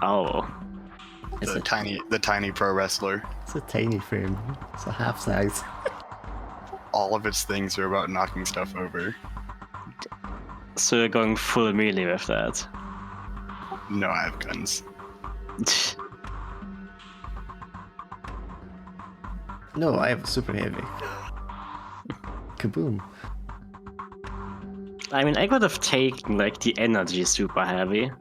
Oh. The tiny pro wrestler. It's a tiny frame. It's a half size. All of its things are about knocking stuff over. So you're going full melee with that. No, I have guns. No, I have a super heavy. Kaboom. I mean, I could have taken like the energy super heavy.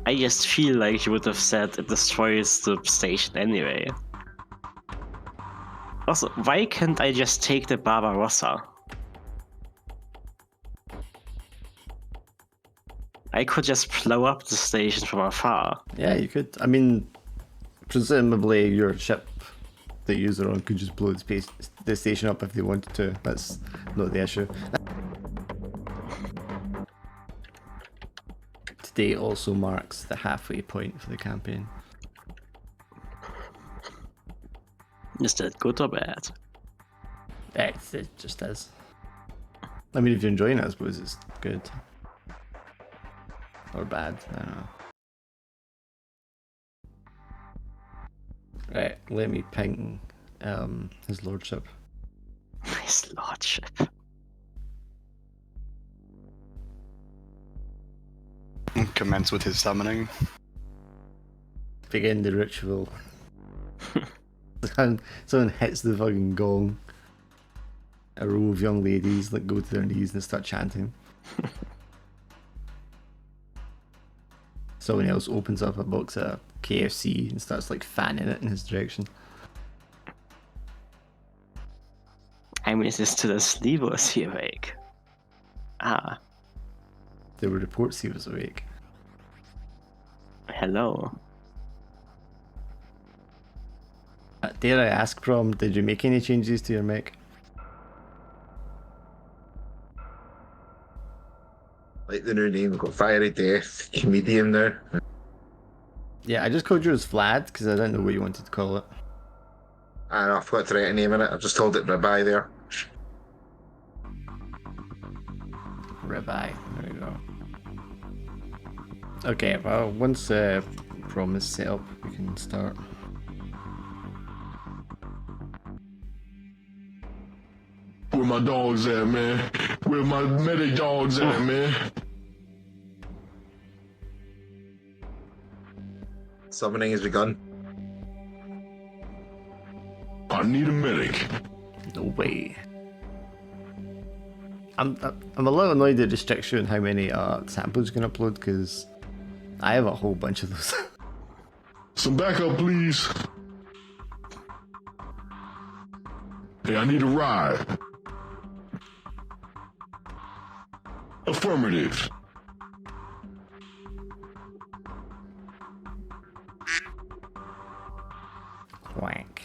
I just feel like you would have said it destroys the station anyway. Also, why can't I just take the Barbarossa? I could just blow up the station from afar. Yeah, you could. I mean, presumably your ship that you use it on could just blow the station up if they wanted to. That's not the issue. Today also marks the halfway point for the campaign. Is that good or bad? It just is. I mean, if you're enjoying it, I suppose it's good. Or bad, I don't know. Right, let me ping his lordship. His lordship. Commence with his summoning. Begin the ritual. Someone hits the fucking gong. A row of young ladies like go to their knees and start chanting. Someone else opens up a box of KFC and starts like fanning it in his direction. I mean, is he still asleep or is he awake? Ah, There were reports he was awake. hello. Dare I ask, Prom, did you make any changes to your mech? Like the new name, we've got Fiery Death, Comedian now. Yeah, I just called yours Vlad because I didn't know what you wanted to call it. I know, I forgot to write a name in it. I just told it bye there. Ribeye, there we go. Okay, well, once Prom is set up, we can start. Where my dogs at, man? Where my medic dogs at, man? Summoning has begun. I need a medic. No way. I'm a little annoyed at restriction on how many samples you can upload because I have a whole bunch of those. Some backup, please. Hey, I need a ride. Affirmative. Wank.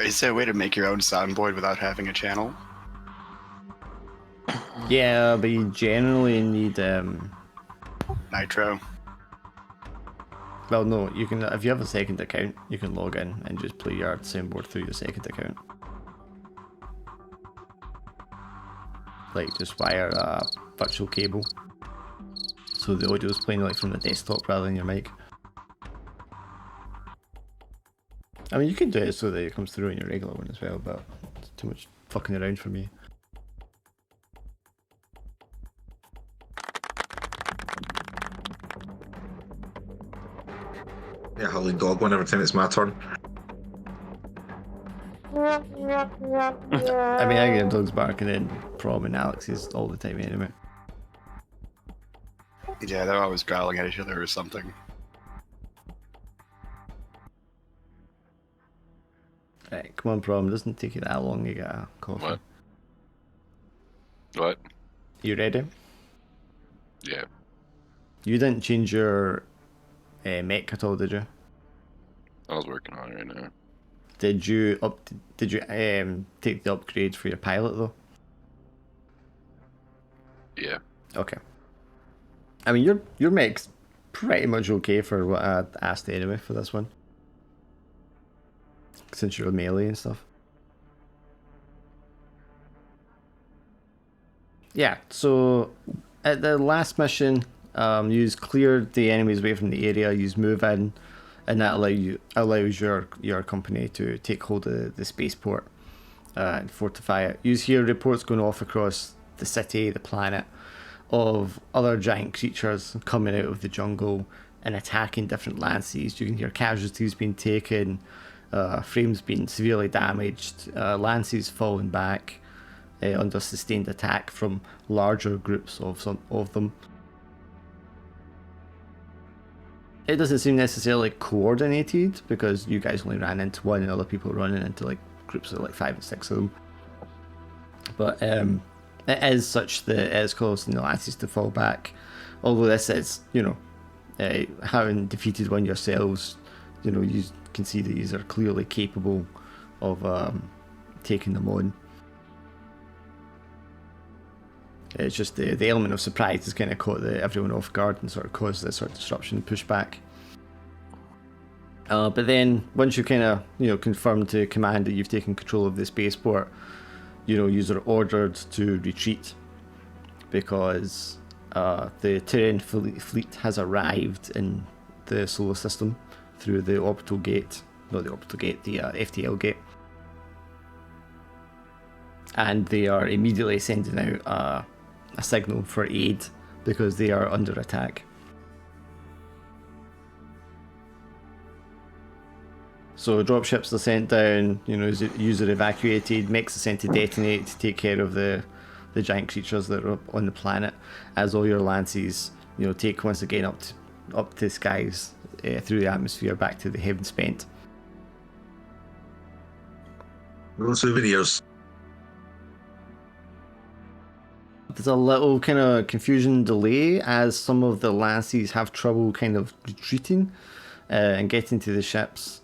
Is there a way to make your own soundboard without having a channel? Yeah, but you generally need Nitro. well, no, you can if you have a second account, you can log in and just play your soundboard through your second account. Like just wire a virtual cable, so the audio is playing like from the desktop rather than your mic. I mean, you can do it so that it comes through in your regular one as well, but it's too much fucking around for me. Yeah, howling dog one every time it's my turn. I mean, I get dogs barking in Prom and Alex's all the time anyway. Yeah, they're always growling at each other or something. Right, come on, Prom. It doesn't take you that long to get a coffee. What? You ready? Yeah. You didn't change your mech at all, did you? I was working on it right now. Did you take the upgrade for your pilot though? Yeah. Okay. I mean, your mech's pretty much okay for what I asked anyway for this one, since you're melee and stuff. yeah, so at the last mission, you cleared the enemies away from the area, you move in, and that allows your company to take hold of the spaceport and fortify it. You hear reports going off across the city, the planet, of other giant creatures coming out of the jungle and attacking different lances. You can hear casualties being taken, frames being severely damaged, lances falling back under sustained attack from larger groups of them. It doesn't seem necessarily coordinated because you guys only ran into one and other people running into like groups of like 5 and 6 of them. But it is such that it is causing the lances to fall back. Although this is, having defeated one yourselves, you can see that these are clearly capable of taking them on. It's just the element of surprise has kind of caught everyone off guard and sort of caused this sort of disruption and pushback. But then once you kind of confirm to command that you've taken control of the spaceport, you're ordered to retreat because the Terran fleet has arrived in the solar system through the orbital gate, not the orbital gate, the FTL gate, and they are immediately sending out a signal for aid because they are under attack. So dropships are sent down, user evacuated, mechs are sent to detonate to take care of the giant creatures that are on the planet, as all your lances take once again up to the skies through the atmosphere back to the heaven spent. No souvenirs. There's a little kind of confusion delay as some of the lances have trouble kind of retreating and getting to the ships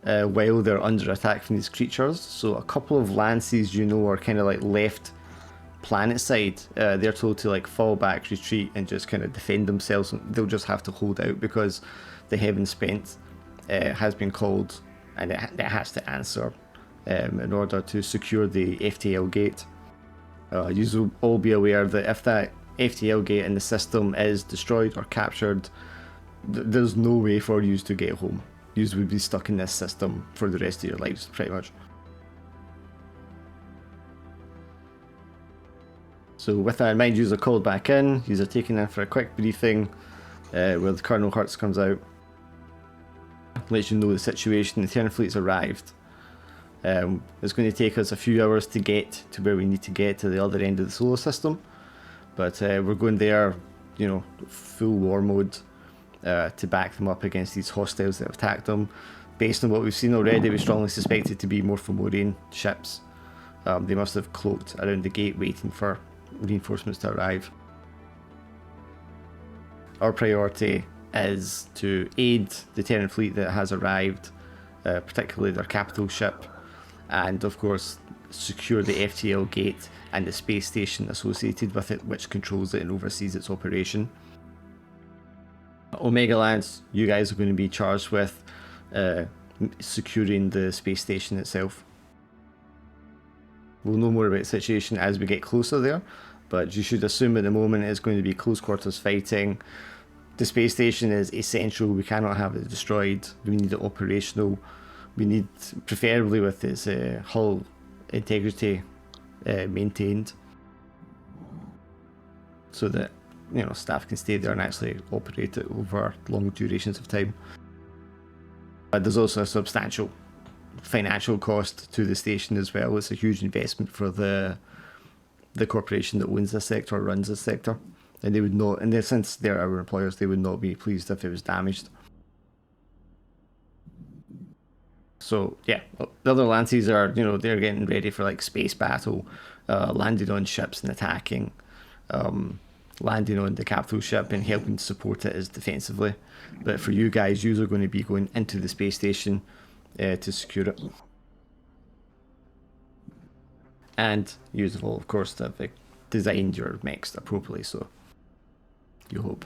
while they're under attack from these creatures. So a couple of lances are kind of like left planet side. They're told to like fall back, retreat, and just kind of defend themselves. They'll just have to hold out because the heaven spent has been called and it has to answer in order to secure the FTL gate. You will all be aware that if that FTL gate in the system is destroyed or captured, there's no way for you to get home. You would be stuck in this system for the rest of your lives, pretty much. So with that in mind, you are called back in. You are taken in for a quick briefing where the Colonel Hertz comes out, lets you know the situation. The Terran fleet's arrived. It's going to take us a few hours to get to where we need to get to the other end of the solar system, but we're going there, full war mode to back them up against these hostiles that have attacked them. Based on what we've seen already, we strongly suspect it to be Morphomorian ships. They must have cloaked around the gate waiting for reinforcements to arrive. Our priority is to aid the Terran fleet that has arrived, particularly their capital ship, and of course secure the FTL gate and the space station associated with it, which controls it and oversees its operation. Omega Lance, you guys are going to be charged with securing the space station itself. We'll know more about the situation as we get closer there, but you should assume at the moment it's going to be close quarters fighting. The space station is essential. We cannot have it destroyed. We need it operational. We need, preferably with its hull integrity maintained, so that staff can stay there and actually operate it over long durations of time. But there's also a substantial financial cost to the station as well. It's a huge investment for the corporation that owns this sector or runs this sector, and they would not, and since they're our employers, they would not be pleased if it was damaged. So yeah, the other lances are, they're getting ready for like space battle, landing on ships and attacking, landing on the capital ship and helping support it as defensively. But for you guys, you are going to be going into the space station to secure it. And you will, of course, have designed your mechs appropriately, so you hope.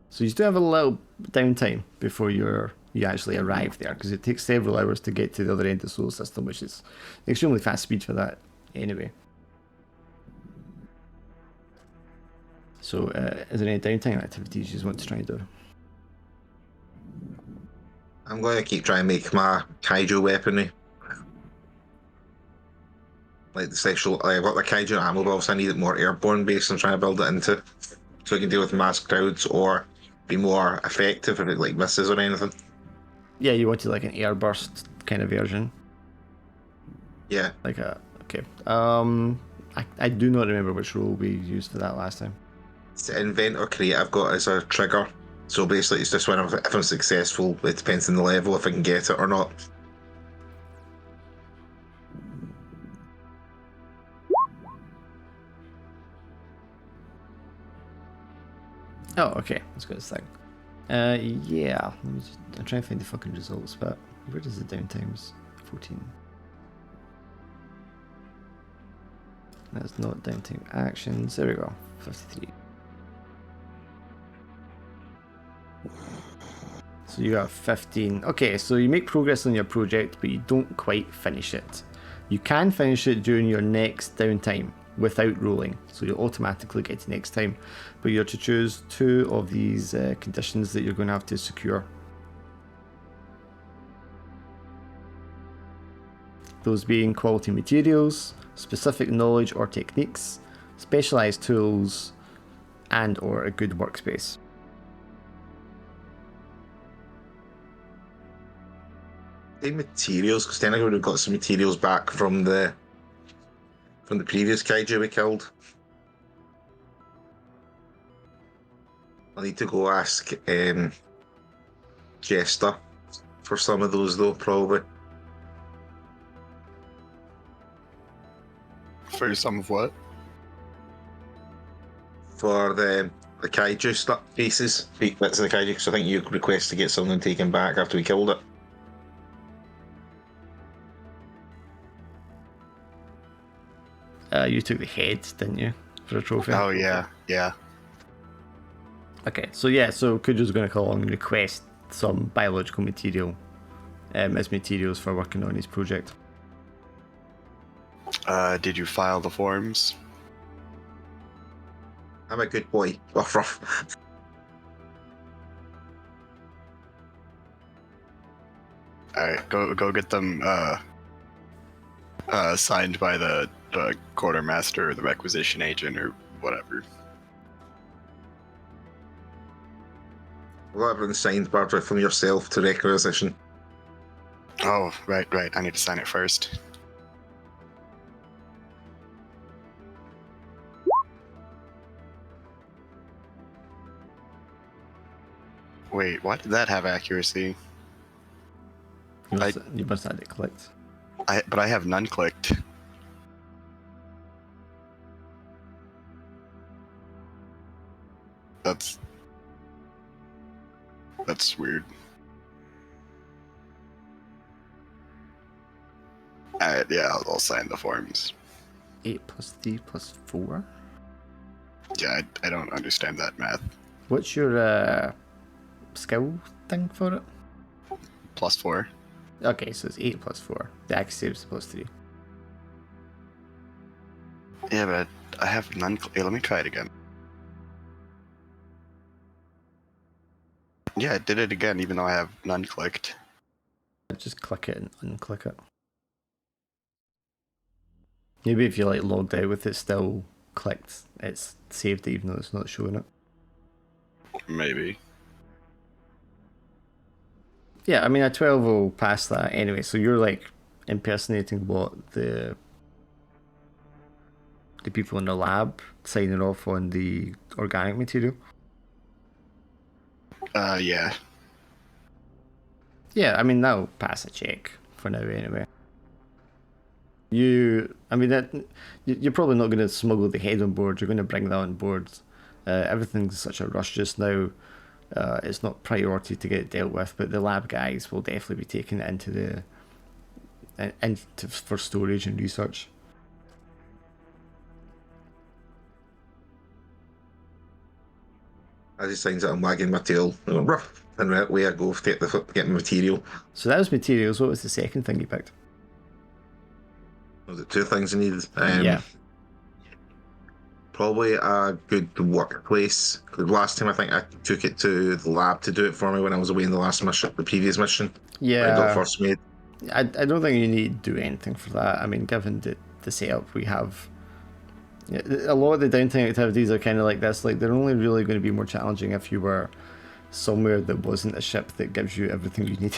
So you do have a little downtime before you actually arrive there, because it takes several hours to get to the other end of the solar system, which is extremely fast speed for that anyway. So, is there any downtime activities you just want to try and do? I'm going to keep trying to make my kaiju weaponry. Like the sexual, I've got the kaiju ammo, but also I need it more airborne based. I'm trying to build it into, so I can deal with mass crowds or be more effective if it like misses or anything. Yeah, you wanted like an airburst kind of version. Yeah, Like a okay. I do not remember which rule we used for that last time. it's invent or create. I've got as a trigger. So basically, it's just when if I'm successful, it depends on the level if I can get it or not. Oh, okay. Let's go to this thing. Yeah. Let me just. I'm trying to find the fucking results, but where does the downtimes? 14. That's not downtime actions. There we go. 53. So you got 15. Okay, so you make progress on your project, but you don't quite finish it. You can finish it during your next downtime without rolling, so you'll automatically get to next time. But you're to choose 2 of these conditions that you're going to have to secure. Those being quality materials, specific knowledge or techniques, specialized tools, and or a good workspace. The materials, because then I would have got some materials back from the previous kaiju we killed. I need to go ask Jester for some of those though, probably. For some of what? For the kaiju stuff pieces, bits of the kaiju, because I think you request to get something taken back after we killed it. You took the head, didn't you, for a trophy? Oh yeah, yeah. Okay, so yeah, so Kujo's going to call and request some biological material as materials for working on his project. Did you file the forms? I'm a good boy. Rough, rough. All right, go get them signed by the quartermaster or the requisition agent or whatever. Well, everyone's signed, Barbara, from yourself to requisition. Oh, right. I need to sign it first. Wait, why did that have accuracy? You must have it clicked. But I have none clicked. That's weird. Alright, yeah, I'll sign the forms. 8 plus 3 plus 4? Yeah, I don't understand that math. What's your skill thing for it? +4. Okay, so it's 8 plus 4. The accuracy is plus 3. Yeah, but I have none. Hey, let me try it again. Yeah, I did it again, even though I have none clicked. Just click it and unclick it. Maybe if you like logged out with it still clicked, it's saved it even though it's not showing it. Maybe. Yeah, I mean a 12 will pass that anyway, so you're like impersonating what the people in the lab signing off on the organic material. Yeah. Yeah, I mean that'll pass a check for now anyway. You're probably not going to smuggle the head on board. You're going to bring that on board. Everything's such a rush just now. It's not priority to get dealt with, but the lab guys will definitely be taking it for storage and research. As he signs it, I'm wagging my tail. And away I go to get my material. So that was materials. What was the second thing you picked? Was it 2 things I needed? Yeah. probably a good workplace. 'Cause last time I think I took it to the lab to do it for me when I was away in the last mission, the previous mission. I got Yeah, first made. I don't think you need to do anything for that. I mean, given the setup we have, yeah, a lot of the downtime activities are kind of like this. Like, they're only really going to be more challenging if you were somewhere that wasn't a ship that gives you everything you need.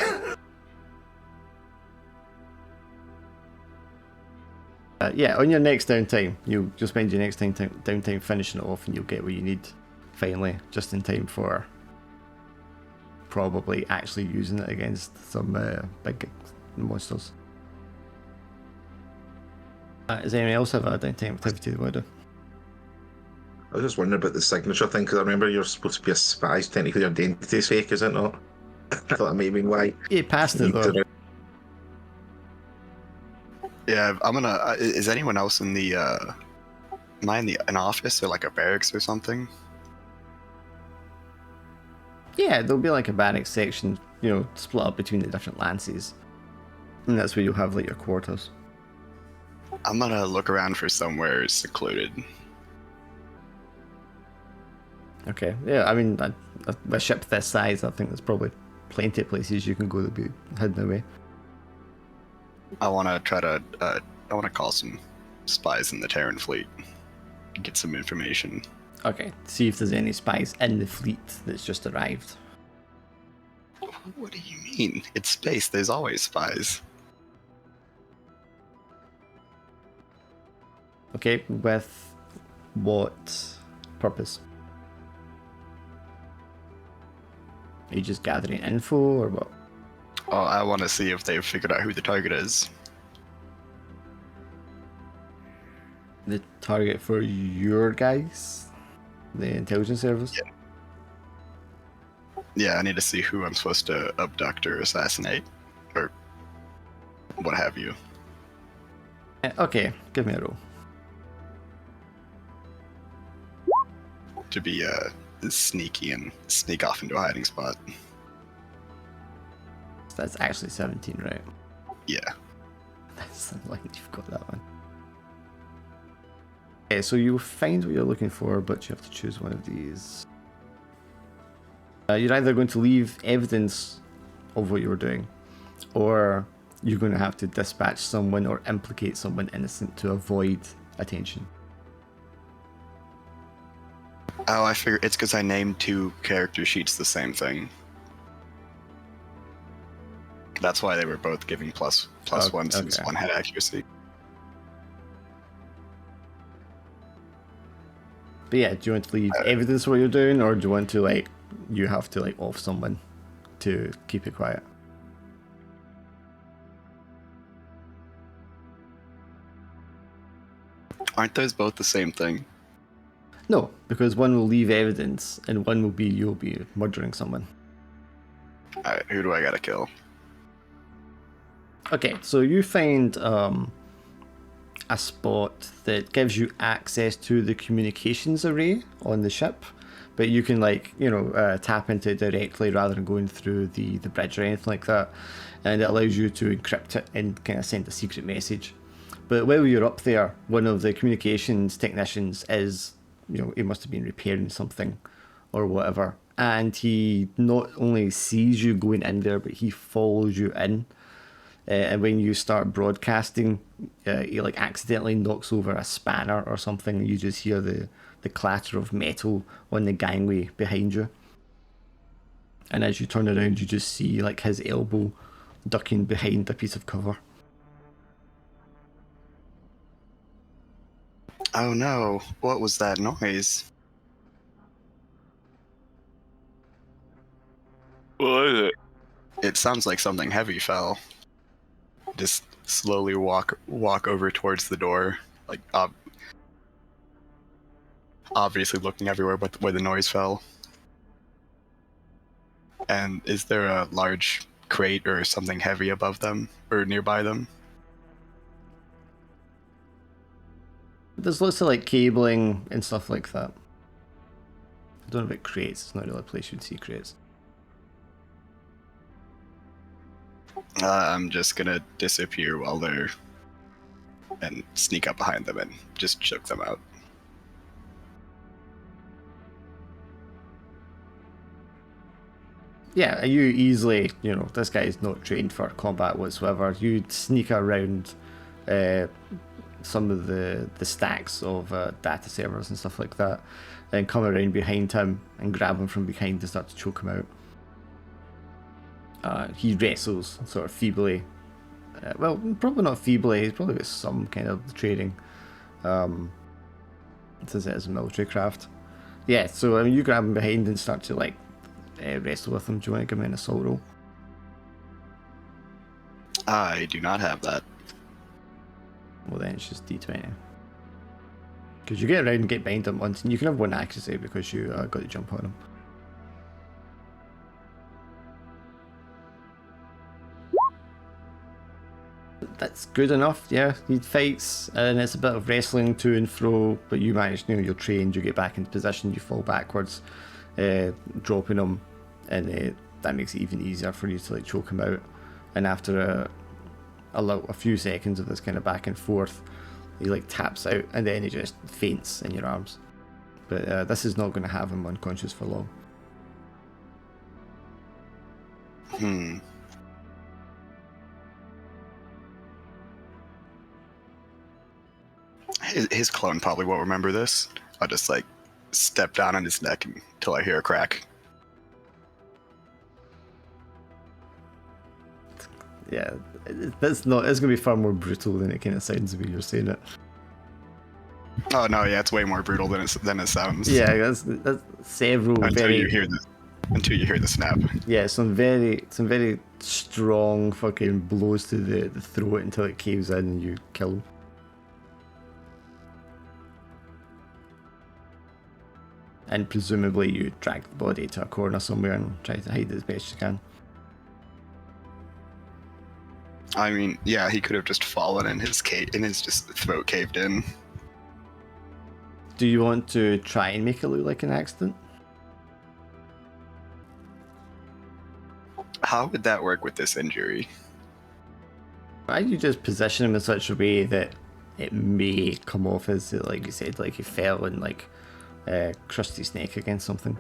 Yeah, on your next downtime, you'll just spend your next downtime finishing it off, and you'll get what you need finally, just in time for probably actually using it against some big monsters. Does anyone else have a downtime activity they want to do? I was just wondering about the signature thing because I remember you're supposed to be a spy. Technically, your identity's fake, is it not? I thought that may be why. You passed it though. Yeah, I'm gonna. Is anyone else in the? Am I in an office or like a barracks or something? Yeah, there'll be like a barracks section, split up between the different lances, and that's where you'll have like your quarters. I'm gonna look around for somewhere secluded. Okay, yeah, I mean, a ship this size, I think there's probably plenty of places you can go to be hidden away. I want to try to. I want to call some spies in the Terran fleet, get some information. Okay, see if there's any spies in the fleet that's just arrived. What do you mean? It's space. There's always spies. Okay, with what purpose? Are you just gathering info or what? Oh, I want to see if they've figured out who the target is. The target for your guys? The intelligence service? Yeah. Yeah, I need to see who I'm supposed to abduct or assassinate, or what have you. Okay, give me a roll. To be sneaky and sneak off into a hiding spot. That's actually 17, right? Yeah. That's like you've got that one. Okay, so you find what you're looking for, but you have to choose one of these. You're either going to leave evidence of what you were doing, or you're going to have to dispatch someone or implicate someone innocent to avoid attention. Oh, I figure it's because I named two character sheets the same thing. That's why they were both giving plus one since okay. one had accuracy. But yeah, do you want to leave evidence of what you're doing, or do you want to you have to off someone to keep it quiet? Aren't those both the same thing? No, because one will leave evidence, and one will be you'll be murdering someone. Alright, who do I gotta kill? Okay, so you find a spot that gives you access to the communications array on the ship, but you can tap into it directly rather than going through the bridge or anything like that, and it allows you to encrypt it and kind of send a secret message. But while you're up there, one of the communications technicians is, he must have been repairing something or whatever, and he not only sees you going in there, but he follows you in. And when you start broadcasting, he accidentally knocks over a spanner or something, and you just hear the clatter of metal on the gangway behind you. And as you turn around, you just see his elbow ducking behind a piece of cover. Oh no, what was that noise? What is it? It sounds like something heavy fell. Just slowly walk over towards the door, obviously looking everywhere but where the noise fell. And is there a large crate or something heavy above them or nearby them? There's lots of cabling and stuff like that. I don't know about crates. It's not really a place you'd see crates. I'm just gonna disappear while they're and sneak up behind them and just choke them out. Yeah, you easily, this guy's not trained for combat whatsoever. You sneak around some of the stacks of data servers and stuff like that, and come around behind him and grab him from behind and start to choke him out. He wrestles sort of feebly. Well, probably not feebly, he's probably got some kind of training. Since it is a military craft. Yeah, so I mean, you grab him behind and start to wrestle with him. Do you want to give me an assault roll? I do not have that. Well, then it's just d20. Because you get around and get behind him once, and you can have one accuracy because you got to jump on him. That's good enough, yeah. He fights, and it's a bit of wrestling to and fro, but you manage, you're trained, you get back into position, you fall backwards, dropping him, and that makes it even easier for you to choke him out. And after a few seconds of this kind of back and forth, he taps out, and then he just faints in your arms. But this is not going to have him unconscious for long. His clone probably won't remember this. I'll just step down on his neck until I hear a crack. Yeah, it's gonna be far more brutal than it kind of sounds when you're saying it. Oh no, yeah, it's way more brutal than it sounds. Yeah, that's several until very you hear the snap. Yeah, some very strong fucking blows to the throat until it caves in and you kill him. And presumably you drag the body to a corner somewhere and try to hide it as best you can. I mean, yeah, he could have just fallen and his just throat caved in. Do you want to try and make it look like an accident? How would that work with this injury? Why do you just position him in such a way that it may come off as, like you said, like he fell and crushed his neck against something?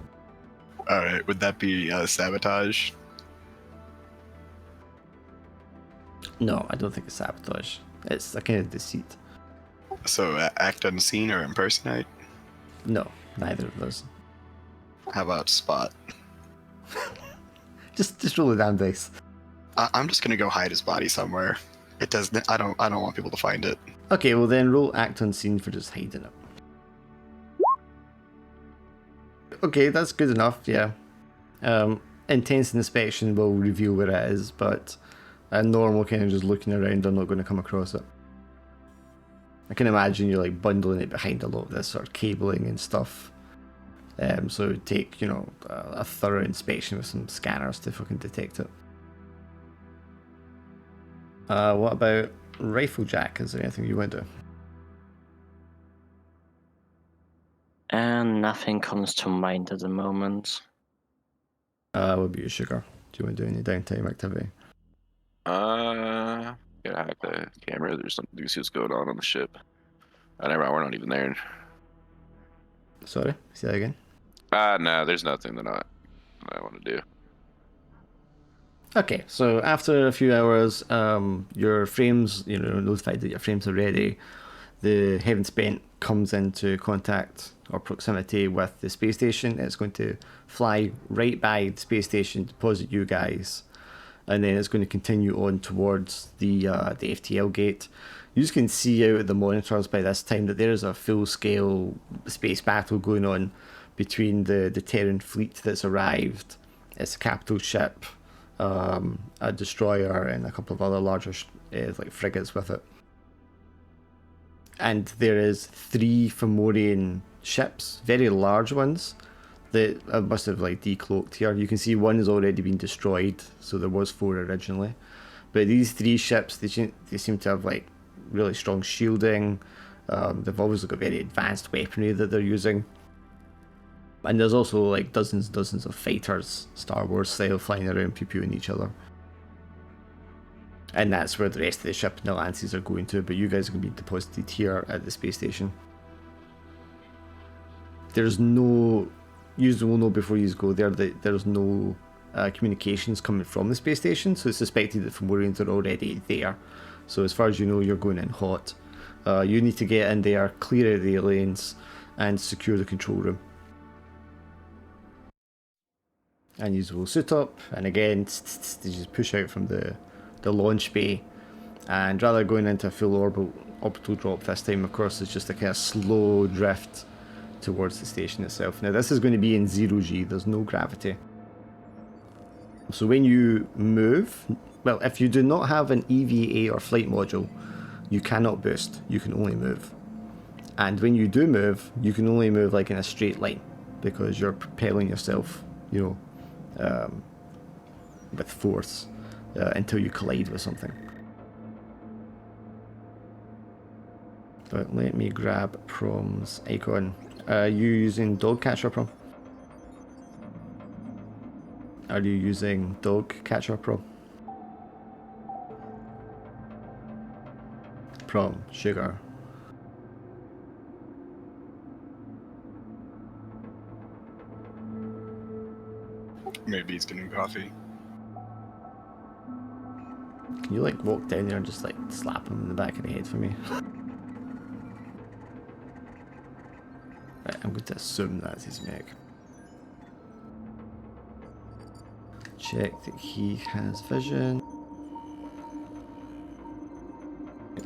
Alright, would that be sabotage? No, I don't think it's sabotage. It's a kind of deceit. So act unseen or impersonate? No, neither of those. How about spot? Just roll the damn dice. I'm just gonna go hide his body somewhere. It doesn't. I don't want people to find it. Okay, well then roll act unseen for just hiding it. Okay, that's good enough. Yeah. Intense inspection will reveal where it is, but a normal kind of just looking around, I'm not going to come across it. I can imagine you're bundling it behind a lot of this sort of cabling and stuff. So it would take, a thorough inspection with some scanners to fucking detect it. What about Rifle Jack? Is there anything you want to do? And nothing comes to mind at the moment. What about you, Sugar? Do you want to do any downtime activity? Gotta hack the camera. There's something to see what's going on the ship. We're not even there. Sorry, say that again. No, there's nothing that I want to do. Okay, so after a few hours, your frames, notified that your frames are ready. The Heaven Spent comes into contact or proximity with the space station. It's going to fly right by the space station, deposit you guys, and then it's going to continue on towards the FTL gate. You can see out of the monitors by this time that there is a full-scale space battle going on between the Terran fleet that's arrived. It's a capital ship, a destroyer, and a couple of other larger frigates with it. And there is 3 Fomorian ships, very large ones, that must have decloaked here. You can see one has already been destroyed, so there was 4 originally. But these 3 ships, they seem to have really strong shielding. They've obviously got very advanced weaponry that they're using. And there's also dozens of fighters, Star Wars style, flying around pew-pewing each other. And that's where the rest of the ship and the Lances are going to, but you guys are going to be deposited here at the space station. There's no... You will know before you go there that there's no communications coming from the space station, so it's suspected that Fomorians are already there. So as far as you know, you're going in hot. You need to get in there, clear out the aliens, and secure the control room. And you will suit up, and again, you just push out from the launch bay. And rather going into a full orbital drop this time, of course, it's just a kind of slow drift towards the station itself. Now this is going to be in 0G, there's no gravity. So when you move, well, if you do not have an EVA or flight module, you cannot boost, you can only move. And when you do move, you can only move like in a straight line, because you're propelling yourself, you know, with force until you collide with something. But let me grab Prom's icon. Are you using Dog Catcher, Prom? Are you using Dog Catcher, Prom? Prom, sugar. Maybe he's getting coffee. Can you like walk down there and just like slap him in the back of the head for me? Right, I'm going to assume that's his mech. Check that he has vision.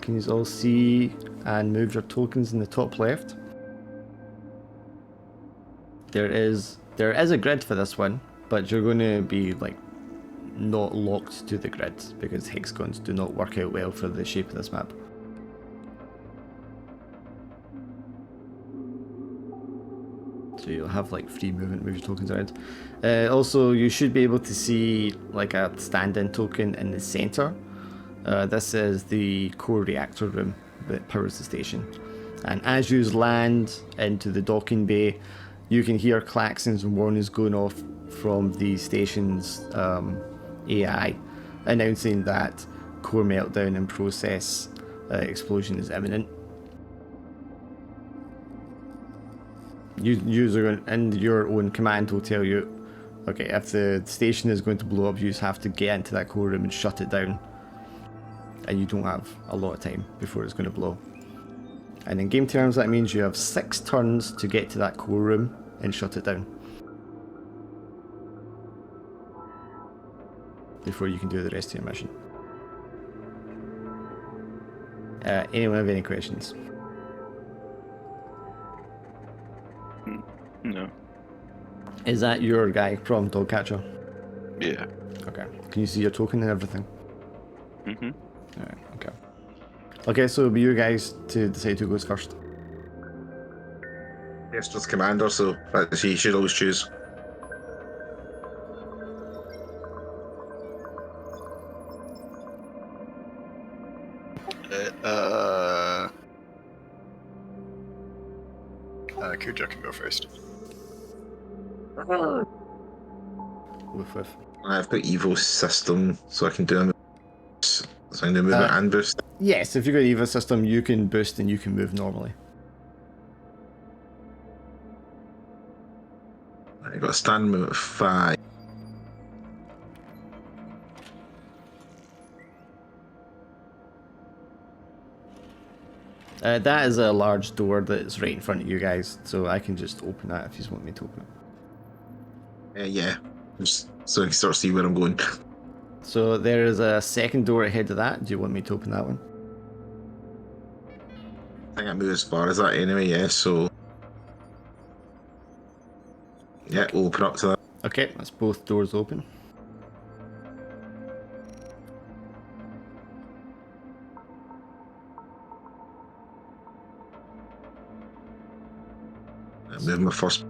Can you all see and move your tokens in the top left? There is a grid for this one, but you're going to be like not locked to the grid because hexagons do not work out well for the shape of this map. So you'll have like free movement, move your tokens around. Also, you should be able to see like a stand-in token in the center. This is the core reactor room that powers the station. And as you land into the docking bay, you can hear klaxons and warnings going off from the station's AI, announcing that core meltdown and process explosion is imminent. User in your own command will tell you, okay, if the station is going to blow up, you just have to get into that core room and shut it down. And you don't have a lot of time before it's going to blow. And in game terms, that means you have 6 turns to get to that core room and shut it down before you can do the rest of your mission. Anyone have any questions? No. Is that your guy from Dog Catcher? Yeah. Okay. Can you see your token and everything? Mm-hmm. Alright, okay. Okay, so it'll be you guys to decide who goes first. Yes, just commander, so he should always choose. Kuja can go first. Woof woof. I've got evil system, so I can do so I can do movement and boost. Yes, if you've got an EVA system, you can boost and you can move normally. I got a stand movement of 5. That is a large door that's right in front of you guys, so I can just open that if you want me to open it. Yeah, just so I can sort of see where I'm going. So there is a second door ahead of that. Do you want me to open that one? I think I move as far as that anyway, yeah, so... Yeah, we'll open up to that. Okay, that's both doors open. I move my first...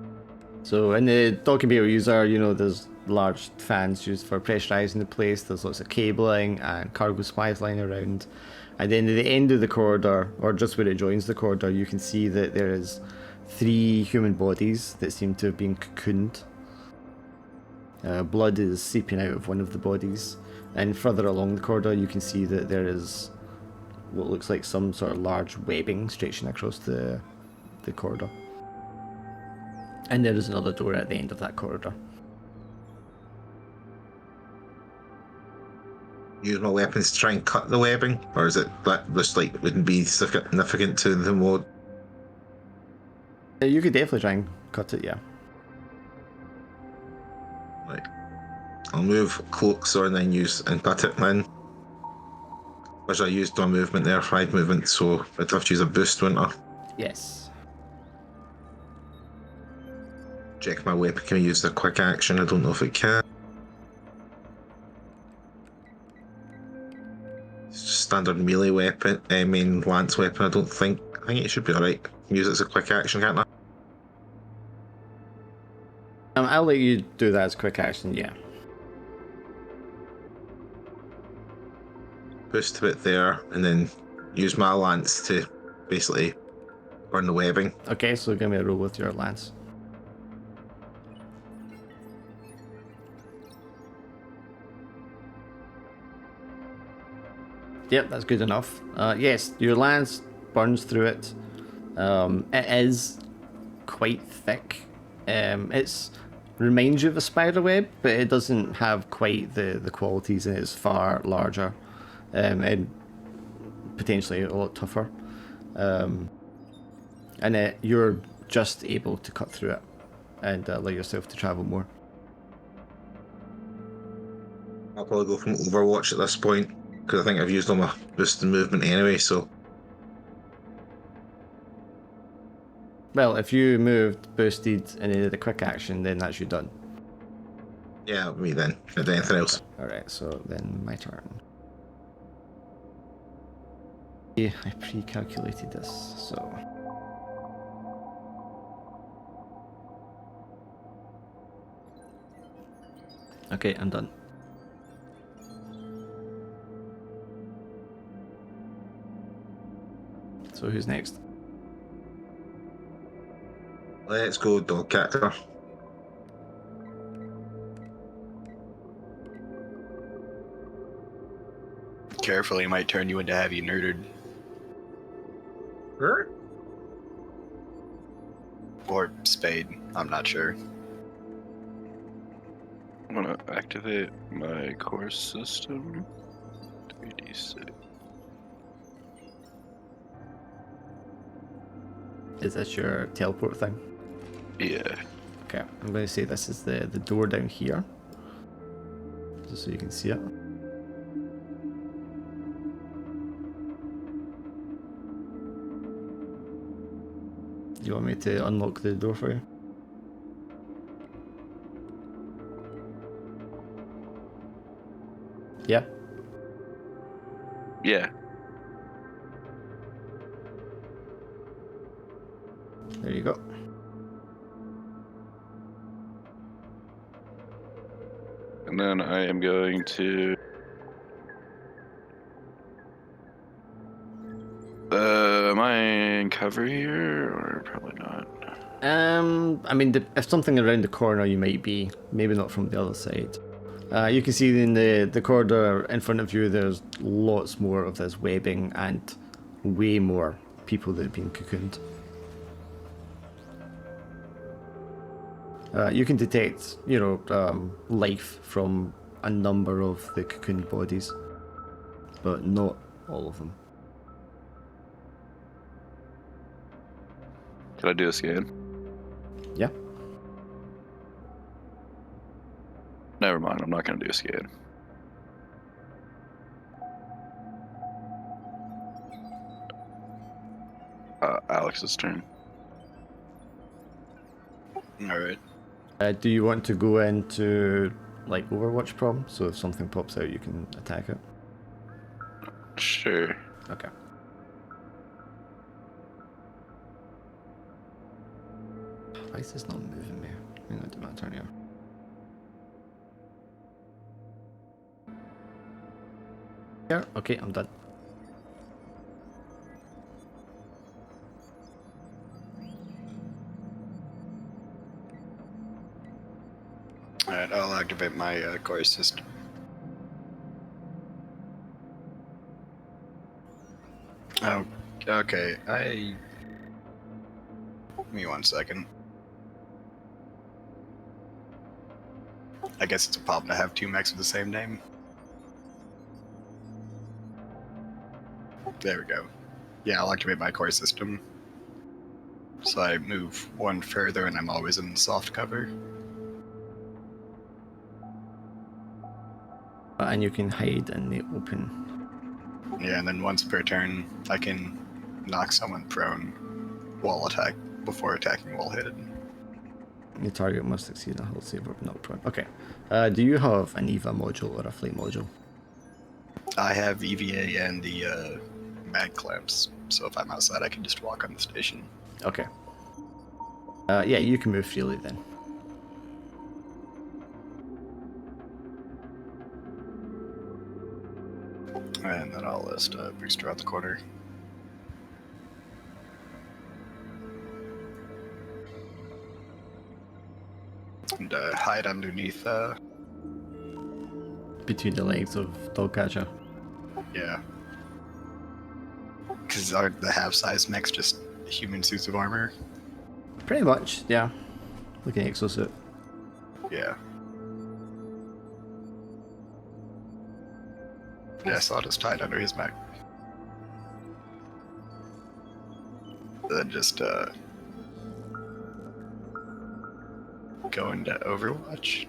So in the docking bay user, you know, there's large fans used for pressurizing the place. There's lots of cabling and cargo supplies lying around. And then at the end of the corridor, or just where it joins the corridor, you can see that there is 3 human bodies that seem to have been cocooned. Blood is seeping out of one of the bodies. And further along the corridor, you can see that there is what looks like some sort of large webbing stretching across the corridor. And there is another door at the end of that corridor. use my weapons to try and cut the webbing, or is it that just like wouldn't be significant to the mode? You could definitely try and cut it, yeah. Like, I'll move closer and then use and cut it then. Which I used my movement there, 5 movement, so I'd have to use a boost, wouldn't I? Yes. Check my weapon, can I use the quick action? I don't know if it can. It's just standard melee weapon, main lance weapon, I don't think. I think it should be alright. Use it as a quick action, can't I? I'll let you do that as quick action, yeah. Boost a bit there, and then use my lance to basically burn the webbing. Okay, so give me a roll with your lance. Yep, that's good enough. Yes, your lance burns through it. It is quite thick. It's reminds you of a spider web, but it doesn't have quite the qualities, and it's far larger and potentially a lot tougher. And you're just able to cut through it and allow yourself to travel more. I'll probably go from Overwatch at this point, because I think I've used all my boost and movement anyway, so... Well, if you moved, boosted, and then did a quick action, then that's you done. Yeah, me then. If anything else. Alright, so then my turn. Yeah, I pre-calculated this, so... Okay, I'm done. So who's next? Let's go, dog catcher. Careful, he might turn you into heavy neutered. Or spade, I'm not sure. I'm gonna activate my course system. 3d6. Is this your teleport thing? Yeah. Okay, I'm going to say this is the door down here. Just so you can see it. Do you want me to unlock the door for you? Yeah? Yeah. There you go. And then I am going to... am I in cover here? Or probably not. I mean, if something around the corner you might be, maybe not from the other side. You can see in the corridor in front of you, there's lots more of this webbing and way more people that have been cocooned. You can detect, life from a number of the cocooned bodies, but not all of them. Can I do a scan? Yeah. Never mind, I'm not gonna do a scan. Alex's turn. Alright. Do you want to go into like Overwatch problem? So if something pops out, you can attack it. Sure. Okay. Why is this not moving me? I'm gonna do my turn here. Yeah. Okay, I'm done. Alright, I'll activate my core system. Oh, okay, Give me 1 second. I guess it's a problem to have 2 mechs with the same name. There we go. Yeah, I'll activate my core system. So I move one further and I'm always in soft cover. And you can hide in the open. Yeah, and then once per turn, I can knock someone prone while attack before attacking while hit. Your target must succeed a hull save or not prone. Okay. Do you have an EVA module or a fleet module? I have EVA and the mag clamps, so if I'm outside, I can just walk on the station. Okay. Yeah, you can move freely then. And then I'll list booster out the corner. And hide underneath, Between the legs of Dogcatcher. yeah. Because aren't the half-size mechs just human suits of armor? Pretty much, yeah. Like an exosuit. Yeah. Yeah, so I'll just hide under his mech. Then just go into Overwatch.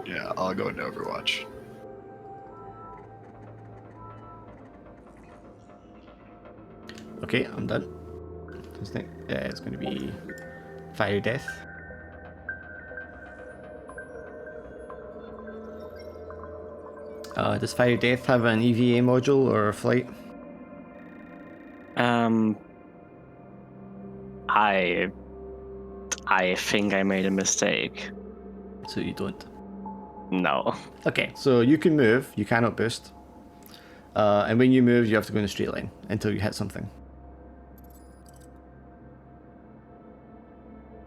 Yeah, I'll go into Overwatch. Okay, I'm done. Yeah, it's going to be Fire Death. Does Fire Death have an EVA module or a flight? I think I made a mistake. So you don't. No. Okay, so you can move, you cannot boost. And when you move, you have to go in a straight line until you hit something.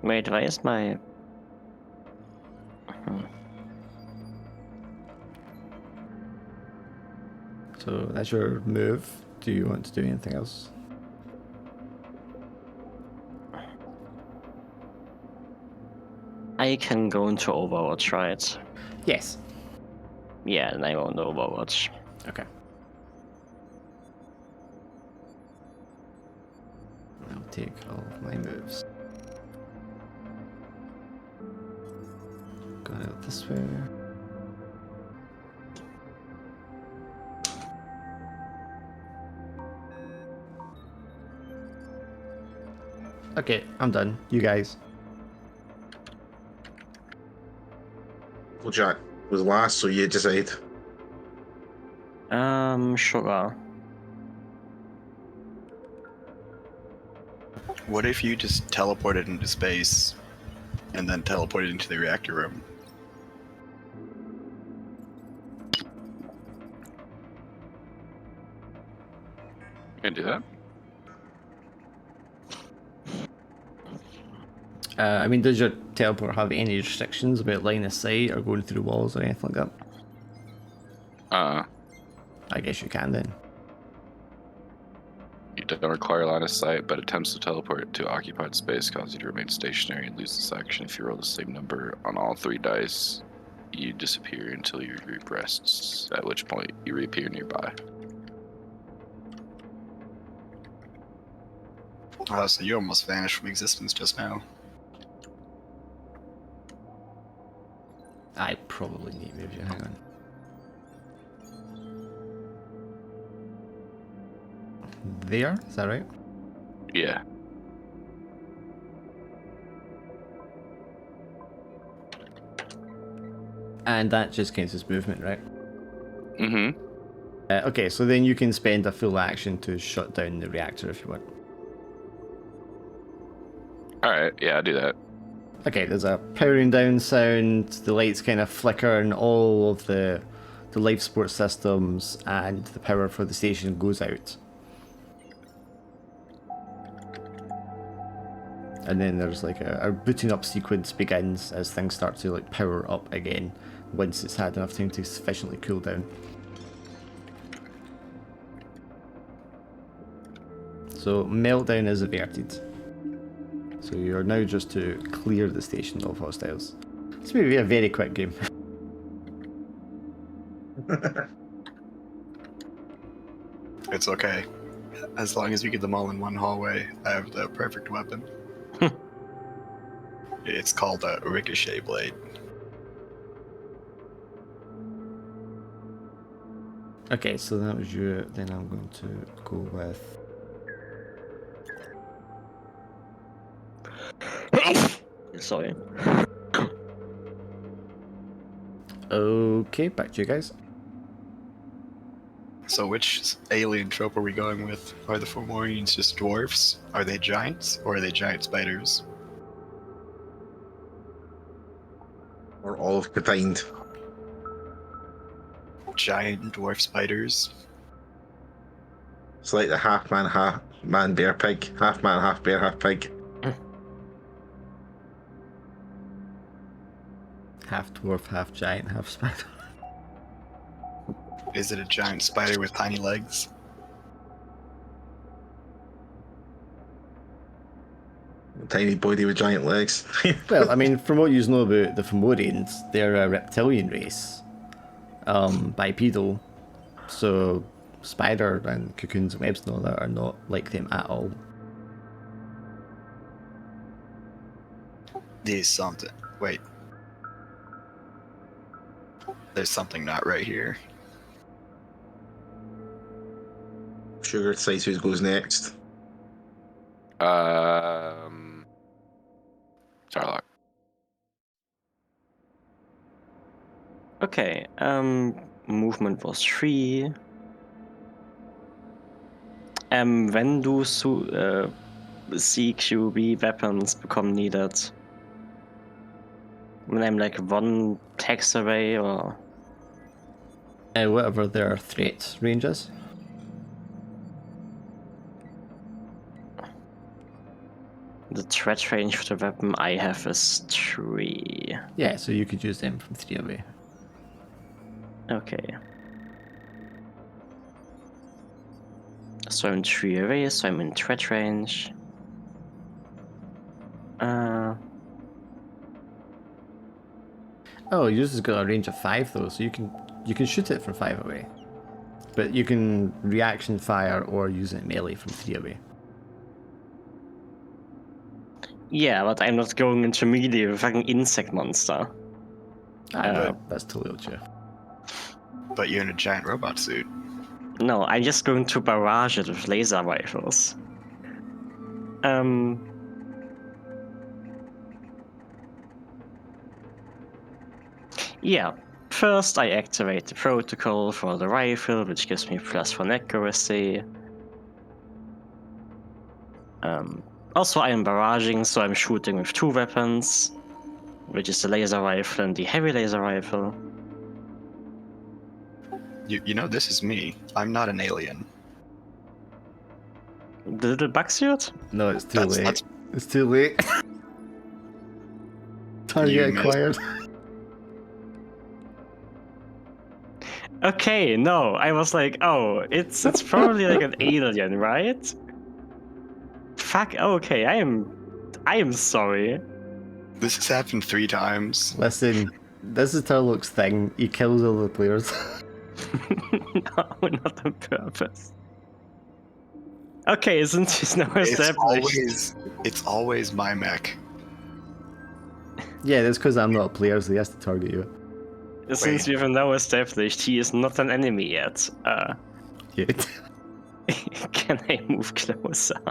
Wait, why is my... So that's your move. Do you want to do anything else? I can go into Overwatch, right? Yes. Yeah, and I go into Overwatch. Okay. I'll take all of my moves. Go out this way. Okay, I'm done. You guys. Well, Jack was last, so you decide. Sure. What if you just teleported into space and then teleported into the reactor room? Can do that. I mean, does your teleport have any restrictions about line of sight or going through walls or anything like that? I guess you can then. You don't require line of sight, but attempts to teleport to occupied space cause you to remain stationary and lose this action. If you roll the same number on all 3 dice, you disappear until your group rests, at which point you reappear nearby. Oh, so you almost vanished from existence just now. I probably need to move you. Hang on. There? Is that right? Yeah. And that just counts as movement, right? Mm-hmm. Okay, so then you can spend a full action to shut down the reactor if you want. Alright, yeah, I'll do that. Okay, there's a powering down sound, the lights kind of flicker and all of the life support systems and the power for the station goes out. And then there's like a booting up sequence begins as things start to like power up again once it's had enough time to sufficiently cool down. So meltdown is averted. So So you're now just to clear the station of hostiles. This may be a very quick game. It's okay. As long as we get them all in one hallway, I have the perfect weapon. It's called a ricochet blade. Okay, so that was you. Then I'm going to go with. Sorry. Okay, back to you guys. So which alien trope are we going with? Are the Fomorians just dwarfs? Are they giants? Or are they giant spiders? Or all of combined. Giant dwarf spiders? It's like the half man, bear pig. Half man, half bear, half pig. Half dwarf, half giant, half spider. Is it a giant spider with tiny legs? Tiny body with giant legs. Well, I mean, from what you know about the Fomorians, they're a reptilian race. Bipedal. So spider and cocoons and webs and all that are not like them at all. There's something. Wait. There's something not right here. Sugar decides who goes next. Starlock. Okay, movement was 3. When do CQB weapons become needed? When I'm like 1 text away or... Whatever their threat range is. The threat range for the weapon I have is 3. Yeah, so you could use them from 3 away. Okay. So I'm 3 away, so I'm in threat range. Oh, yours has got a range of 5 though, so you can shoot it from 5 away. But you can reaction fire or use it melee from 3 away. Yeah, but I'm not going into melee with a fucking insect monster. That's totally up to you. But you're in a giant robot suit. No, I'm just going to barrage it with laser rifles. Yeah, first I activate the protocol for the rifle, which gives me +1 accuracy. Also, I am barraging, so I'm shooting with 2 weapons, which is the laser rifle and the heavy laser rifle. You know, this is me. I'm not an alien. The little bug suit? No, it's too That's- late. that's- It's too late. Target You missed. acquired. Okay, no, I was like, oh, it's probably like an alien, right? Fuck, okay, I am sorry. This has happened 3 times. Listen, this is Turlock's thing. He kills all the players. No, not on purpose. Okay, since he's now It's established. always my mech. Yeah, that's because I'm not a player, so he has to target you. Since we've now established he is not an enemy yet, Yeah. can I move closer?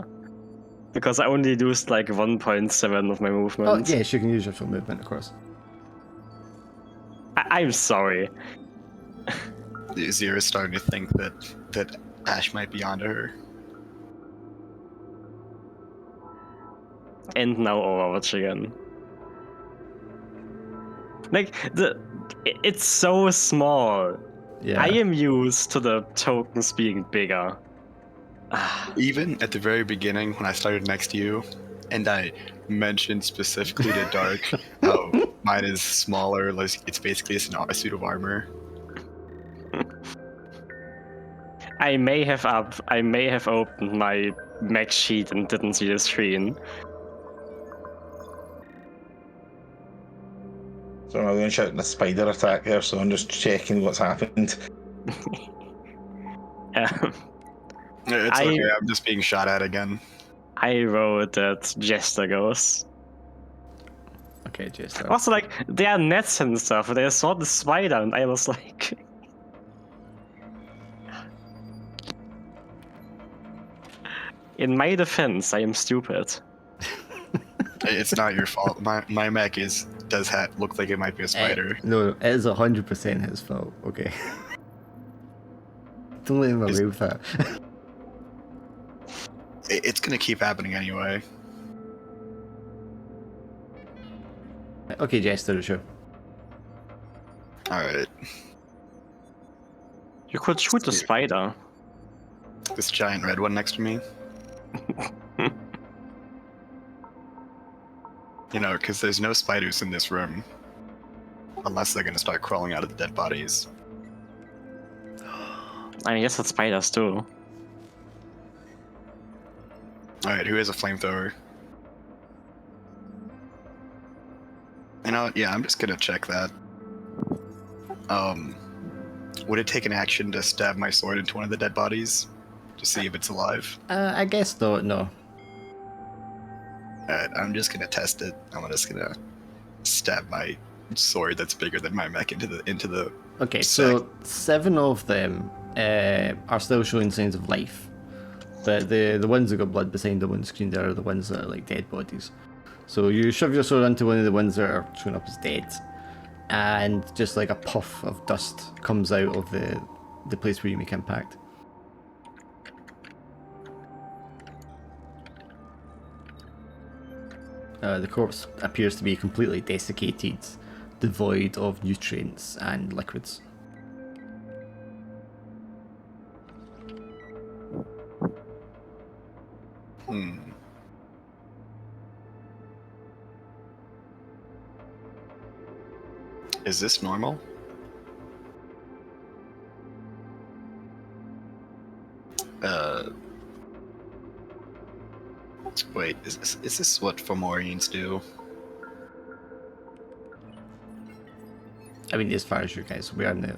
Because I only used like 1.7 of my Oh, movement. yes, you can use your full movement, of course. I'm sorry. Zira's starting to think that Ash might be onto her. And now Overwatch again. Like, it's so small. Yeah. I am used to the tokens being bigger. Even at the very beginning when I started next to you, and I mentioned specifically to Dark how mine is smaller, like it's basically a suit of armor. I may have opened my mech sheet and didn't see the screen. So I'm going to shout a spider attack there, so I'm just checking what's happened. Um, It's I- okay. I'm just being shot at again. I wrote that Jester goes. Okay, Jester. Also, like, there are nets and stuff, but I saw the spider and I was like... In my defense, I am stupid. It's not your fault. My mech does look like it might be a spider. No, it is 100% his fault. Okay. Don't let him away with that. It's gonna keep happening anyway. Okay, Jester, sure. All right. You could shoot the spider. This giant red one next to me. You know, because there's no spiders in this room. Unless they're gonna start crawling out of the dead bodies. I mean, yes, it's spiders too. Alright, who has a flamethrower? You know, yeah, I'm just gonna check that. Would it take an action to stab my sword into one of the dead bodies? To see if it's alive? I guess not, no. Alright, I'm just gonna test it. I'm just gonna stab my sword that's bigger than my mech into the Okay, so 7 of them are still showing signs of life. But the ones that got blood behind the one screen there are the ones that are like dead bodies. So you shove your sword into one of the ones that are showing up as dead, and just like a puff of dust comes out of the place where you make impact. The corpse appears to be completely desiccated, devoid of nutrients and liquids. Is this normal? Wait, is this what Fomorians do? I mean, as far as you guys are aware, the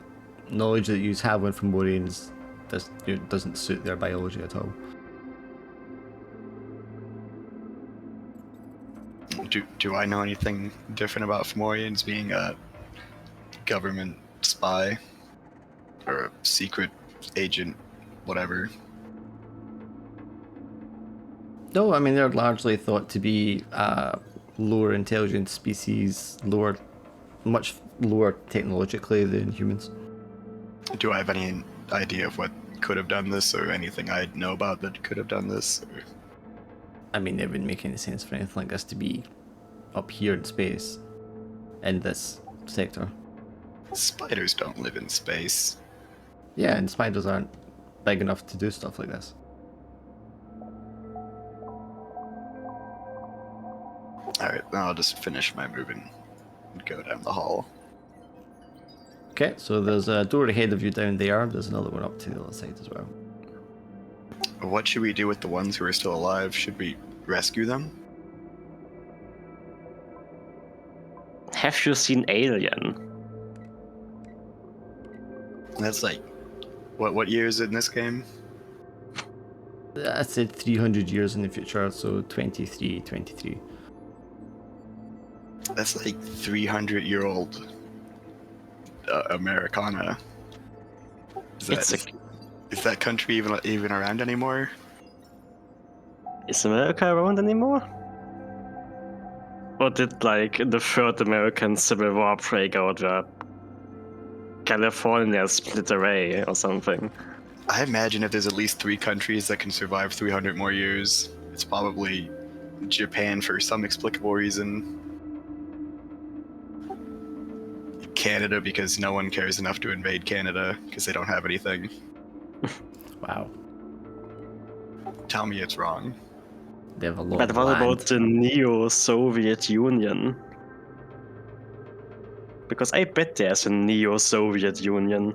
knowledge that you have on Fomorians doesn't suit their biology at all. Do I know anything different about Fomorians being a government spy or a secret agent, whatever? No, I mean, they're largely thought to be lower intelligence species, much lower technologically than humans. Do I have any idea of what could have done this, or anything I know about that could have done this? Or... I mean, it wouldn't make any sense for anything like this to be up here in space, in this sector. Spiders don't live in space. Yeah, and spiders aren't big enough to do stuff like this. Alright, then I'll just finish my move and go down the hall. Okay, so there's a door ahead of you down there. There's another one up to the other side as well. What should we do with the ones who are still alive? Should we rescue them? Have you seen Alien? That's like... What year is it in this game? I said 300 years in the future, so 23. That's like 300-year-old Americana. Is that country even around anymore? Is America around anymore? Or did like the third American Civil War break out where California split away or something? I imagine if there's at least 3 countries that can survive 300 more years, it's probably Japan for some explicable reason. Canada because no one cares enough to invade Canada because they don't have anything. Wow. Tell me it's wrong. They have a lot But of what land. about the Neo-Soviet Union? Because I bet there's a Neo-Soviet Union.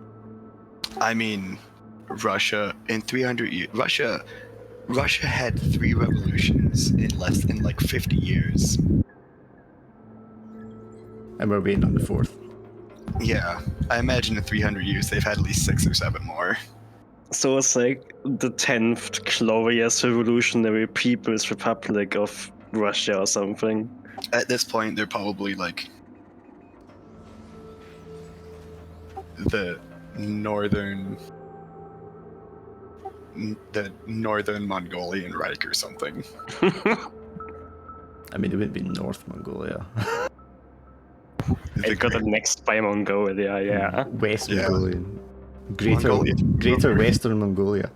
I mean, Russia in 300 years. Russia had 3 revolutions in less than like 50 years. And we're waiting on the 4th. Yeah, I imagine in 300 years they've had at least 6 or 7 more. So it's like the 10th glorious revolutionary People's Republic of Russia or something. At this point, they're probably like the northern Mongolian Reich or something. I mean, it wouldn't be North Mongolia. It got annexed by Mongolia, yeah. West Yeah. Mongolian. Greater Mongolia. Western Mongolia.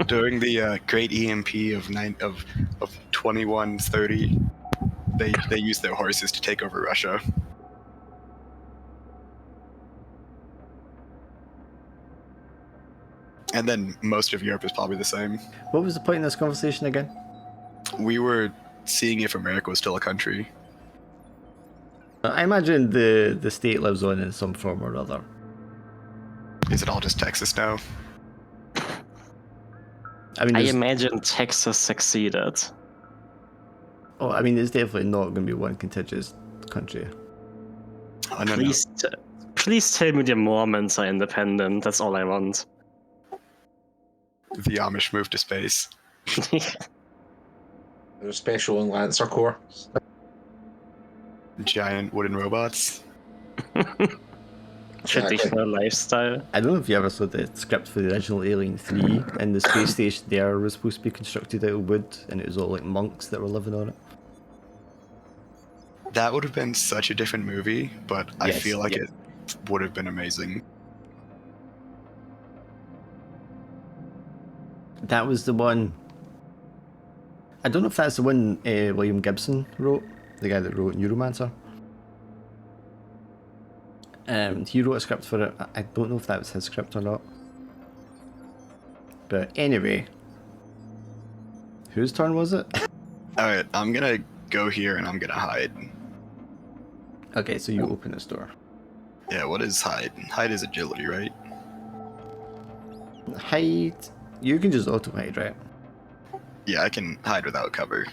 During the Great EMP of 2130, they used their horses to take over Russia. And then most of Europe is probably the same. What was the point in this conversation again? We were seeing if America was still a country. I imagine the state lives on in some form or other. Is it all just Texas now? I mean, I there's- imagine Texas succeeded. oh, I mean, it's definitely not going to be one contiguous country. Oh, no, no. Please tell me the Mormons are independent. That's all I want. The Amish moved to space. There's special in Lancer Corps. Giant wooden robots. Traditional lifestyle. I don't know if you ever saw the script for the original Alien 3, and the space station there was supposed to be constructed out of wood, and it was all like monks that were living on it. That would have been such a different movie, but I Yes, feel like yeah. it would have been amazing. That was the one. I don't know if that's the one William Gibson wrote, the guy that wrote Neuromancer. He wrote a script for it. I don't know if that was his script or not. But anyway, whose turn was it? Alright, I'm gonna go here and I'm gonna hide. Okay, so you open this door. Yeah, what is hide? Hide is agility, right? Hide. You can just auto hide, right? Yeah, I can hide without cover.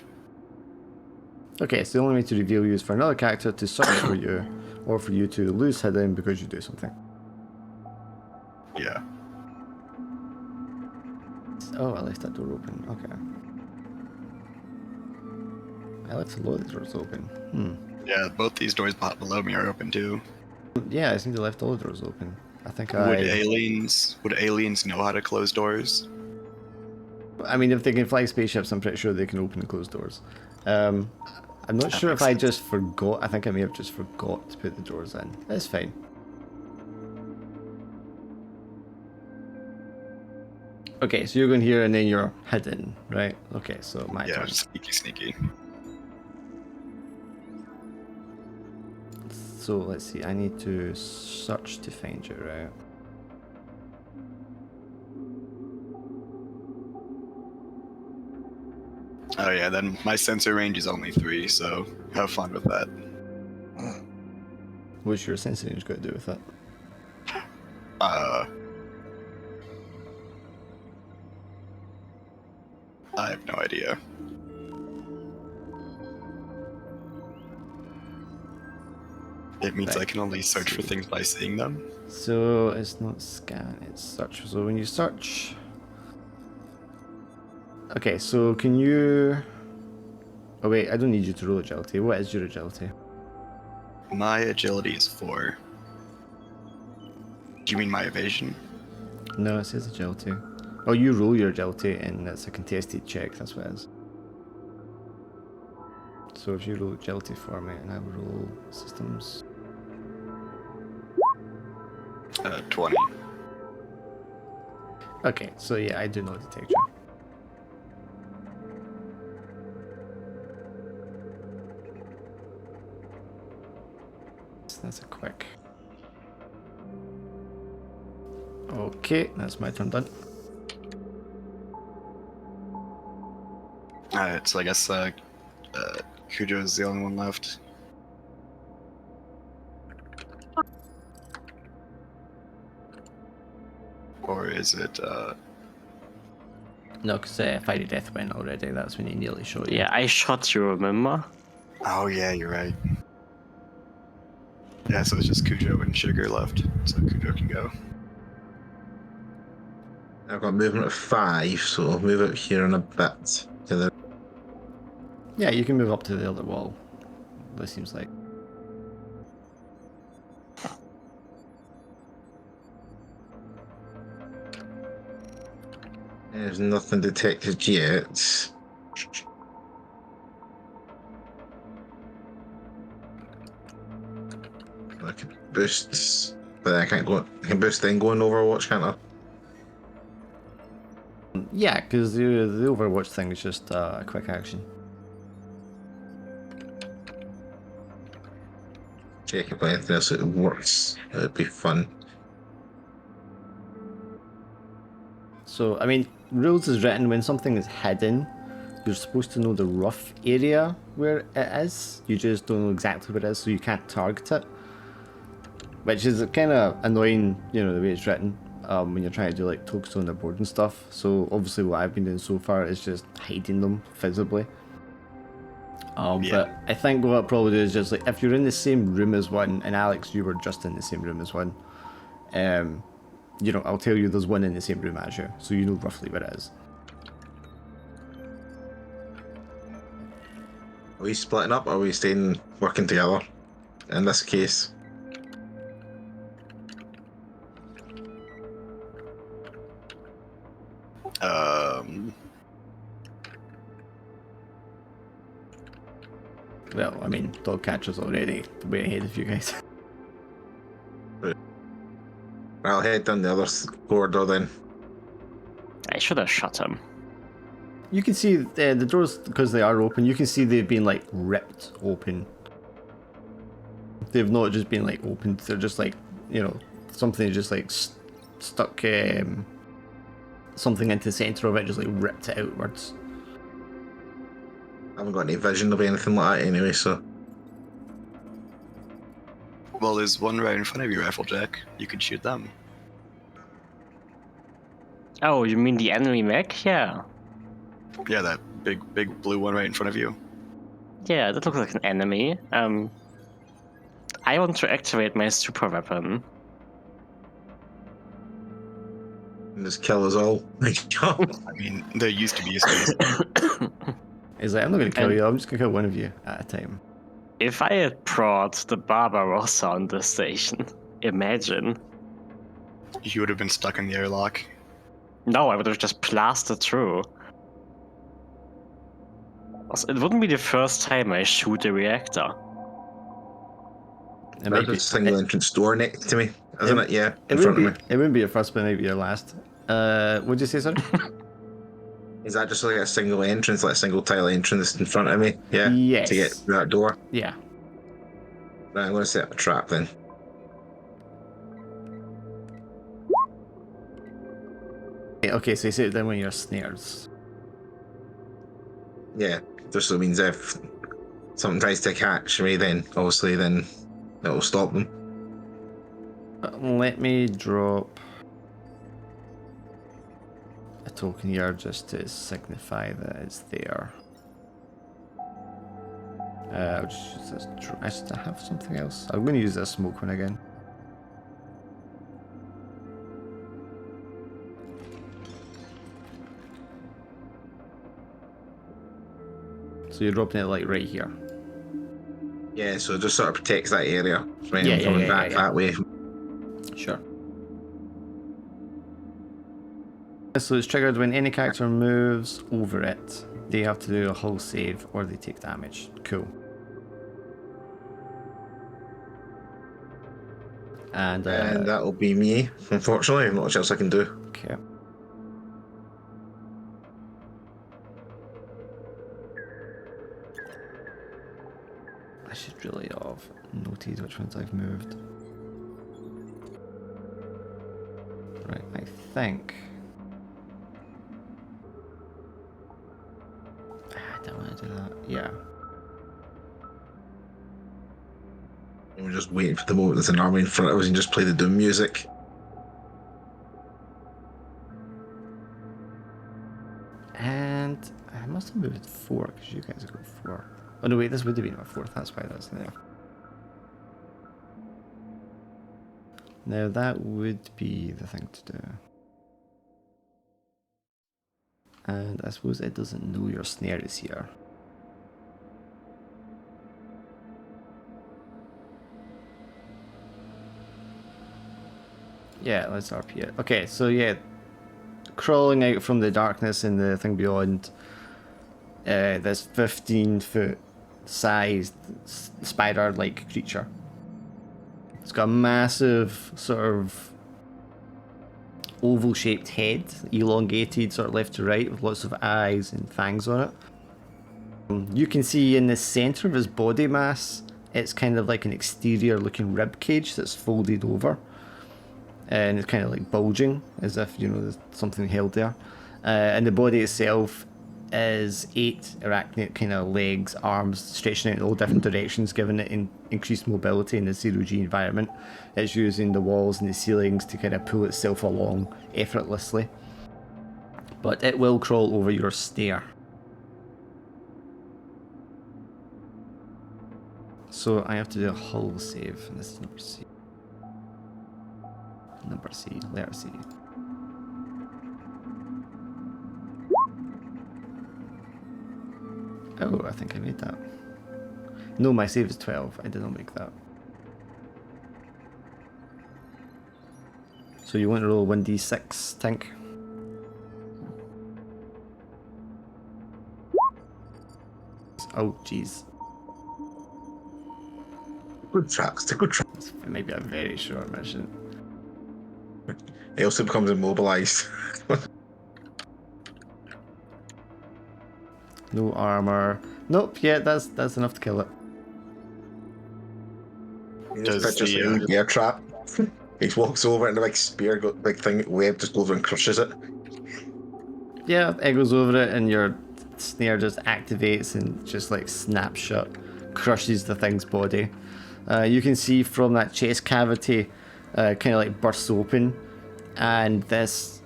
Okay, so the only way to reveal you is for another character to search for you, or for you to lose hidden because you do something. Yeah. Oh, I left that door open. Okay. I left a lot of doors open. Yeah, both these doors below me are open too. Yeah, I seem to left all the doors open. I think Would aliens know how to close doors? I mean, if they can fly spaceships, I'm pretty sure they can open and close doors. I'm not sure if makes I sense. just forgot. I think I may have just forgot to put the doors in. That's fine. Okay, so you're going here and then you're hidden, right? Okay, so my Yeah, turn. sneaky. So let's see, I need to search to find you, right? Oh yeah, then my sensor range is only 3, so have fun with that. What's your sense range got to do with it? I have no idea. It means I Right, can only let's search for see. things by seeing them. So it's not scan, it's search. So when you search... Okay, so can you... Oh wait, I don't need you to roll agility. What is your agility? My agility is 4. Do you mean my evasion? No, it says agility. Oh, you roll your agility and it's a contested check, that's what it is. So if you roll agility for me and I will roll systems... 20. Okay, so yeah, I do not detect you. So that's a quick. Okay, that's my turn done. Alright, so I guess Cujo is the only one left. Or is it, No, because Fiery Death went already, that's when he nearly shot you. Yeah, I shot you, remember? oh yeah, you're right. Yeah, so it's just Cujo and Sugar left. So Cujo can go. I've got movement of 5, so I'll move out here in a bit. To the... Yeah, you can move up to the other wall. This seems like. There's nothing detected yet. I can boost, but I can't go. I can boost then go in Overwatch, can't I? Yeah, because the Overwatch thing is just a quick action. Check if anything else it works. It'd be fun. So, I mean, rules is written when something is hidden, you're supposed to know the rough area where it is. You just don't know exactly where it is, so you can't target it. Which is kind of annoying, you know, the way it's written when you're trying to do like tokens on the board and stuff. So, obviously, what I've been doing so far is just hiding them visibly. Yeah. But I think what I'll probably do is just like, if you're in the same room as one, and Alex, you were just in the same room as one, you know, I'll tell you there's one in the same room as you, so you know roughly where it is. Are we splitting up or are we staying working together? In this case. Well, I mean, dog catcher's already way ahead of you guys. I'll head down the other corridor then. I should have shot him. You can see the doors, because they are open, you can see they've been like ripped open. They've not just been like opened, they're just like, you know, something just like stuck something into the centre of it, just like ripped it outwards. I haven't got any vision of anything like that anyway, so. Well, there's one right in front of you, Rafflejack. You could shoot them. Oh, you mean the enemy mech? Yeah. Yeah, that big blue one right in front of you. Yeah, that looks like an enemy. I want to activate my super weapon. And just kill us all. I mean, there used to be a space. He's like, I'm not going to kill And- you, I'm just going to kill one of you at a time. If I had brought the Barbarossa on the station, imagine. You would have been stuck in the airlock. No, I would have just blasted through. Also, it wouldn't be the first time I shoot a reactor. It might There's a be, single entrance door next to me, isn't it? Yeah, it in wouldn't front be, of me. it wouldn't be your first, but it might be your last. What'd you say, sorry? Is that just like a single entrance, like a single tile entrance in front of me? Yeah. Yes. To get through that door. Yeah. Right, I'm going to set up a trap then. Okay, so you say it then when you're snares. Yeah, just so it means if something tries to catch me, then obviously then it'll stop them. Let me drop a token here just to signify that it's there. I'll just use this. I should have something else. I'm going to use this smoke one again. So you're dropping it like right here. Yeah, so it just sort of protects that area from anyone Yeah, coming back yeah. that way. Sure. So it's triggered when any character moves over it. They have to do a hull save or they take damage. Cool. And that'll be me, unfortunately. Not much else I can do. okay. I should really have noted which ones I've moved. Right, I think. I don't want to do that. Yeah. We're just waiting for the moment there's an army in front of us and just play the Doom music. And I must have moved 4 because you guys have got 4. Oh no, wait, this would have been my 4th. That's why that's there. Now that would be the thing to do. And I suppose it doesn't know your snare is here. Yeah, let's RP it. Okay, so yeah, crawling out from the darkness in the thing beyond, this 15-foot sized spider-like creature. It's got a massive sort of oval-shaped head, elongated sort of left to right with lots of eyes and fangs on it. You can see in the center of his body mass, it's kind of like an exterior-looking rib cage that's folded over. And it's kind of like bulging, as if, you know, there's something held there. And the body itself is 8 arachnid kind of legs, arms stretching out in all different directions, giving it increased mobility in the zero-G environment. It's using the walls and the ceilings to kind of pull itself along effortlessly. But it will crawl over your stair. So I have to do a hull save, and this is number C. Number C, letter C. Oh, I think I made that. No, my save is 12. I did not make that. So you want to roll 1d6, Tink? Oh, jeez. Good trap. It's a good trap. This might be a very short mission. It also becomes immobilized. No armor. Nope, yeah, that's enough to kill it. You Does just picture the, a bear trap. He walks over and the big spear, big thing, web just goes over and crushes it. Yeah, it goes over it and your snare just activates and just like snaps shut, crushes the thing's body. You can see from that chest cavity kind of like bursts open, and this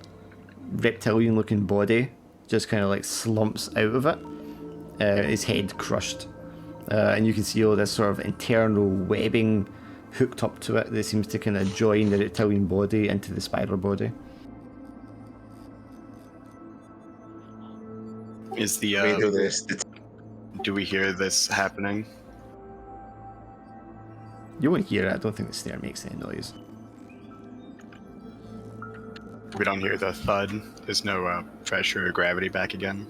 reptilian looking body just kind of like slumps out of it, his head crushed. And you can see all this sort of internal webbing hooked up to it that seems to kind of join the reptilian body into the spider body. is the We do this. do we hear this happening? You won't hear it. I don't think the snare makes any noise. We don't hear the thud. There's no pressure or gravity back again.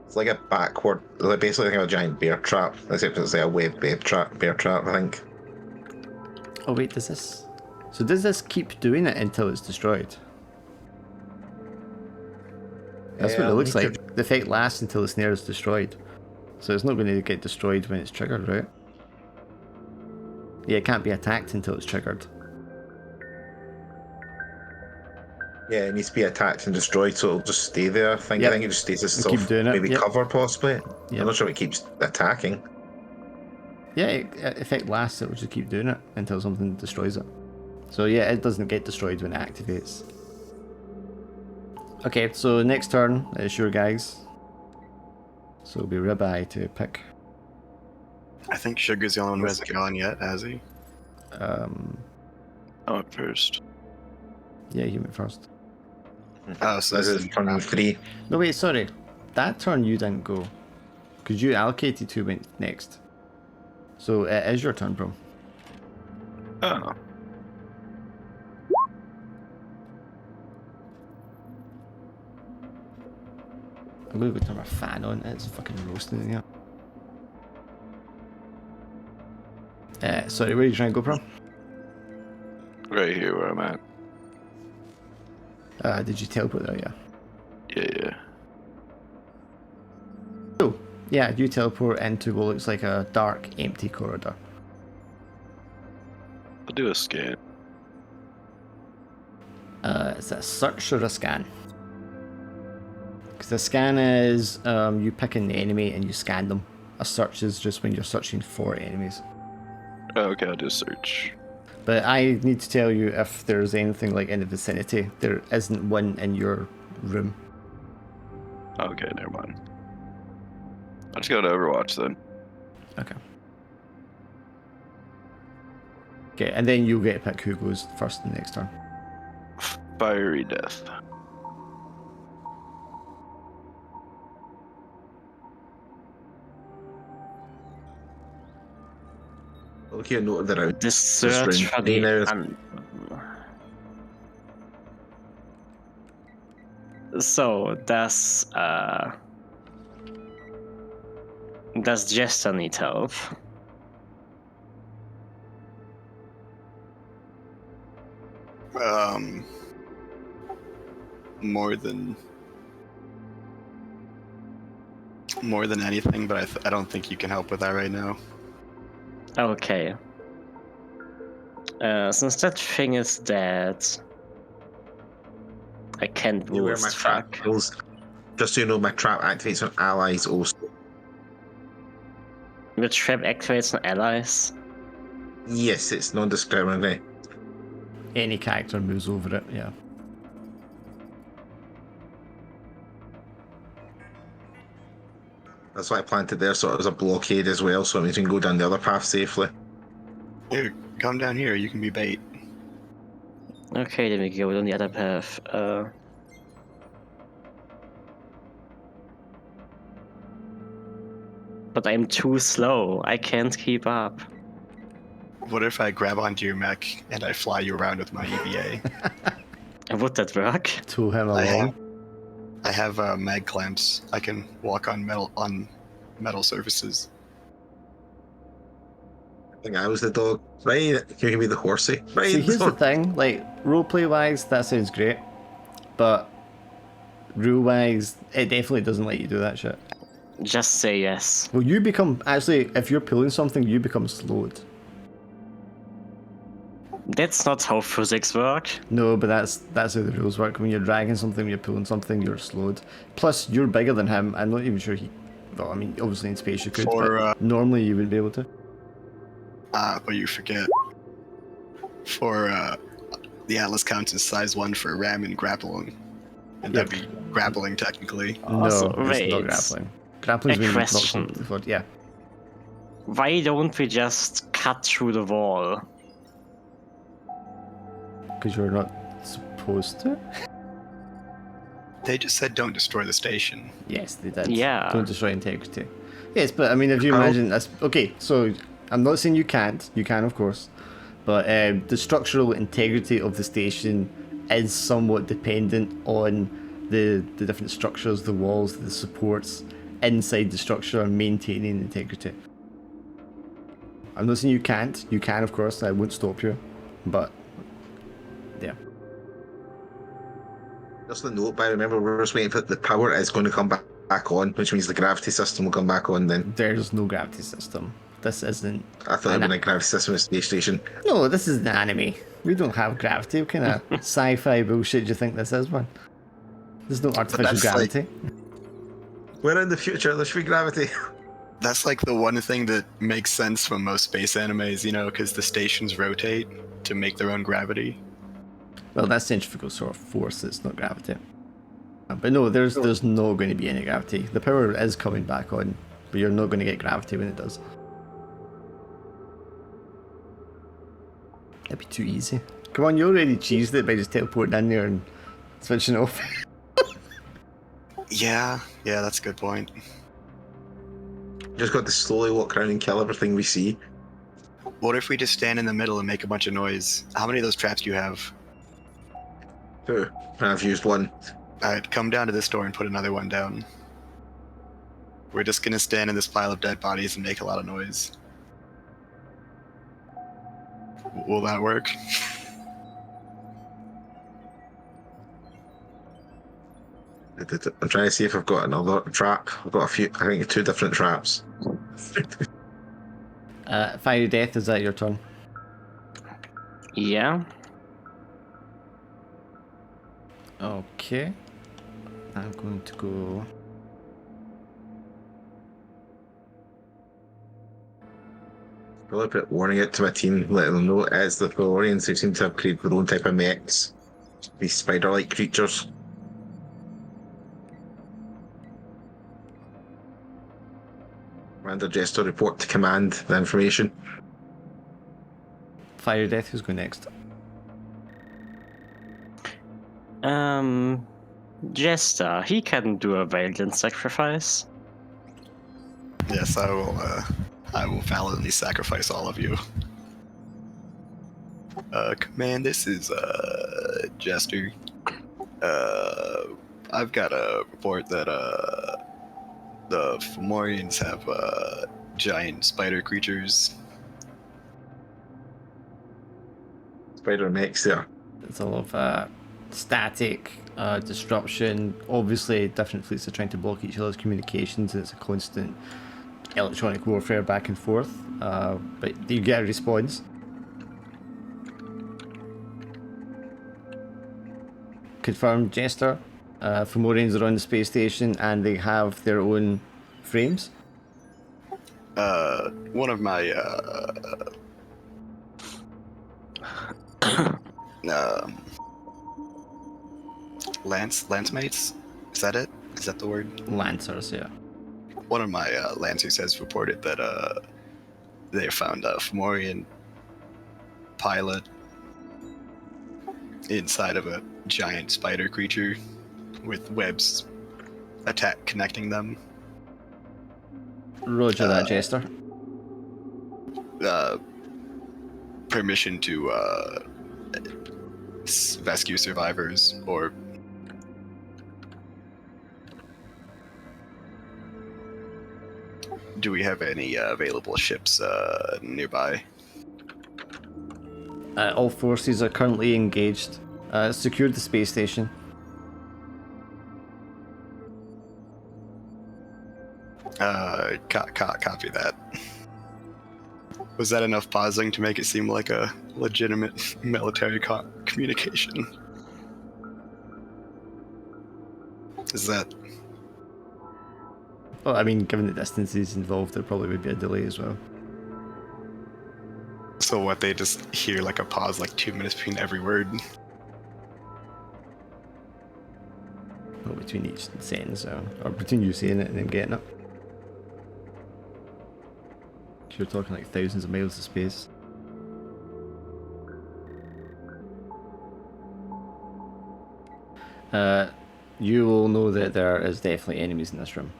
It's like a backward, like basically like a giant bear trap, except it's like a web bear trap, I think. Oh wait, does this keep doing it until it's destroyed? That's what it looks like. The effect lasts until the snare is destroyed. So it's not going to get destroyed when it's triggered, right? Yeah, it can't be attacked until it's triggered. Yeah, it needs to be attacked and destroyed, so it'll just stay there. I think it just stays as Keep doing it. maybe cover possibly. Yep. I'm not sure it keeps attacking. Yeah, effect lasts, it will just keep doing it until something destroys it. So yeah, it doesn't get destroyed when it activates. Okay, so next turn is your guys. So it'll be Ribeye to pick. I think Sugar's the only one who hasn't gone yet, has he? I'm up first. Yeah, you went first. Oh, so This is turn 3. No, wait, sorry. That turn you didn't go. Because you allocated who went next. So it is your turn, bro. Oh. I'm gonna go turn my fan on. It's fucking roasting in here. Sorry, where are you trying to go, bro? Right here where I'm at. Did you teleport there? Yeah. Yeah. Oh, yeah, you teleport into what looks like a dark, empty corridor. I'll do a scan. Is that a search or a scan? Because the scan is you pick an enemy and you scan them. A search is just when you're searching for enemies. Oh, okay, I'll do a search. But I need to tell you if there's anything like in the vicinity. There isn't one in your room. Okay, never mind. I'll just go to Overwatch then. Okay. Okay, and then you'll get to pick who goes first the next turn. Fiery death. Okay, a note of the round. The Just search round for three the now. So does Jester need help? More than anything, but I don't think you can help with that right now. Okay. Since that thing is dead, I can't Beware my boost. trap Fuck. rules. Just so you know, my trap activates on allies also. The trap activates on allies. Yes, it's non-discriminatory. Any character moves over it, yeah. That's why I planted there, so it was a blockade as well, so it means we can go down the other path safely. Here, come down here. You can be bait. Okay, then we go on the other path. But I'm too slow. I can't keep up. What if I grab onto your mech and I fly you around with my EVA? Would that work? Tow him I along. have mag clamps. I can walk on metal surfaces. I think I was the dog. Right, you can be the horsey. Right. See, here's the thing, like, roleplay wise, that sounds great, but rule wise, it definitely doesn't let you do that shit. Just say yes. Well, you become, actually, if you're pulling something, you become slowed. That's not how physics work. No, but that's how the rules work. When you're dragging something, when you're pulling something, you're slowed. Plus, you're bigger than him. I'm not even sure he... Well, I mean, obviously in space you could, but normally you wouldn't be able to. But you forget. For the Atlas counts as size 1 for ram and grappling. And that'd be grappling technically. Also, No, it's wait. not grappling. Grappling's A been knocked question. off the floor. Yeah. Why don't we just cut through the wall? Because you're not supposed to? They just said don't destroy the station. Yes, they did. Yeah. Don't destroy integrity. Yes, but I mean, if you How? imagine that's okay. So I'm not saying you can't. You can, of course, but the structural integrity of the station is somewhat dependent on the different structures, the walls, the supports inside the structure, and maintaining integrity. I'm not saying you can't. You can, of course. I won't stop you, but yeah. Just a note, but remember, we're just waiting for the power is going to come back on, which means the gravity system will come back on then. There's no gravity system. This isn't. I thought it would be a gravity system in the space station. No, this is an anime. We don't have gravity. What kind of sci-fi bullshit do you think this is, man? There's no artificial that's like- gravity. We're in the future, there should be gravity. That's like the one thing that makes sense from most space animes, you know, because the stations rotate to make their own gravity. Well, that's centrifugal sort of force. It's not gravity. But no, there's not going to be any gravity. The power is coming back on, but you're not going to get gravity when it does. That'd be too easy. Come on, you already cheesed it by just teleporting in there and switching it off. Yeah, that's a good point. Just got to slowly walk around and kill everything we see. What if we just stand in the middle and make a bunch of noise? How many of those traps do you have? Two. And I've used one. Alright, come down to this door and put another one down. We're just gonna stand in this pile of dead bodies and make a lot of noise. Will that work? I'm trying to see if I've got another trap. I've got a few, I think 2 different traps. Fiery Death, is that your turn? Yeah. Okay. I'm going to go... I'll put warning out to my team, letting them know as the Valorians who seem to have created their own type of mechs. These spider-like creatures. Commander Jester, report to command the information. Fire Death, who's going next? Jester, he can do a valiant sacrifice. Yes, I will valiantly sacrifice all of you. Command, this is Jester. I've got a report that the Fomorians have giant spider creatures. Spider mechs there. There's a lot of static, disruption. Obviously, different fleets are trying to block each other's communications, and it's a constant electronic warfare back and forth. But you get a response. Confirmed, Jester. Fomorians are on the space station, and they have their own frames. One of my lance mates. Is that it? Is that the word? Lancers, yeah. One of my lancers has reported that they found a Fomorian pilot inside of a giant spider creature with webs connecting them. Roger that, Jester. Permission to rescue survivors, or do we have any available ships nearby? All forces are currently engaged. Secured the space station. Copy that. Was that enough pausing to make it seem like a legitimate military communication? Is that... Well, I mean, given the distances involved, there probably would be a delay as well. So what, they just hear like a pause, like 2 minutes between every word? Well, between each sentence, or between you saying it and then getting it. You're talking like thousands of miles of space. You will know that there is definitely enemies in this room.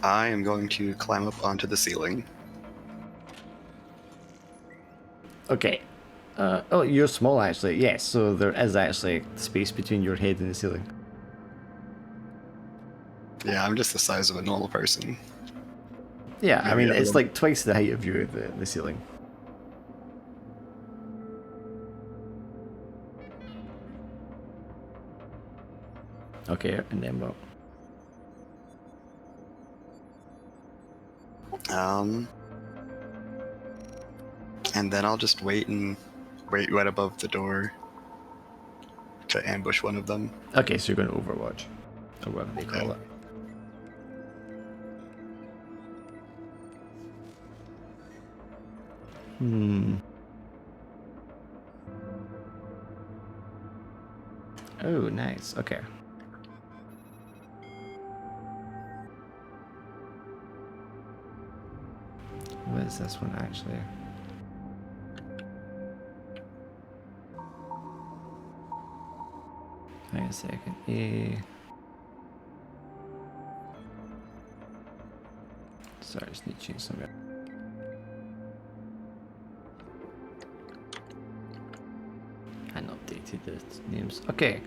I am going to climb up onto the ceiling. Okay. Oh, you're small actually. Yes, so there is actually space between your head and the ceiling. Yeah, I'm just the size of a normal person. Yeah, I Maybe mean, it's everyone- like twice the height of you, the ceiling. Okay, and then what? And then I'll just wait right above the door to ambush one of them. Okay, so you're going to Overwatch, or whatever they call it. Oh, nice. Okay. What is this one actually? Hang on a second. Sorry, I just need to change something. And updated the names. Okay.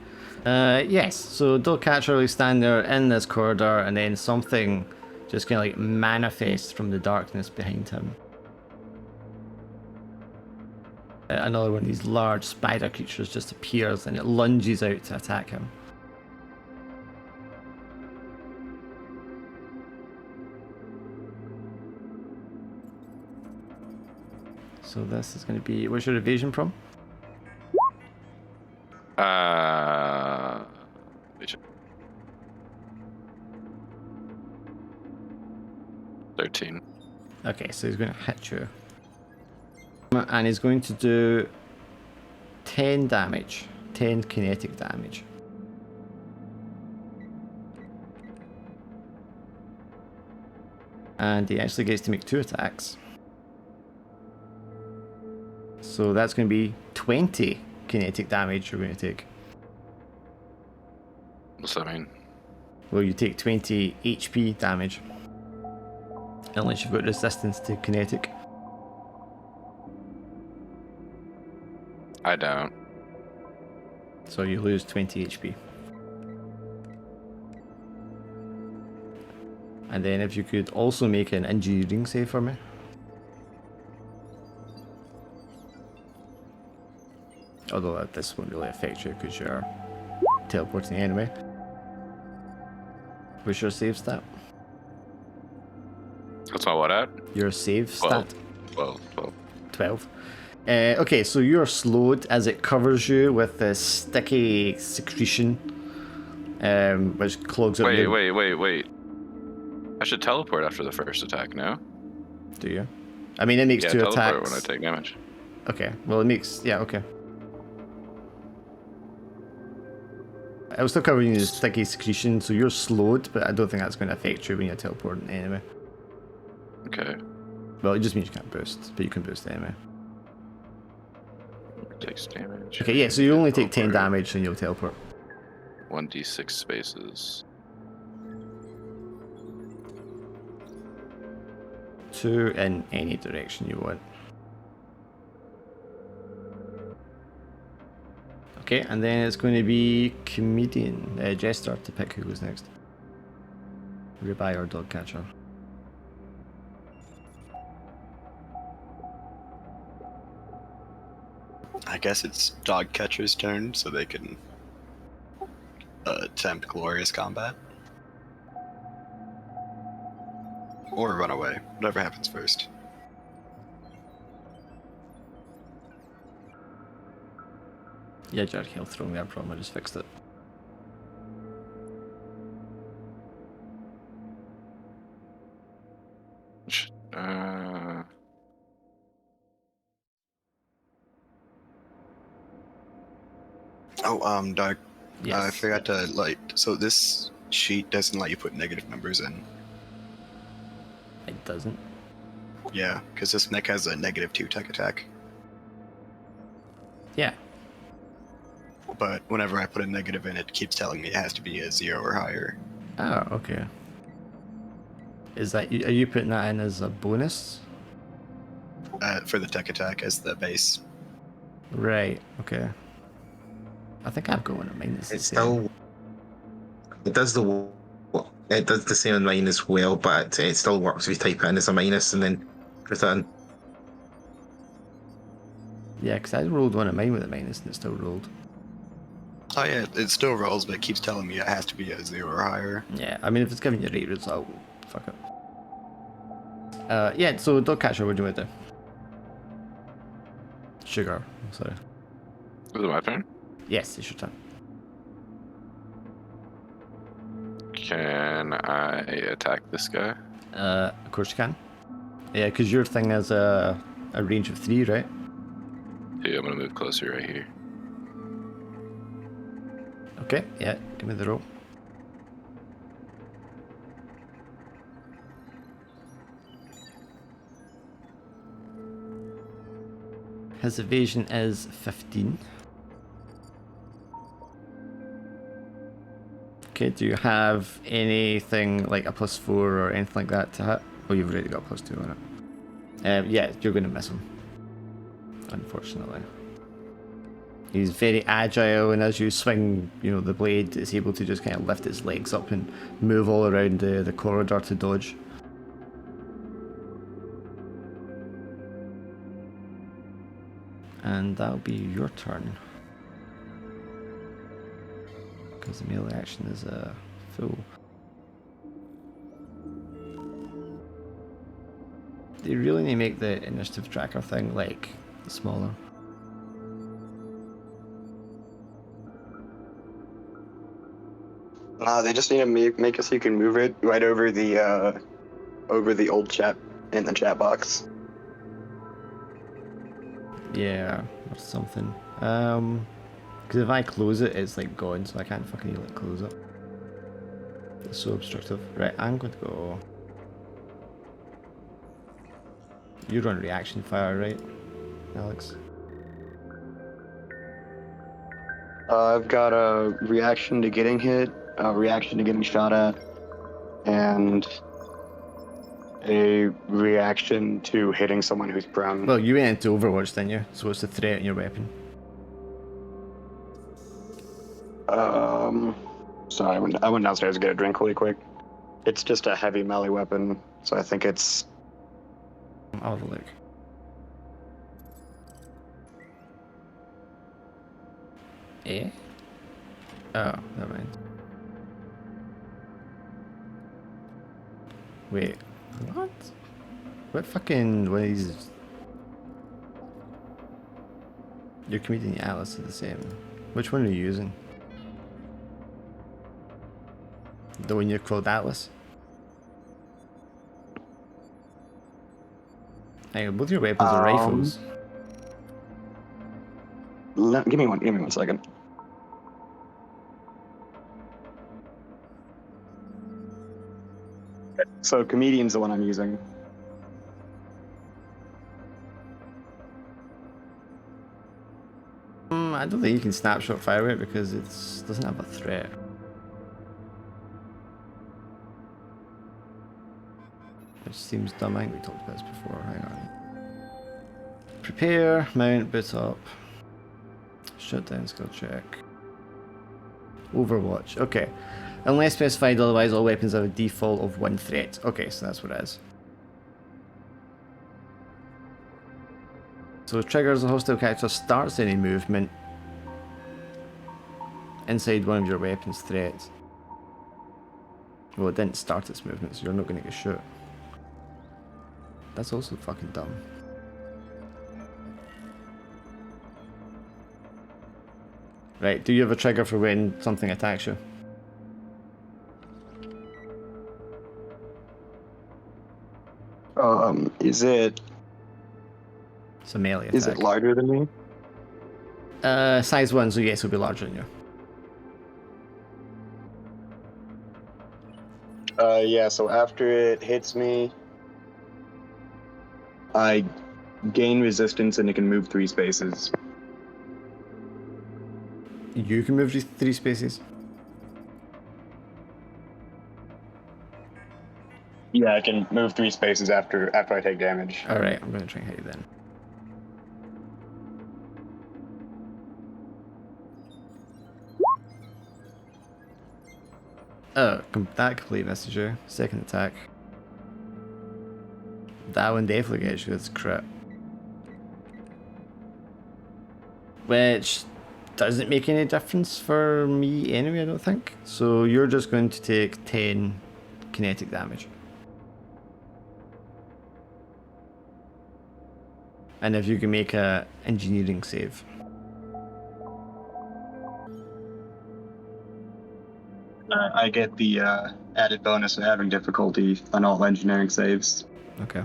Yes, so Dogcatcher will stand there in this corridor, and then something just kind of like manifests from the darkness behind him. Another one of these large spider creatures just appears and it lunges out to attack him. So this is going to be... Where's your evasion from? Which 13. Okay, so he's going to hit you. And he's going to do 10 damage. 10 kinetic damage. And he actually gets to make 2 attacks. So that's going to be 20 kinetic damage you're going to take. What's that mean? Well, you take 20 HP damage. Unless you've got resistance to kinetic. I don't. So you lose 20 HP. And then if you could also make an engineering save for me. Although this won't really affect you because you're teleporting anyway. What's your save stat? That's my what at? Your save stat? 12. 12. Okay, so you're slowed as it covers you with this sticky secretion, which clogs up your... Wait. I should teleport after the first attack, no? Do you? I mean, it makes 2 teleport attacks. when I take damage. Okay, well it makes... Yeah, okay. I was still covering you in sticky secretion, so you're slowed, but I don't think that's going to affect you when you're teleporting anyway. Okay. Well, it just means you can't boost, but you can boost anyway. Takes damage. Okay, yeah, so you only take 10 damage and you'll teleport. 1d6 spaces. 2 in any direction you want. Okay, and then it's going to be Comedian, Jester to pick who goes next. Ribeye or Dog Catcher. I guess it's Dog Catcher's turn, so they can attempt glorious combat. Or run away, whatever happens first. Yeah, Jared health throwing that problem, I just fixed it. Dark. Yes. I forgot to so this sheet doesn't let you put negative numbers in. It doesn't. Yeah, because this mech has a -2 tech attack. Yeah. But whenever I put a negative in, it keeps telling me it has to be a 0 or higher. Oh, okay. Is that, are you putting that in as a bonus? For the tech attack as the base. Right, okay. I think I've got one of mine. It's still... It does the same on mine as well, but it still works if you type it in as a minus and then put it in. Yeah, because I rolled one of mine with a minus and it still rolled. Oh yeah, it still rolls, but it keeps telling me it has to be a 0 or higher. Yeah, I mean, if it's giving you a rate result, fuck it. Yeah, so Dog Catcher, what do you want to do? Sugar, I'm sorry. Is it my turn? Yes, it's your turn. Can I attack this guy? Of course you can. Yeah, because your thing has a range of 3, right? Yeah, I'm gonna move closer right here. Okay, yeah, give me the roll. His evasion is 15. Okay, do you have anything like a +4 or anything like that to hit? Oh, you've already got a +2 on it. Yeah, you're going to miss him. Unfortunately. He's very agile, and as you swing, the blade, it's able to just kind of lift its legs up and move all around the corridor to dodge. And that'll be your turn. Because the melee action is full. They really need to make the initiative tracker thing, smaller. They just need to make it so you can move it right over the old chat in the chat box. Yeah, or something. Because if I close it, it's gone, so I can't fucking close it. It's so obstructive. Right, I'm going to go You run reaction fire, right, Alex? I've got a reaction to getting hit, a reaction to getting shot at, and a reaction to hitting someone who's prone. Well, you went into Overwatch, didn't you? So what's the threat in your weapon? Sorry, I went downstairs to get a drink really quick. It's just a heavy melee weapon, so I think it's... I'll have a look. Eh? Oh, never mind. Wait, what? What fucking one of these? Your comedian Atlas are the same. Which one are you using? The one you called Atlas? Hang on, both your weapons are rifles. Give me one second. So comedian's the one I'm using. I don't think you can snapshot fire it because it doesn't have a threat. Which seems dumb. I think we talked about this before. Hang on. Prepare, mount, boot up. Shut down, skill check. Overwatch. Okay. Unless specified otherwise, all weapons have a default of 1 threat. Okay, so that's what it is. So triggers a hostile character starts any movement inside one of your weapon's threats. Well, it didn't start its movement, so you're not going to get shot. That's also fucking dumb. Right, do you have a trigger for when something attacks you? Is it... It's a melee attack. Is it larger than me? Size 1, so yes, it'll be larger than you. Yeah, so after it hits me, I gain resistance and it can move 3 spaces. You can move 3 spaces? Yeah, I can move 3 spaces after I take damage. Alright, I'm gonna try and hit you then. Oh, that completely misses you. Second attack. That one definitely gets you, it's crit. Which doesn't make any difference for me anyway, I don't think. So you're just going to take 10 kinetic damage. And if you can make a engineering save. I get the added bonus of having difficulty on all engineering saves. Okay.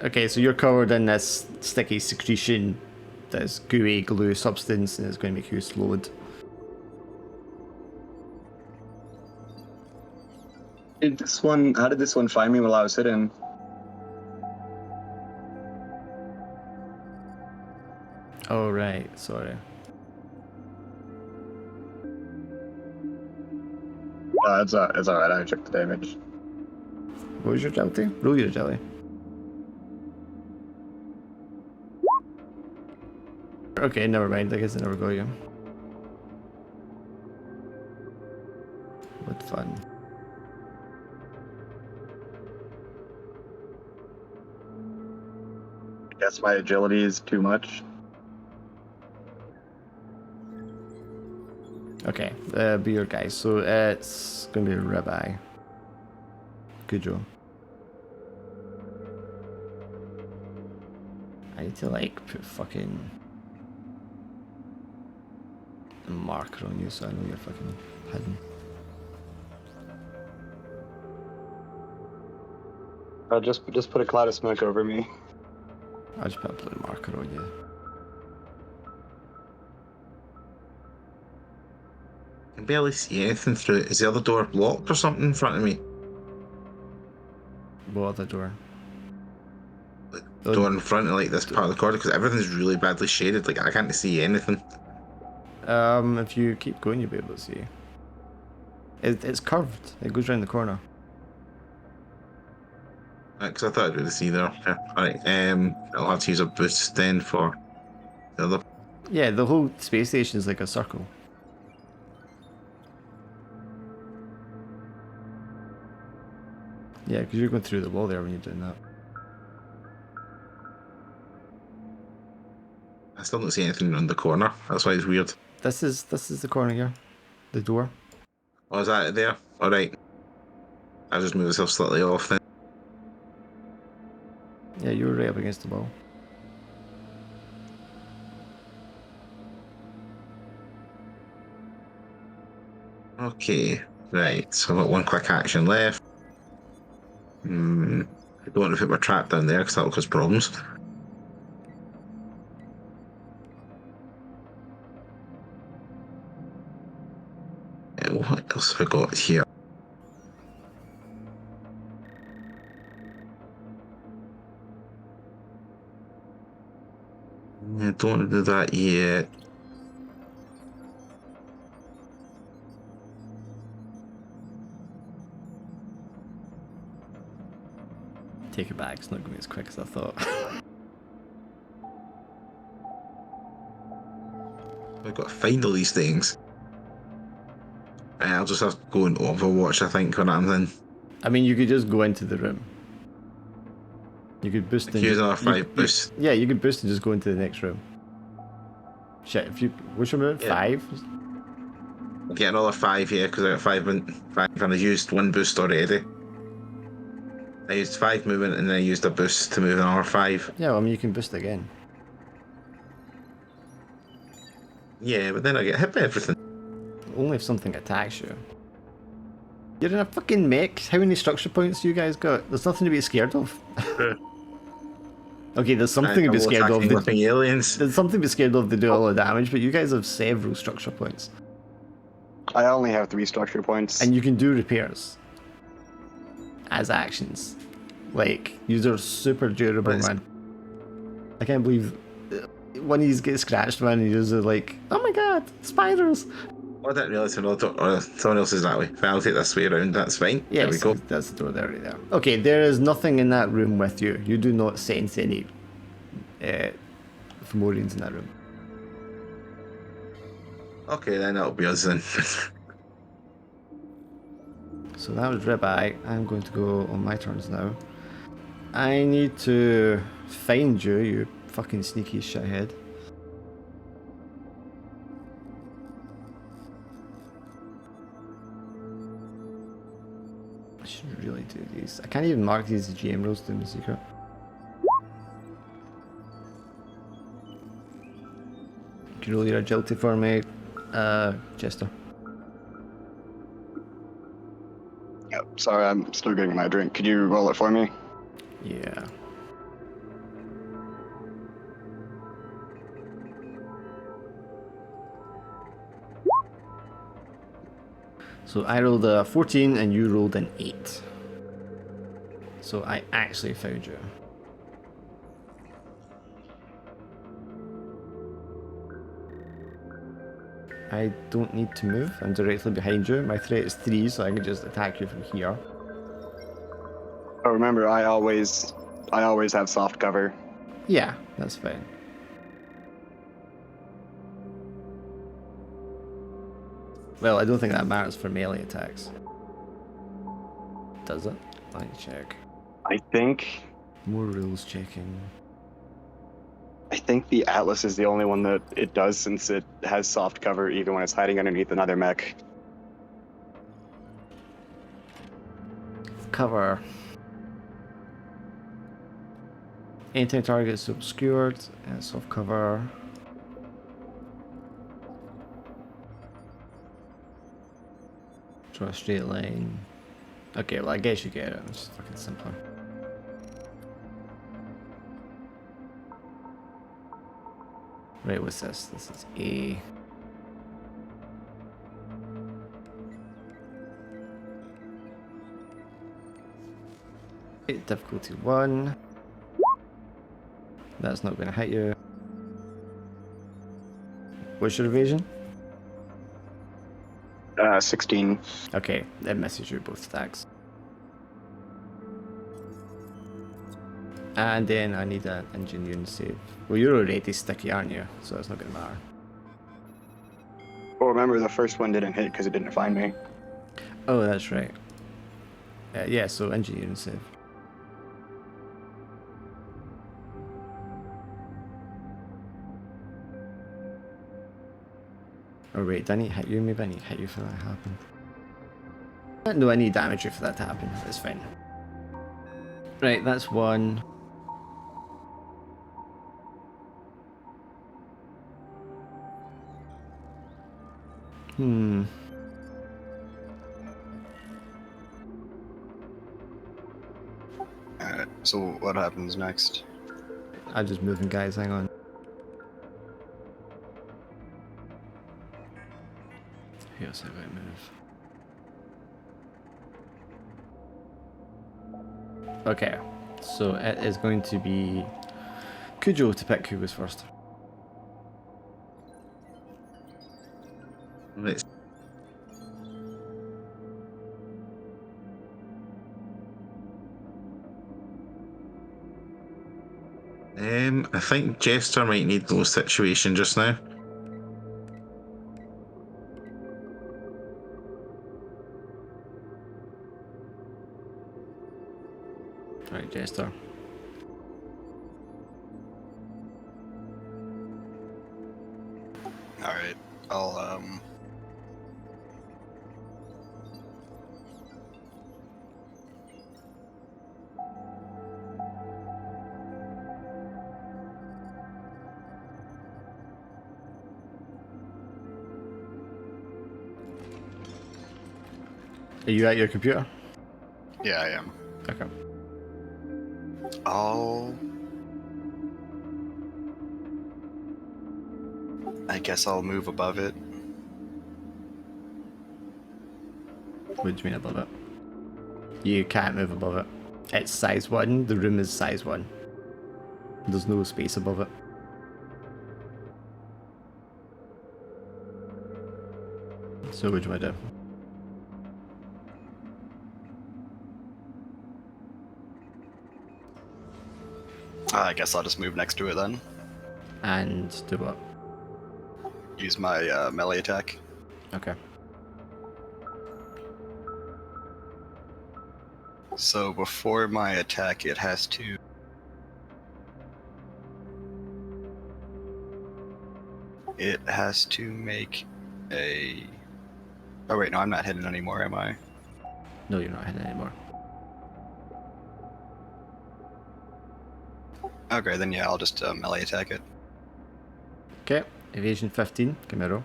Okay, so you're covered in this sticky secretion, this gooey glue substance, and it's going to make you slowed. How did this one find me while I was hidden? Oh, right, sorry. It's alright, I checked the damage. What was your agility? Roll your agility. Okay, never mind, I guess I never got you. What fun. I guess my agility is too much. Okay, be your guy. So it's gonna be a ribeye. Good job. I need to like put fucking a marker on you so I know you're fucking hidden. Just put a cloud of smoke over me. I'll just put a blue marker on you. I can barely see anything through it. Is the other door locked or something in front of me? What other door? Door in front of like this part of the corridor because everything's really badly shaded. Like I can't see anything. If you keep going, you'll be able to see. It's curved. It goes around the corner. Because I thought I'd be able to see there. Yeah. Alright. I'll have to use a boost then for the other. Yeah, the whole space station is like a circle. Yeah, because you're going through the wall there when you're doing that. I still don't see anything around the corner. That's why it's weird. This is the corner here. The door. Oh, is that it there? Alright. I'll just move myself slightly off then. Yeah, you were right up against the wall. Okay. Right. So I've got one quick action left. I don't want to put my trap down there because that'll cause problems. What else have I got here? I don't want to do that yet. Take it back. It's not going to be as quick as I thought. I've got to find all these things. I'll just have to go and Overwatch, I think, when I'm in. I mean, you could just go into the room. You could boost and Use another 5 boost. Yeah, you could boost and just go into the next room. Shit, if you which room are you in? Yeah. 5? I'll get another 5 here because I got 5 and I used 1 boost already. I used 5 movement and then I used a boost to move another 5. Yeah, well, I mean, you can boost again. Yeah, but then I get hit by everything. Only if something attacks you. You're in a fucking mech. How many structure points you guys got? There's nothing to be scared of. Okay, there's something to be scared of. Living aliens. There's something to be scared of. They do a lot of damage, but you guys have several structure points. I only have 3 structure points. And you can do repairs. As actions. Like, these are super durable, man. I can't believe when he gets scratched, man, he is like, oh my god, spiders! I didn't realise someone else is that way. Fine, I'll take this way around, that's fine. Yes, there we go. That's the door there, right there. Okay, there is nothing in that room with you. You do not sense any Fomorians in that room. Okay, then that'll be us then. So that was Ribeye. I'm going to go on my turns now. I need to find you, you fucking sneaky shithead. I should really do these. I can't even mark these as GM rules to them in secret. Can you roll your agility for me, Chester? Yep, sorry, I'm still getting my drink. Could you roll it for me? Yeah. So I rolled a 14 and you rolled an 8. So I actually found you. I don't need to move. I'm directly behind you. My threat is 3, so I can just attack you from here. Oh, remember, I always have soft cover. Yeah, that's fine. Well, I don't think that matters for melee attacks. Does it? Let me check. I think More rules checking. the Atlas is the only one that it does, since it has soft cover even when it's hiding underneath another mech. Cover. Anytime target is obscured, and soft cover. Draw a straight line. Okay, well I guess you get it. It's just fucking simpler. Right, what's this? This is A. Difficulty 1. That's not going to hit you. What's your evasion? 16. Okay, that misses you both attacks. And then I need an engineering save. Well, you're already sticky, aren't you? So it's not going to matter. Well, remember, the first one didn't hit because it didn't find me. Oh, that's right. Yeah, so engineering save. Oh wait, do I need to hit you? Maybe I need to hit you for that to happen. No, I need to damage you for that to happen. That's fine. Right, that's 1. Alright, so what happens next? I'm just moving, guys. Hang on. Here's how I move. Okay, so it is going to be Cujo to pick who goes first. Right. I think Jester might need those situation just now. Right, Jester. Alright, I'll Are you at your computer? yeah, I am. Okay. I guess I'll move above it. What do you mean above it? You can't move above it. It's size 1. The room is size 1. There's no space above it. So what do I do? I guess I'll just move next to it then. And do what? Use my melee attack. Okay. So before my attack, it has to... It has to make a... Oh wait, no, I'm not hitting anymore, am I? No, you're not hitting anymore. Okay, then yeah, I'll just melee attack it. Okay. Evasion 15. Give me a roll.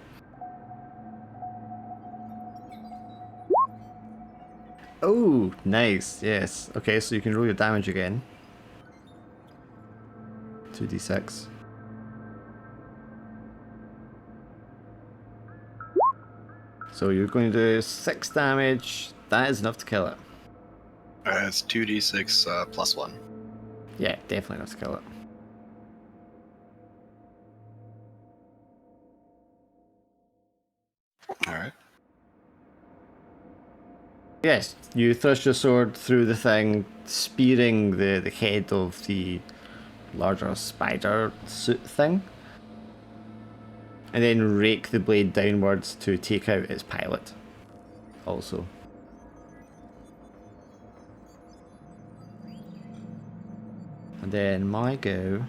Oh, nice. Yes. Okay, so you can roll your damage again. 2d6. So you're going to do 6 damage. That is enough to kill it. It's 2d6 plus 1. Yeah, definitely enough to kill it. Alright. Yes, you thrust your sword through the thing, spearing the head of the larger spider suit thing, and then rake the blade downwards to take out its pilot also. And then my go,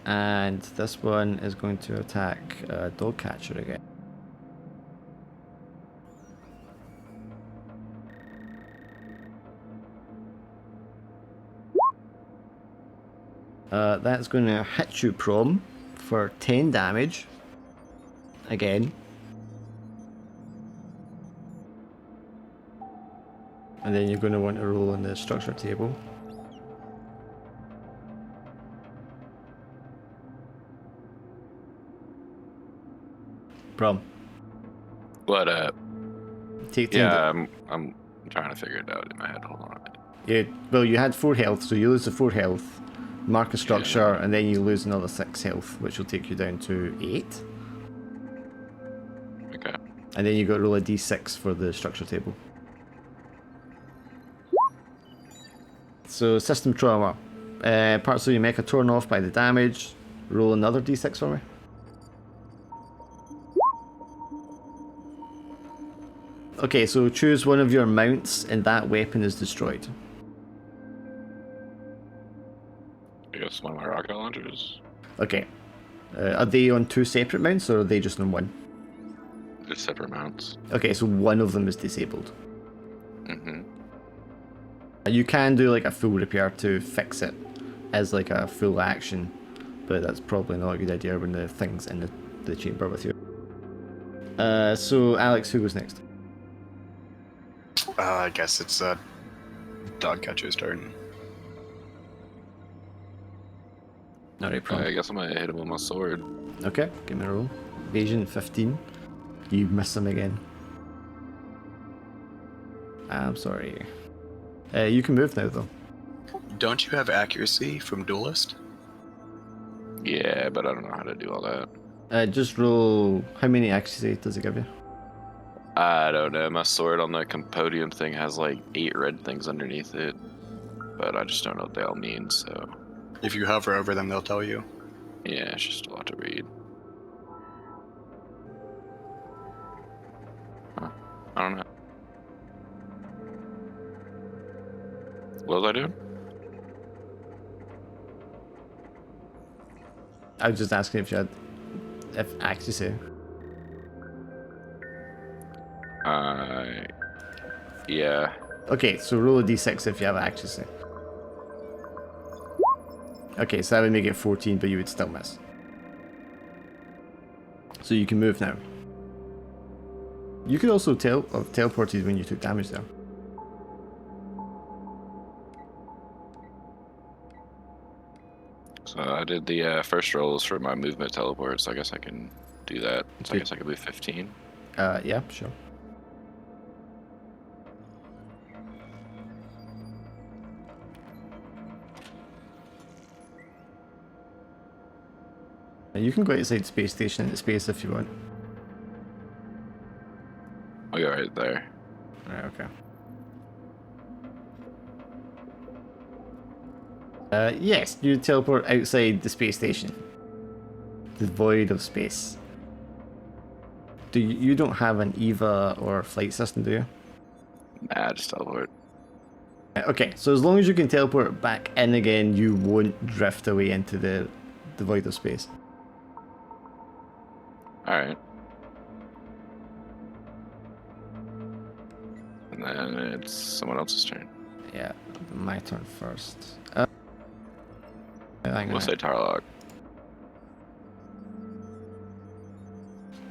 and this one is going to attack Dog Catcher again. That's going to hit you, Prom, for 10 damage. Again. And then you're going to want to roll on the structure table. Prom. What up? Take 10 Yeah, I'm trying to figure it out in my head. Hold on. Well, you had 4 health, so you lose the 4 health, mark a structure, and then you lose another 6 health, which will take you down to 8. Okay. And then you got to roll a d6 for the structure table. So, system trauma. Parts of your mecha torn off by the damage. Roll another d6 for me. Okay, so choose one of your mounts and that weapon is destroyed. I guess one of my rocket launchers. Okay. Are they on 2 separate mounts or are they just on 1? Just separate mounts. Okay, so one of them is disabled. Mm-hmm. You can do like a full repair to fix it as like a full action, but that's probably not a good idea when the thing's in the chamber with you. So Alex, who goes next? I guess it's Dogcatcher's turn. Alright, I guess I'm gonna hit him with my sword. Okay, give me a roll. Evasion 15. You miss him again. I'm sorry. You can move now though. Don't you have accuracy from Duelist? Yeah, but I don't know how to do all that. Just roll. How many accuracy does it give you? I don't know. My sword on the compodium thing has like 8 red things underneath it, but I just don't know what they all mean. So If you hover over them, they'll tell you. yeah, it's just a lot to read. Huh. I don't know. What was I doing? I was just asking if you had accuracy. Yeah. Okay, so roll a d6 if you have accuracy. Okay, so that would make it 14, but you would still miss. So you can move now. You could also teleported when you took damage there. So I did the first rolls for my movement teleport, so I guess I can do that. So I guess I could move 15. Yeah, sure. You can go outside space station into space if you want. I'll go right there. Right, okay. Yes, you teleport outside the space station. The void of space. You don't have an EVA or flight system, do you? Nah, just teleport. Okay, so as long as you can teleport back in again, you won't drift away into the void of space. Alright. And then it's someone else's turn. Yeah, my turn first. Hang We'll on. say Tarlok.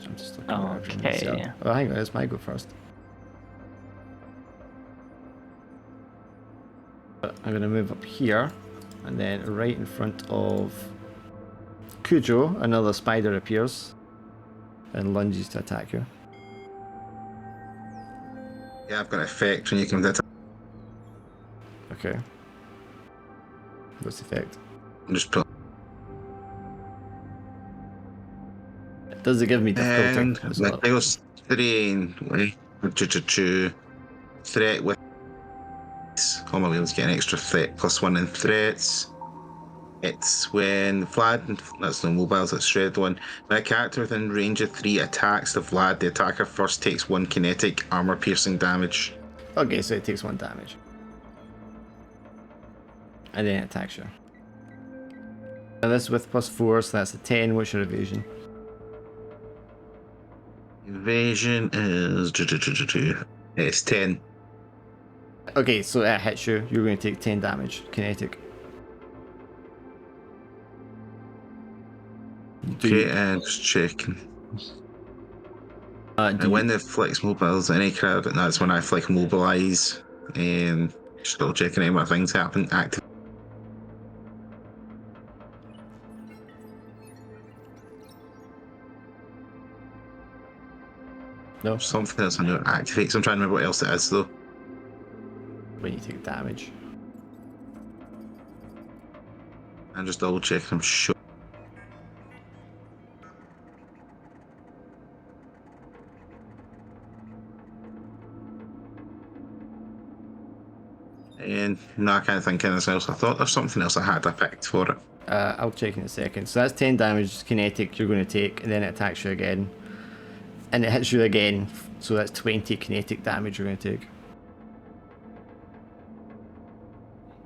I'm just looking at everything. Okay. Oh, hang on, it's my go first. I'm gonna move up here, and then right in front of Cujo, another spider appears and lunges to attack you. Yeah, I've got an effect when you come to. Okay. What's the effect? I'm just put. Does it give me difficulty as well? Like goes 3 threat with. All my wheels get an extra threat +1 in threats. It's when Vlad, that's no mobiles, that's shred one. When a character within range of 3 attacks the Vlad, the attacker first takes 1 kinetic armor piercing damage. Okay, so it takes 1 damage. And then it attacks you. Now this with +4, so that's a 10. What's your evasion? Evasion is it's 10. Okay, so that hits you. You're going to take 10 damage, kinetic. Okay, and just checking. And when the flex mobiles any crowd, that's when I flick mobilize. And still checking out my things happen active. No, Something else I know it activates. I'm trying to remember what else it is though. when you take damage. I'm just double checking. I'm sure. And no, I can't think of anything else. I thought there's something else I had I picked for it. I'll check in a second. So that's 10 damage kinetic you're going to take, and then it attacks you again. And it hits you again, so that's 20 kinetic damage you're going to take.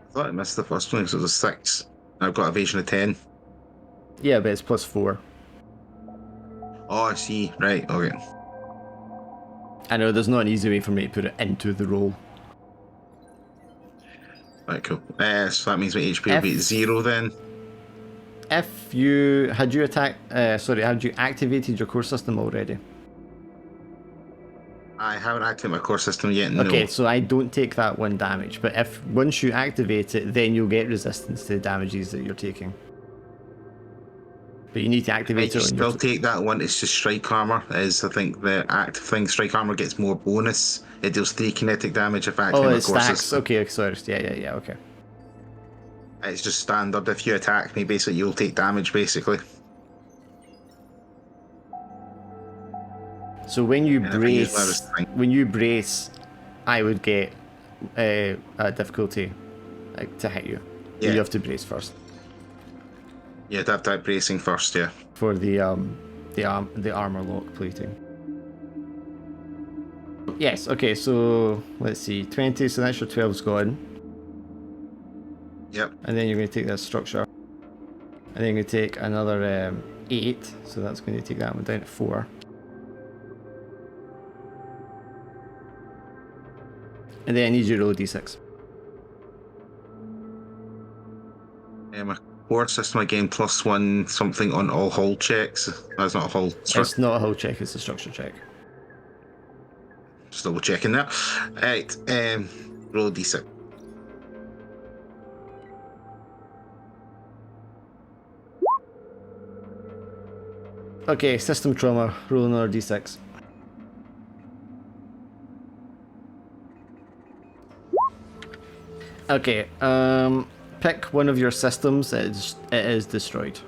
I thought I missed the first one because it was a 6. I've got evasion of 10. Yeah, but it's +4. Oh, I see. Right, okay. I know there's not an easy way for me to put it into the roll. Right, cool. So that means my HP will be at 0 then. If you had you activated your core system already? I haven't activated my core system yet, no. Okay, so I don't take that 1 damage, but if once you activate it, then you'll get resistance to the damages that you're taking. But you need to activate You it on still take that one. It's just strike armor is I think the active thing. Strike armor gets more bonus. It deals 3 kinetic damage if I activate Oh, my it core stacks. system. Okay, sorry. Yeah, okay. It's just standard. If you attack me, basically you'll take damage basically. So when you And if I use my brace, I would get a difficulty to hit you. Yeah. You have to brace first Yeah, have that bracing first, yeah. for the armor lock plating. Yes. Okay. So let's see, 20. So that's your 12's gone. Yep. And then you're going to take that structure, and then you're going to take another 8. So that's going to take that one down to 4. And then I need you to roll a d6. My core system again +1 something on all hull checks. That's not a hull. It's not a hull check, it's a structure check. Just double checking that. Right, roll a d6. Okay, system trauma, roll another d6. Okay, pick one of your systems. It is destroyed.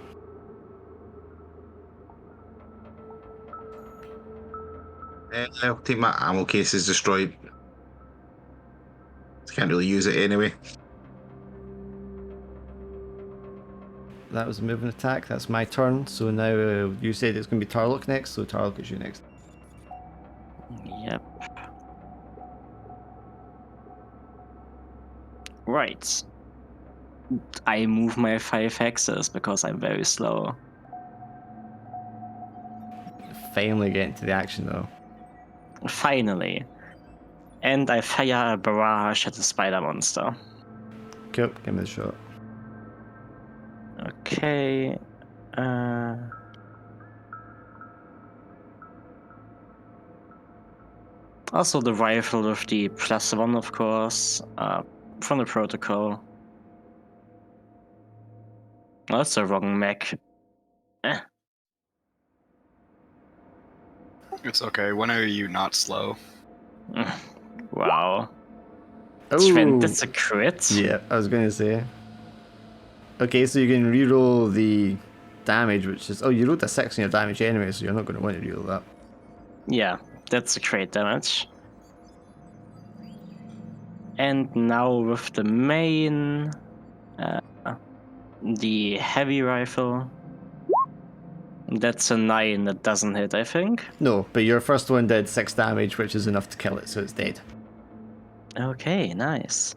I'll take my ammo cases destroyed. I can't really use it anyway. That was a moving attack. That's my turn. So now you said it's going to be Tarlock next, so Tarlock is you next. Yep. Right. I move my 5 hexes because I'm very slow. Finally getting to the action though. Finally. And I fire a barrage at the spider monster. Cool, give me the shot. Okay. Also the rifle with the +1, of course, from the protocol. Oh, that's the wrong mech. It's okay. When are you not slow? Wow. Oh, Trent, that's a crit? yeah, I was going to say. Okay, so you can reroll the damage, which is... Oh, you rolled a 6 on your damage anyway, so you're not going to want to reroll that. Yeah, that's a crit damage. And now with the main... the heavy rifle. That's a 9 that doesn't hit, I think. No, but your first one did 6 damage, which is enough to kill it, so it's dead. Okay, nice.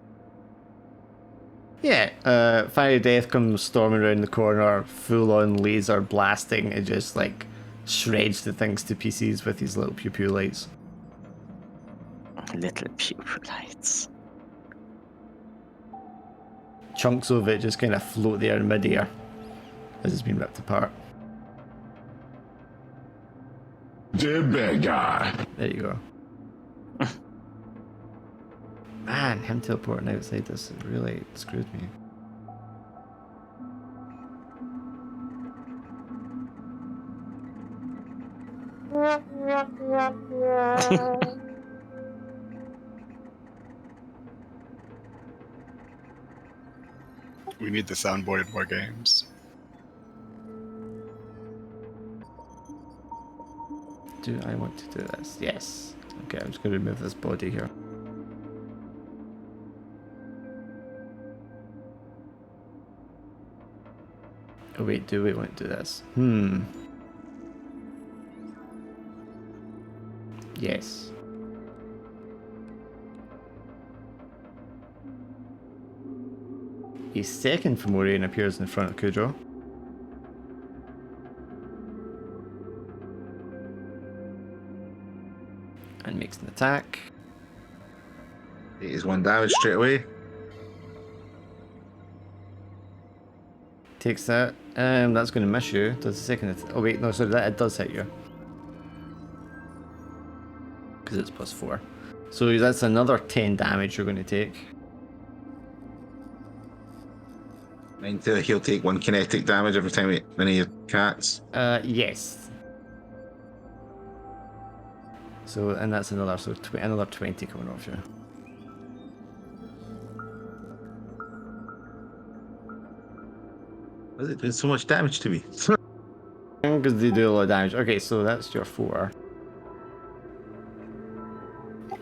Yeah, Fiery Death comes storming around the corner, full on laser blasting, and just like shreds the things to pieces with his little pew pew lights. Little pew lights. Chunks of it just kind of float there in midair as it's been ripped apart. Dead bad guy. There you go. Man, him teleporting outside this really screwed me. We We need the soundboard in more games. Do I want to do this? Yes. Okay, I'm just going to remove this body here. Oh wait, do we want to do this? Yes. A second Fomorian appears in front of Kudro. And makes an attack. It is 1 damage straight away. Takes that. That's going to miss you. Does the second oh wait, no, sorry, that it does hit you. Because it's +4. So that's another 10 damage you're going to take. Until he'll take 1 kinetic damage every time when he attacks. Yes. So, and that's another, so another 20 coming off you. Why is it doing so much damage to me? Because they do a lot of damage. Okay, so that's your 4.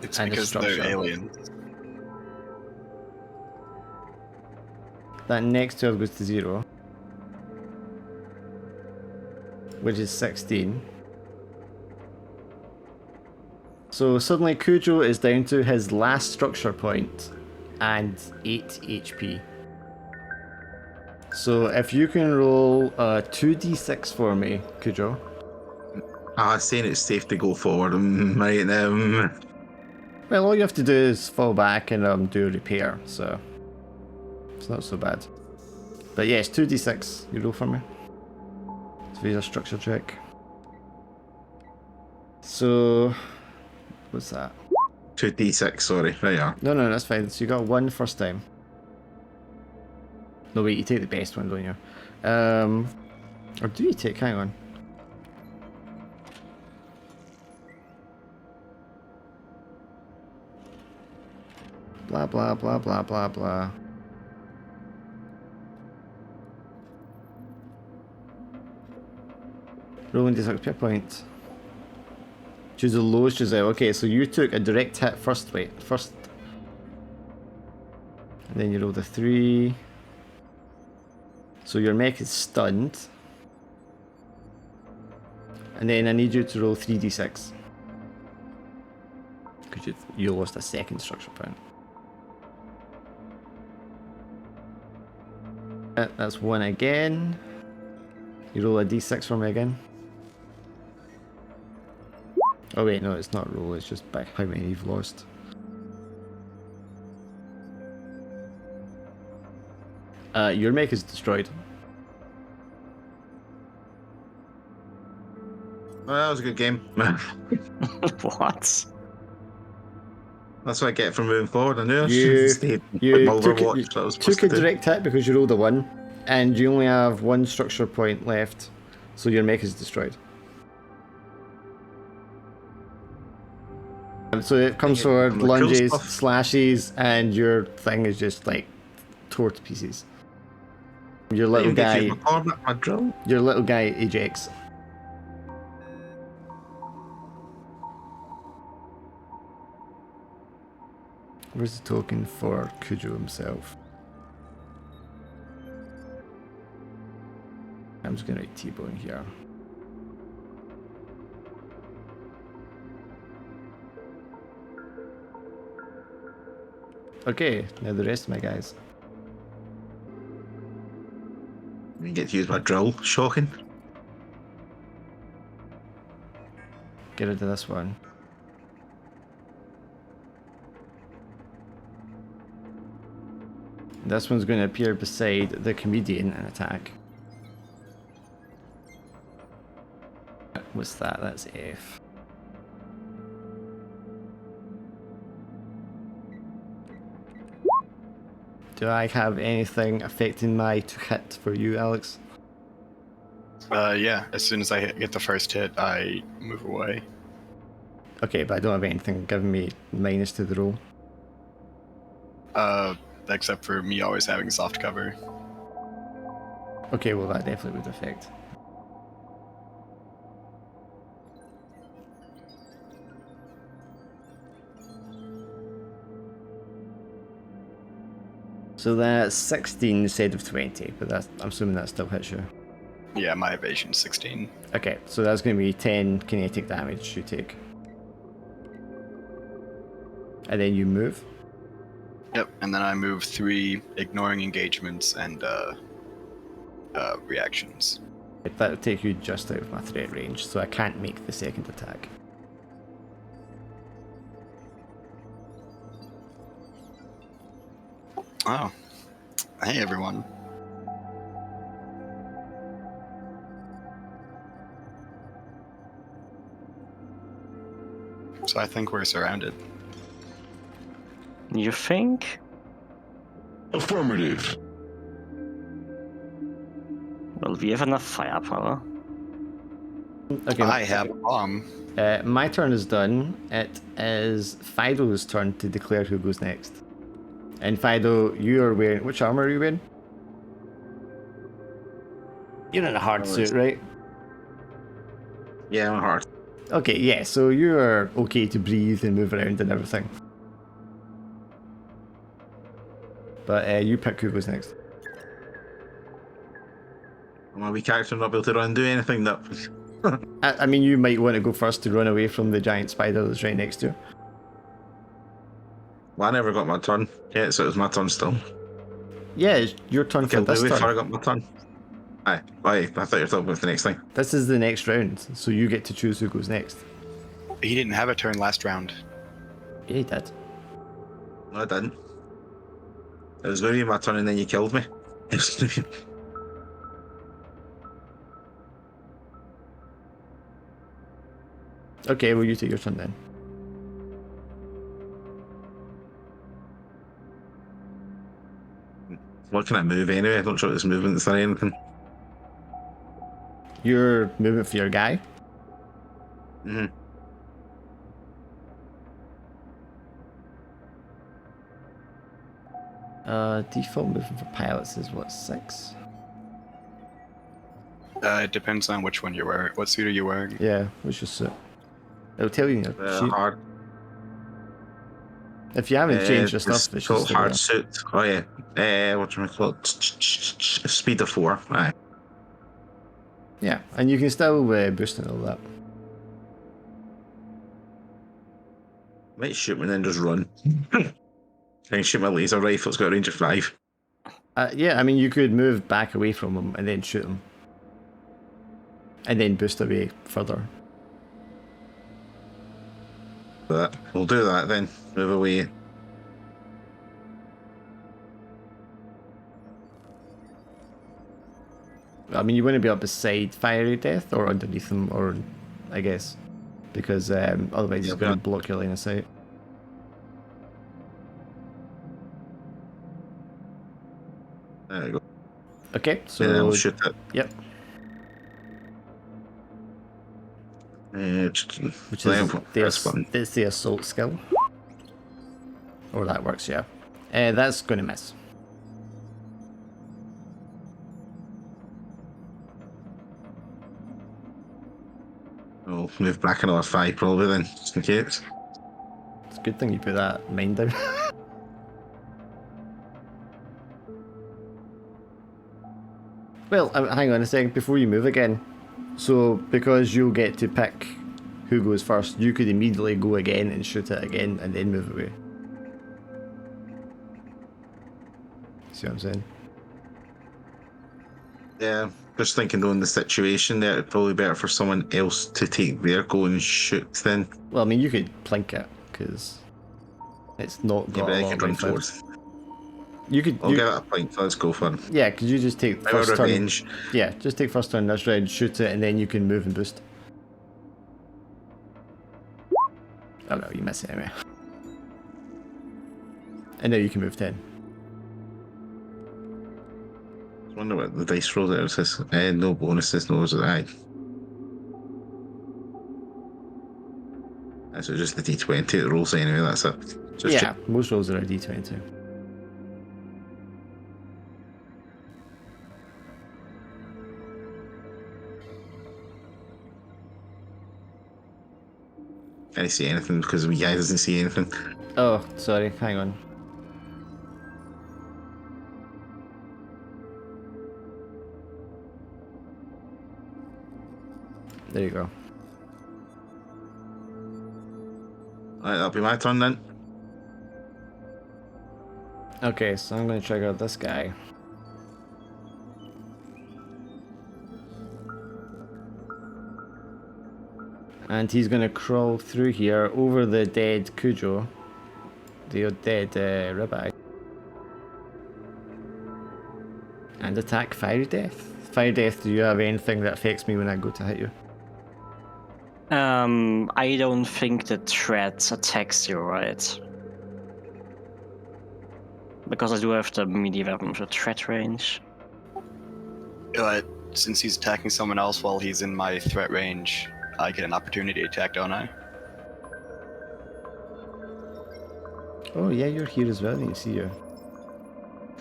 It's And because they're destruction. aliens. That next 12 goes to 0. Which is 16. So suddenly Kujo is down to his last structure point and 8 HP. So if you can roll 2d6 for me, Kujo. Saying it's safe to go forward. Right, Well, all you have to do is fall back and do a repair, so it's not so bad. But yes, 2d6, you roll for me. It's a structure check. So, what's that? 2d6, sorry. Right, yeah. No, that's fine. So you got 1 first time. No, wait, you take the best one, don't you? Or do you take, hang on. Blah, blah, blah, blah, blah, blah. Rolling d6 per point. Choose the lowest result. Okay, so you took a direct hit first. First. And then you rolled a 3. So your mech is stunned. And then I need you to roll 3d6. Because you lost a second structure point. That's 1 again. You roll a d6 for me again. Oh wait, no, it's not roll, it's just by how many you've lost. Your mech is destroyed. Well, that was a good game. What? That's what I get for moving forward. I knew I You- should have stayed You with took, Overwatch. you That I was supposed took a to do. direct hit because you rolled a 1, and you only have 1 structure point left, so your mech is destroyed. So it comes forward, Cool lunges, stuff. slashes, and your thing is just like tore to pieces. Your I little even get to guy, use my power, my drill. your little guy ejects. Where's the token for Kujo himself? I'm just gonna write T-Bone here. Okay, now the rest of my guys. You get to use my drill. Shocking. Get rid of this one. This one's going to appear beside the comedian and attack. What's that? That's F. Do I have anything affecting my hit for you, Alex? Yeah, as soon as I get the first hit, I move away. Okay, but I don't have anything giving me minus to the roll. Except for me always having soft cover. Okay, well that definitely would affect. So that's 16 instead of 20, but that's, I'm assuming that still hits you. Yeah, my evasion's 16. Okay, so that's going to be 10 kinetic damage you take. And then you move. Yep, and then I move 3, ignoring engagements and reactions. That'll take you just out of my threat range, so I can't make the second attack. Oh, hey everyone. So I think we're surrounded. You think? Affirmative. Well, we have enough firepower. Okay, I have a bomb. my turn is done. It is Fido's turn to declare who goes next. And Fido, you are wearing... Which armor are you wearing? You're in a hard suit, right? Yeah, I'm hard. Okay, yeah, so you are okay to breathe and move around and everything. But you pick who goes next. My wee character not able to run and do anything that. I mean, you might want to go first to run away from the giant spider that's right next to you. Well, I never got my turn yet, so it was my turn still. Yeah, it's your turn for Killed me this before I turn. got my turn. Aye, I thought you were talking about the next thing. This is the next round, so you get to choose who goes next. He didn't have a turn last round. Yeah, he did. No, I didn't. It was going to be my turn and then you killed me. Okay, well, you take your turn then. What can I move anyway? I don't sure it's movements or anything. Your movement for your guy. Mm-hmm. Default movement for pilots is what, 6? It depends on which one you're wearing. What suit are you wearing? Yeah, which is suit. It'll tell you in your sheet. Hard. If you haven't changed your stuff, it's called just hard suit. Oh yeah. What do I call it? Speed of 4. Aye. Yeah, and you can still boost and all that. Might shoot me and then just run. I can shoot my laser rifle. It's got a range of 5. Yeah, I mean, you could move back away from him and then shoot him. And then boost away further. But we'll do that then. Move away. I mean, you want to be up beside Fiery Death or underneath him, or I guess, because otherwise he's going to block your line of sight. There we go. Okay, so And then I'll shoot it. Yep. Which is the assault skill. Or that works, yeah. That's going to miss. I'll move back another 5 probably then, just in case. It's a good thing you put that mine down. Well, hang on a second before you move again. So, because you'll get to pick who goes first, you could immediately go again and shoot it again and then move away. See what I'm saying? Yeah, just thinking though in the situation there, it'd probably be better for someone else to take their go and shoot then. Well, I mean, you could plink it, because it's not Yeah, got but a I lot can of run life forward. left. You could. I'll give it a point, let's go for it. Yeah, because you just take Power first turn. revenge. Yeah, just take first turn this round, shoot it, and then you can move and boost. Oh no, you miss it anyway. And now you can move 10. I wonder what the dice roll there says. No bonuses, no aye. That's just the D20 that rolls anyway, that's it. So it's Yeah, most rolls are a D20. Can't see anything because the guy doesn't see anything. Oh, sorry. Hang on. There you go. Alright, that'll be my turn then. Okay, so I'm going to trigger this guy. And he's going to crawl through here over the dead Cujo. The dead ribeye. And attack Fiery Death. Fiery Death, do you have anything that affects me when I go to hit you? I don't think the threat attacks you, right? Because I do have the melee weapon with a threat range. Since he's attacking someone else while he's in my threat range, I get an opportunity attack, don't I? Oh yeah, you're here as well, I didn't see you.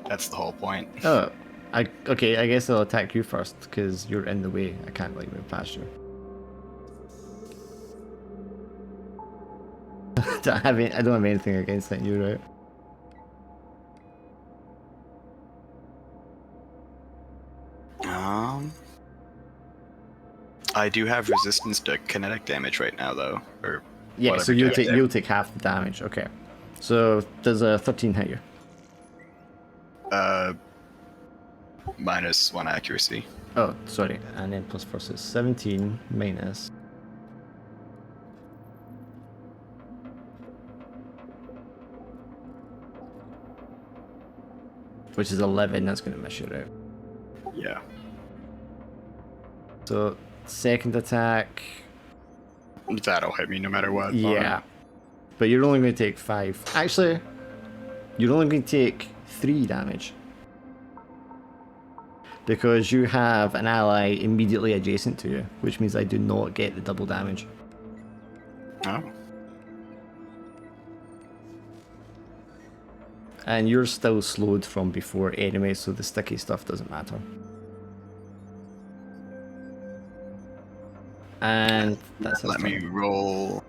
That's the whole point. Oh, okay, I guess I'll attack you first, because you're in the way. I can't like move past you. I don't have anything against that, you right? I do have resistance to kinetic damage right now, though. Or Yeah, whatever so damage. you'll take half the damage. Okay. So does a 13 hit you? -1 accuracy. Oh, sorry. And then plus force is 17 minus. Which is 11. That's going to miss you out. Yeah. So second attack. That'll hit me no matter what. Yeah. But you're only going to take 5. Actually, you're only going to take 3 damage. Because you have an ally immediately adjacent to you, which means I do not get the double damage. Oh. And you're still slowed from before anyway, so the sticky stuff doesn't matter. And that's Let me roll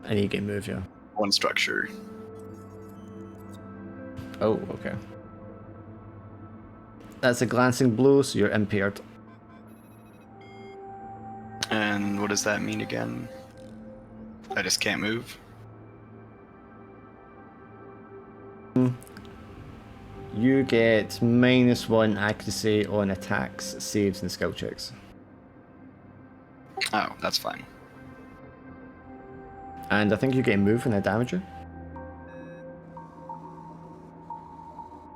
And you can move, yeah. 1 structure. Oh, okay. That's a glancing blow, so you're impaired. And what does that mean again? I just can't move? You get -1 accuracy on attacks, saves, and skill checks. Oh, that's fine. And I think you get move when I damage you.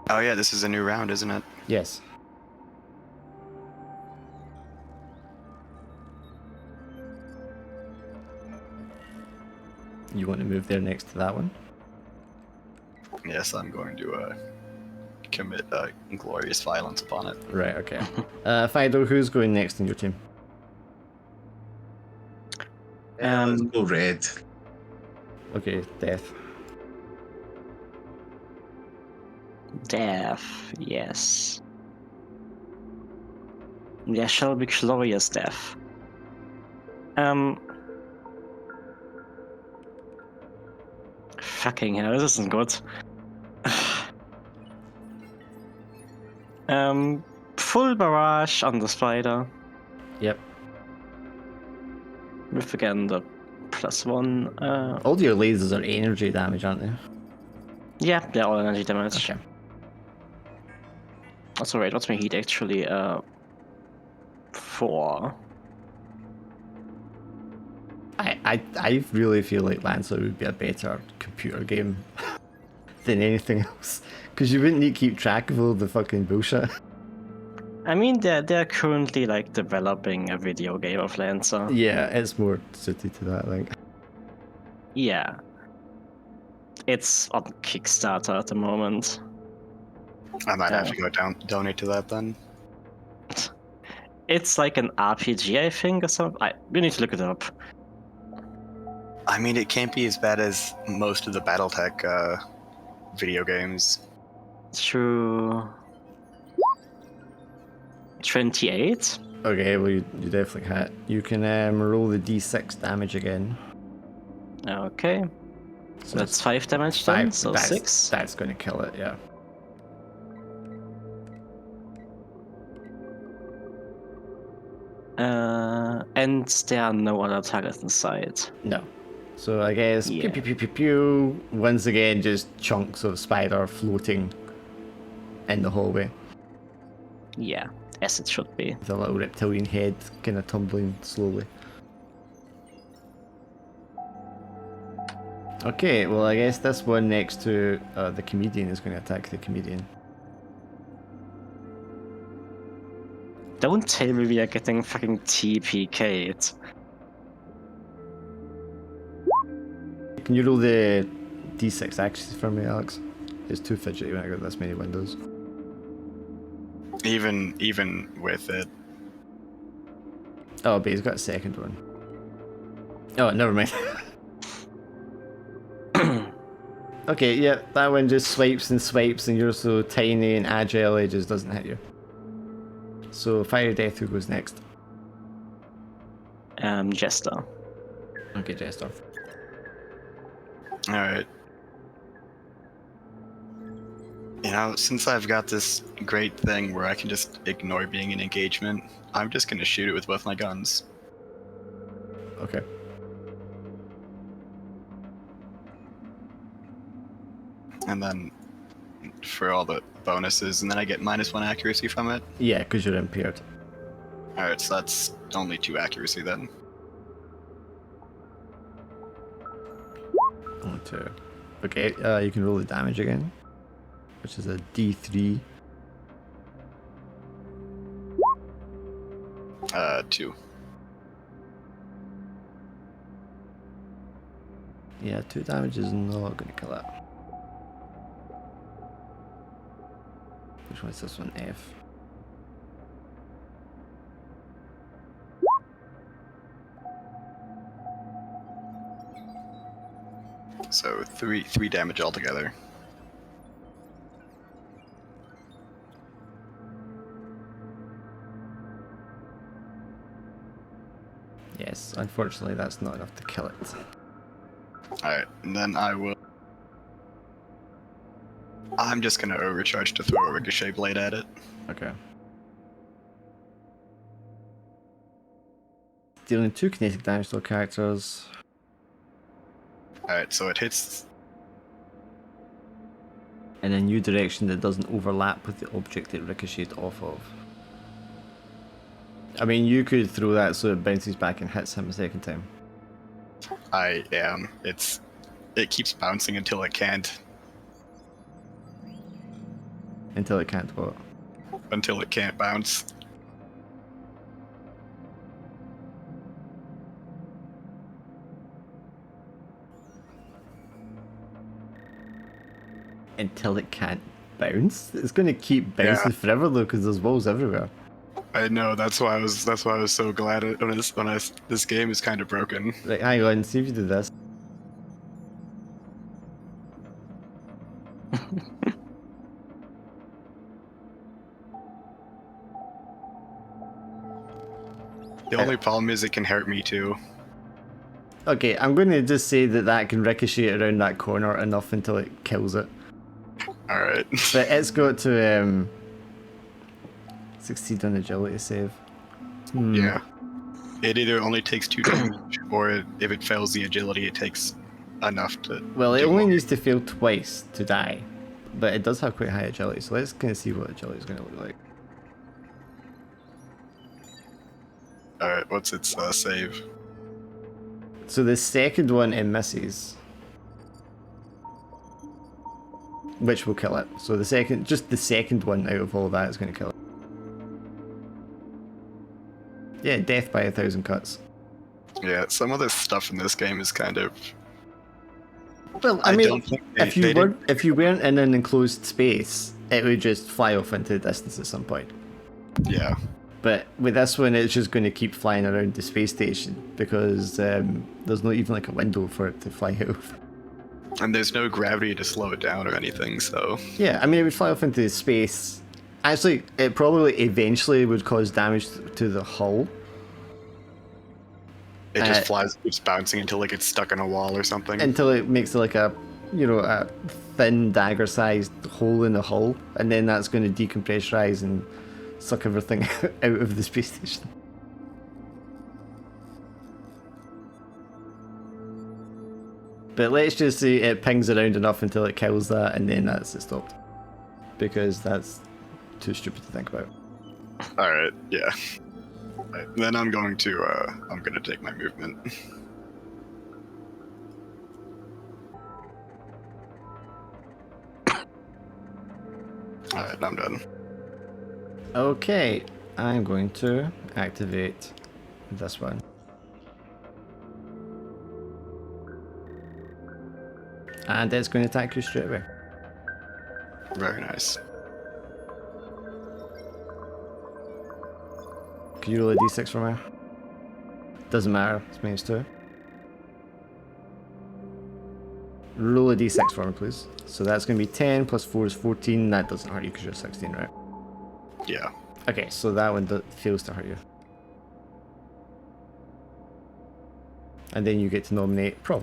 Oh yeah, this is a new round, isn't it? Yes. You want to move there next to that one? Yes, I'm going to commit inglorious violence upon it. Right, okay. Fido, who's going next in your team? Let's go red. Okay, Death. Death, yes. There shall be glorious death. Fucking hell, this isn't good. Full barrage on the spider. Yep. With again the +1. All your lasers are energy damage, aren't they? Yeah, they're all energy damage. Okay. That's alright, what's my heat actually? 4. I really feel like Lancer would be a better computer game than anything else. Because you wouldn't need to keep track of all the fucking bullshit. I mean, they're currently like developing a video game of Lancer. Yeah, it's more suited to that, I think. Yeah. It's on Kickstarter at the moment. I might have to go donate to that then. It's like an RPG, I think, or something. We need to look it up. I mean, it can't be as bad as most of the BattleTech video games. True. 28? Okay, well you definitely hit. You can roll the d6 damage again. Okay. So That's 5 damage then, so that's, 6. That's going to kill it, yeah. And there are no other targets inside. No. So I guess Yeah. pew pew pew pew pew. Once again, just chunks of spider floating in the hallway. Yeah, as it should be. With a little reptilian head kind of tumbling slowly. Okay, well I guess this one next to the comedian is going to attack the comedian. Don't tell me we are getting fucking TPK'd. Can you roll the d6 axes for me, Alex? It's too fidgety when I got this many windows. Even with it. Oh, but he's got a second one. Oh, never mind. Okay, yeah, that one just swipes and swipes, and you're so tiny and agile, it just doesn't hit you. So, Fire Death, who goes next? Jester. Okay, Jester. Alright. You know, since I've got this great thing where I can just ignore being in engagement, I'm just gonna shoot it with both my guns. Okay. And then for all the bonuses, and then I get -1 accuracy from it. Yeah, because you're impaired. Alright, so that's only 2 accuracy then. Only 2. Okay, you can roll the damage again, which is a D3. 2. Yeah, 2 damage is not going to kill it. Which one is this one? F. So 3 damage altogether. Yes, unfortunately that's not enough to kill it. Alright, and then I'm just gonna overcharge to throw a ricochet blade at it. Okay. Dealing 2 kinetic damage to all characters. Alright, so it hits. In a new direction that doesn't overlap with the object it ricocheted off of. I mean, you could throw that so it bounces back and hits him a second time. I am. It keeps bouncing until it can't. Until it can't what? Until it can't bounce. Until it can't bounce? It's going to keep bouncing forever though, because there's walls everywhere. I know. That's why I was so glad this game is kind of broken. Right, hang on, see if you do this. The only problem is it can hurt me too. Okay, I'm going to just say that that can ricochet around that corner enough until it kills it. Alright. But it's got to succeed on agility save. Yeah. It either only takes 2 damage, or if it fails the agility, it takes enough to. Well, it do only more. needs to fail twice to die. But it does have quite high agility, so let's kind of see what agility is going to look like. Alright, what's its save? So the second one it misses. Which will kill it. So just the second one out of all that is going to kill it. Yeah, death by 1,000 cuts. Yeah, some of the stuff in this game is kind of. Well, I mean, if you weren't in an enclosed space, it would just fly off into the distance at some point. Yeah. But with this one, it's just going to keep flying around the space station because there's not even like a window for it to fly out of. And there's no gravity to slow it down or anything, so. Yeah, I mean, it would fly off into space. Actually, it probably eventually would cause damage to the hull. It just flies, keeps bouncing until it gets stuck in a wall or something. until it makes like a, a thin dagger-sized hole in the hull, and then that's going to decompressurize and suck everything out of the space station. But let's just say it pings around enough until it kills that, and then that's it stopped. Because that's too stupid to think about. All right, yeah. Right, then I'm gonna take my movement. All right, I'm done. Okay, I'm going to activate this one. And it's going to attack you straight away. Very nice. Can you roll a d6 for me? Doesn't matter, it's -2. Roll a d6 for me, please. So that's going to be 10 plus 4 is 14. That doesn't hurt you because you're 16, right? Yeah. Okay, so that one fails to hurt you. And then you get to nominate Pro.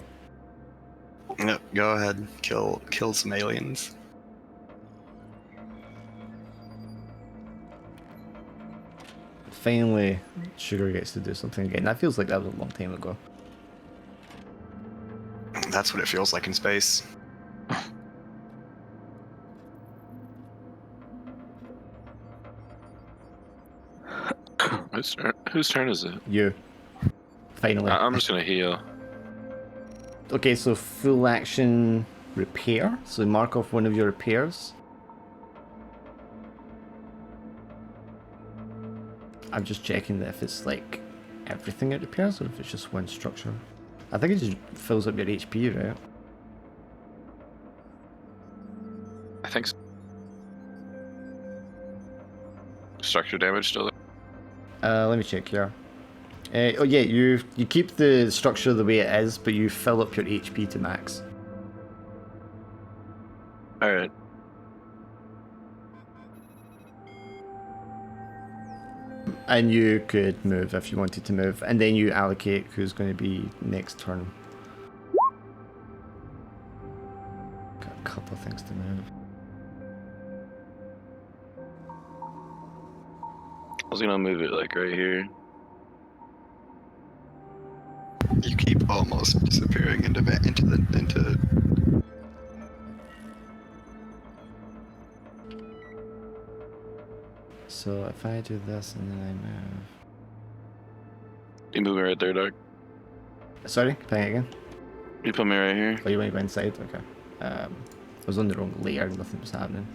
Yep. Go ahead. Kill some aliens. Finally, Sugar gets to do something again. That feels like that was a long time ago. That's what it feels like in space. Whose turn is it? You. Finally. I'm just gonna heal. Okay, so full action repair. So mark off one of your repairs. I'm just checking that if it's like everything it repairs or if it's just one structure. I think it just fills up your HP, right? I think so. Structure damage still there? Let me check here. Oh yeah, you keep the structure the way it is, but you fill up your HP to max. Alright. And you could move if you wanted to move, and then you allocate who's going to be next turn. Got a couple of things to move. I was gonna move it like right here. You keep almost disappearing into. So if I do this and then I move. You move me right there, Doc. Sorry, playing it again. You put me right here. Oh, you want to go inside? Okay. I was on the wrong layer, nothing was happening.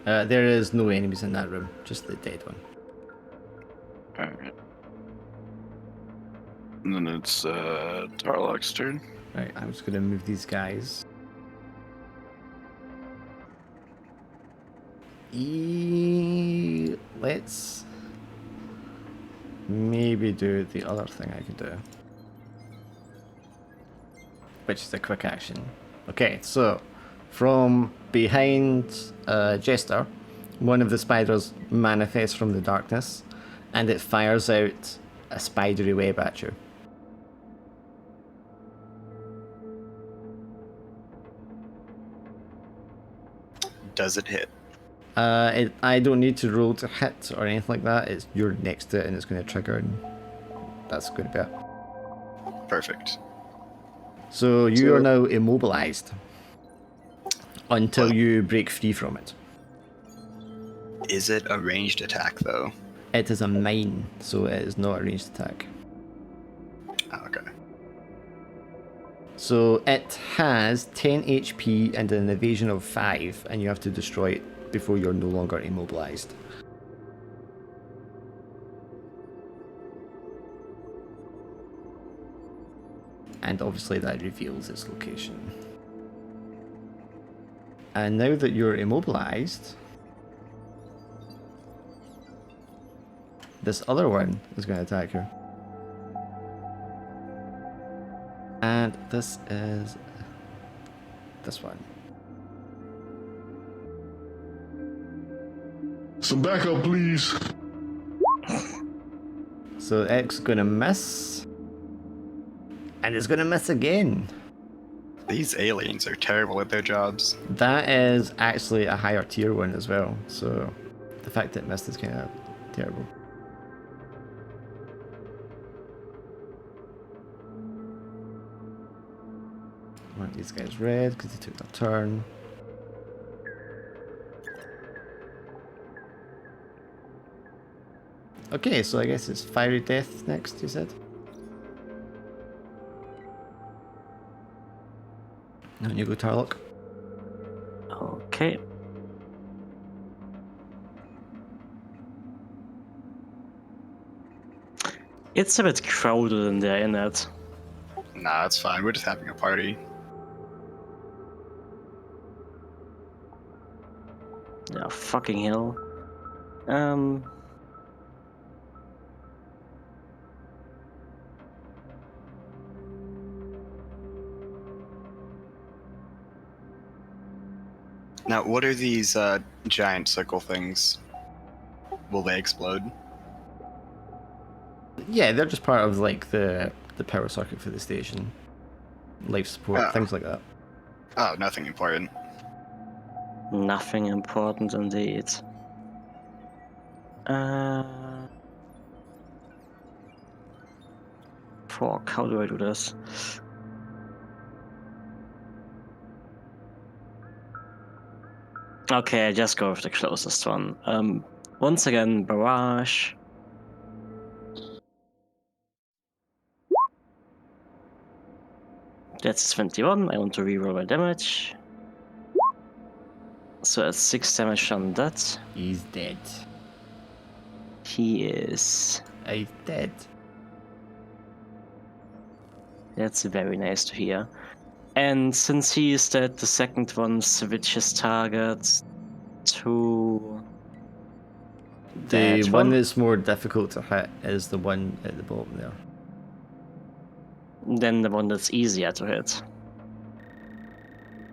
There is no enemies in that room, just the dead one. Alright. And then it's Tarlok's turn. Right, I'm just gonna move these guys. Let's maybe do the other thing I could do, which is a quick action. Okay, so from behind Jester, one of the spiders manifests from the darkness, and it fires out a spidery web at you. Does it hit? I don't need to roll to hit or anything like that. It's you're next to it and it's going to trigger, and that's going to be it. Perfect. So you are now immobilized until you break free from it. Is it a ranged attack though? It is a mine, so it is not a ranged attack. Oh, okay. So it has 10 HP and an evasion of 5, and you have to destroy it before you're no longer immobilized. And obviously that reveals its location. And now that you're immobilized, this other one is going to attack you. And this is this one. Some backup, please. So X gonna miss. And it's gonna miss again. These aliens are terrible at their jobs. That is actually a higher tier one as well, so the fact that it missed is kind of terrible. I want these guys red because they took their turn. Okay, so I guess it's Fiery Death next, you said? And you go Tarlock. Okay. It's a bit crowded in there, isn't it? Nah, it's fine. We're just having a party. Yeah, fucking hell. Now, what are these giant circle things? Will they explode? Yeah, they're just part of like the power circuit for the station. Life support, Oh. things like that. Oh, nothing important. Nothing important indeed. Fuck, how do I do this? Okay, I just go with the closest one. Once again, barrage. That's 21. I want to reroll my damage. So that's 6 damage on that. He's dead. He is. He's dead. That's very nice to hear. And since he is dead, the second one switches target to The that one that's more difficult to hit is the one at the bottom there. Then the one that's easier to hit.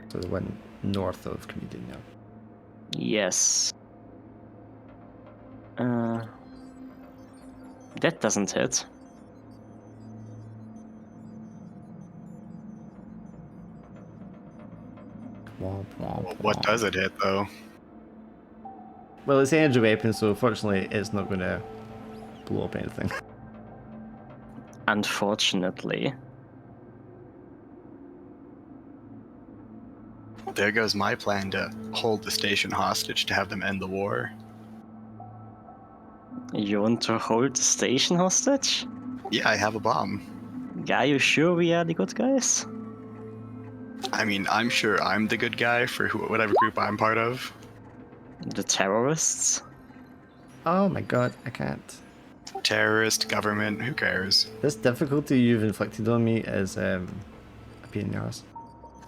So the one north of Comedian now. Yes. That doesn't hit. Womp, womp, What womp. does it hit, though? Well, it's an energy weapon, so fortunately it's not going to blow up anything. Unfortunately. There goes my plan to hold the station hostage to have them end the war. You want to hold the station hostage? Yeah, I have a bomb. Are you sure we are the good guys? I mean, I'm sure I'm the good guy for whatever group I'm part of. The terrorists? Oh my god, I can't. Terrorist, government, who cares? This difficulty you've inflicted on me is a pain in the arse.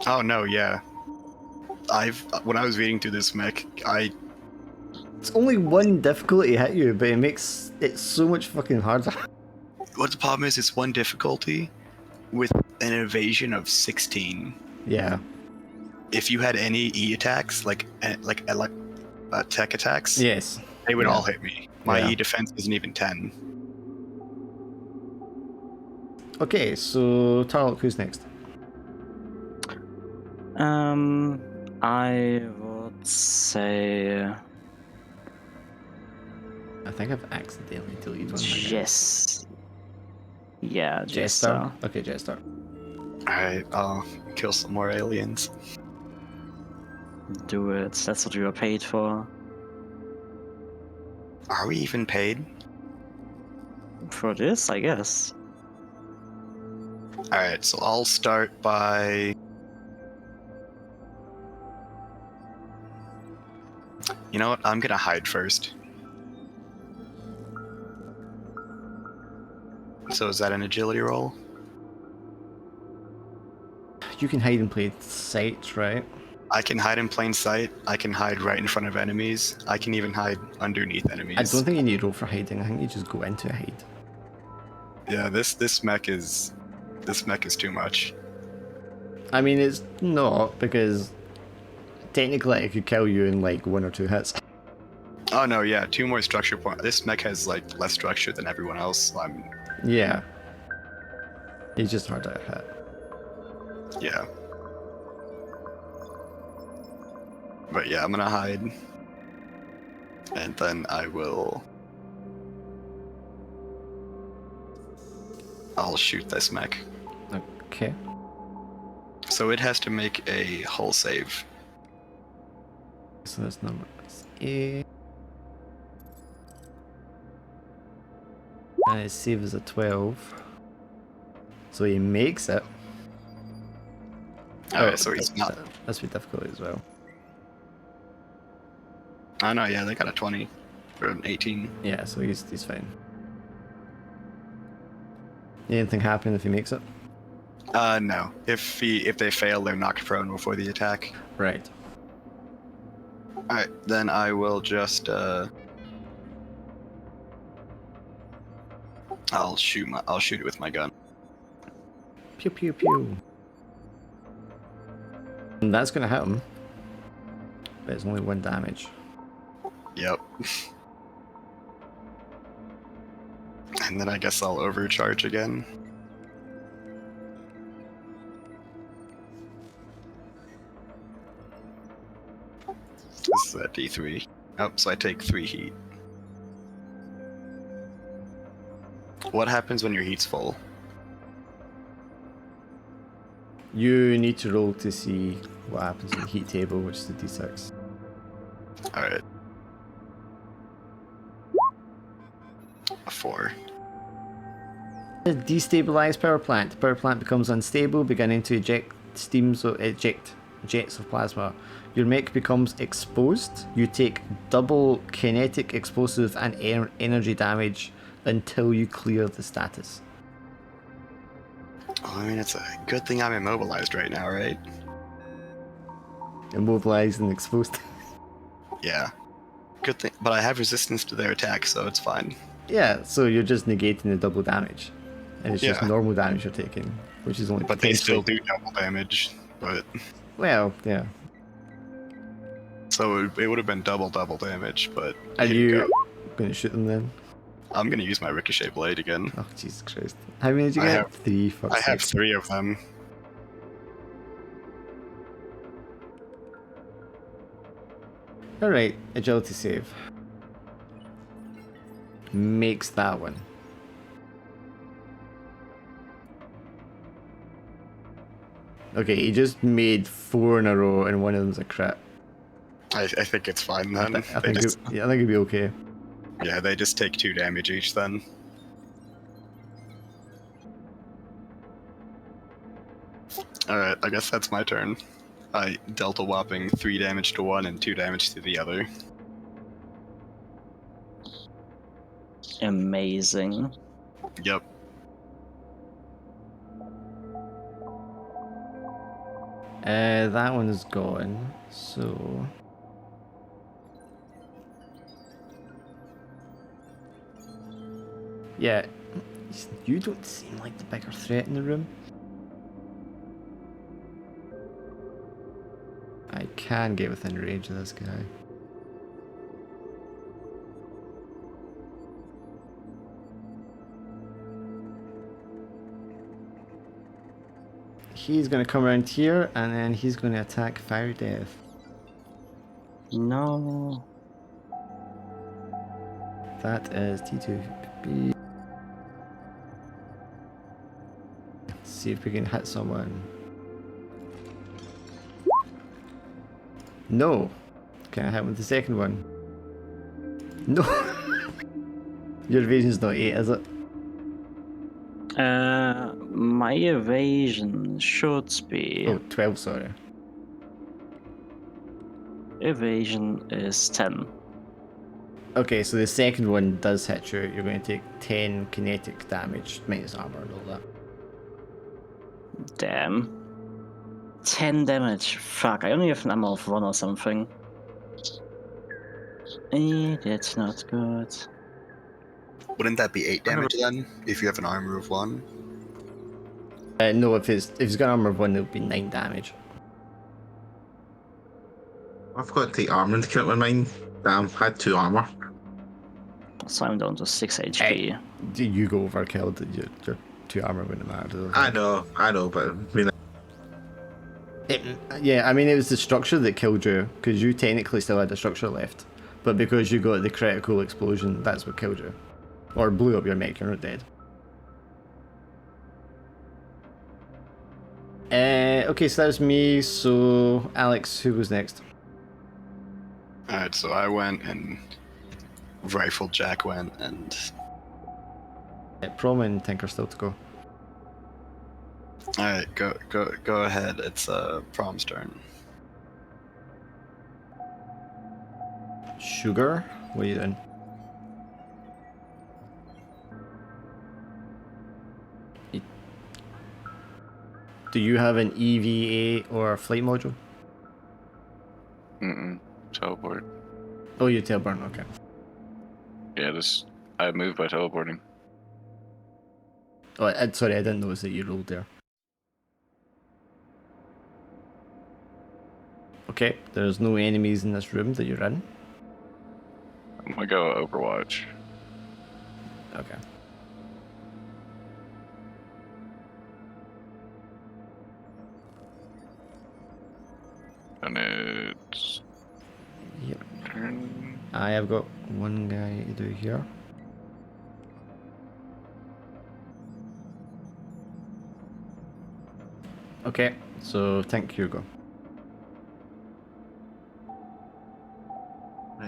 Oh no, yeah. When I was reading through this mech, It's only one difficulty hit you, but it makes it so much fucking harder. what the problem is, it's one difficulty with an evasion of 16. Yeah. If you had any E attacks, like tech attacks, Yes. they would Yeah. all hit me. My Yeah. E defense isn't even 10. Okay, so Tarlock, who's next? I would say I think I've accidentally deleted one of my guys. Jess. Yeah, Jester. Jester. Okay, Jester. Alright, I'll kill some more aliens. Do it. That's what you were paid for. Are we even paid? For this, I guess. Alright, so I'll start by... You know what? I'm gonna hide first. So is that an agility roll? You can hide in plain sight, right? I can hide in plain sight. I can hide right in front of enemies. I can even hide underneath enemies. I don't think you need to roll for hiding. I think you just go into a hide. Yeah, this mech is too much. I mean, it's not, because technically it could kill you in like 1 or 2 hits. Oh no, yeah, 2 more structure points. This mech has like less structure than everyone else. So Yeah. He's just hard to hit. yeah. But yeah, I'm gonna hide. And then I'll shoot this mech. Okay. So it has to make a hull save. So this number is 8. And his save is a 12. So he makes it. Alright, so he's not. That's with difficulty as well. Oh no, yeah, they got a 20 or an 18. Yeah, so he's fine. Anything happen if he makes it? No. If they fail, they're knocked prone before the attack. Right. Alright, then I will just I'll shoot it with my gun. Pew pew pew. And that's gonna hit him. But it's only 1 damage. Yep. And then I guess I'll overcharge again. This is a D3. Oh, so I take 3 heat. What happens when your heat's full? You need to roll to see what happens in the heat table, which is the D6. Alright. A 4. Destabilize power plant. Power plant becomes unstable, beginning to eject jets of plasma. Your mech becomes exposed. You take double kinetic, explosive, and energy damage until you clear the status. Well, I mean, it's a good thing I'm immobilized right now, right? Immobilized and exposed. Yeah. Good thing, but I have resistance to their attack, so it's fine. Yeah, so you're just negating the double damage. And it's just Yeah. normal damage you're taking, which is only But they still potentially- do double damage. But Well, yeah. so it would have been double damage. But Are here you you go. going to shoot them then? I'm gonna use my ricochet blade again. Oh, Jesus Christ. How many did you I get? have- 3, for I have 3 of them. Alright, agility save. Makes that one. Okay, he just made 4 in a row and one of them's a crit. I think it's fine then. I They think, just- I think it'd be okay. yeah, they just take 2 damage each then. Alright, I guess that's my turn. I dealt a whopping 3 damage to one and 2 damage to the other. Amazing. Yep. That one is gone, so... Yeah, you don't seem like the bigger threat in the room. I can get within range of this guy. He's going to come around here and then he's going to attack Fiery Death. No. That is T2B. Let's see if we can hit someone. No. Can I hit with the second one? No. Your evasion's not 8, is it? My evasion should be. Oh, 12, sorry. Evasion is 10. Okay, so the second one does hit you. You're going to take 10 kinetic damage, minus armor and all that. Damn. 10 damage. Fuck, I only have an ammo of 1 or something. That's not good. Wouldn't that be 8 damage then? If you have an armor of 1? No, if he's got armor of 1, it'll be 9 damage. I've got to take armor into count my mind. Damn, I had 2 armor. So I'm down to 6 HP. You go overkilled. Your 2 armor wouldn't matter. Does I know, but I mean, Yeah, I mean it was the structure that killed you because you technically still had the structure left, but because you got the critical explosion, that's what killed you, or blew up your mech. You're not dead. Okay, so that was me. So Alex, who was next? Alright, so I went and Rifle Jack went and Prom and Tinker still to go. alright, go ahead. It's Prom's turn. Sugar, what are you doing? Do you have an EVA or a flight module? Teleport. Oh, you tailburn, okay. Yeah, I moved by teleporting. Oh, sorry, I didn't notice that you rolled there. Okay, there's no enemies in this room that you're in. I'm gonna go Overwatch. Okay. And it's Yep. turn. I have got one guy to do here. Okay, so thank you, go.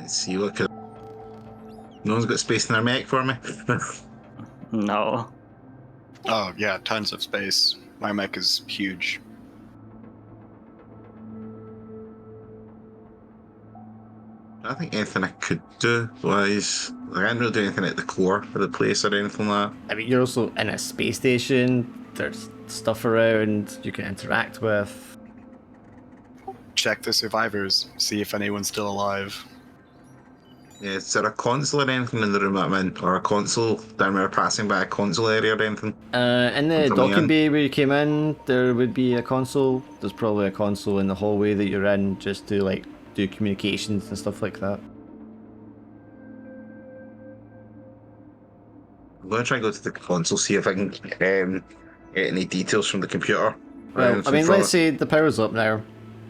let's see, look at. No one's got space in their mech for me. No. Oh yeah, tons of space. My mech is huge. I think anything I could do was like I didn't really do anything at the core of the place or anything like that. I mean, you're also in a space station. There's stuff around you can interact with. Check the survivors, see if anyone's still alive. Yeah, is there a console or anything in the room I'm in, or a console? I remember passing by a console area or anything. In the Something docking in. bay where you came in, there would be a console. There's probably a console in the hallway that you're in, just to like do communications and stuff like that. I'm going to try and go to the console, see if I can get any details from the computer. or Well, I anything mean, from let's it. say the power's up now,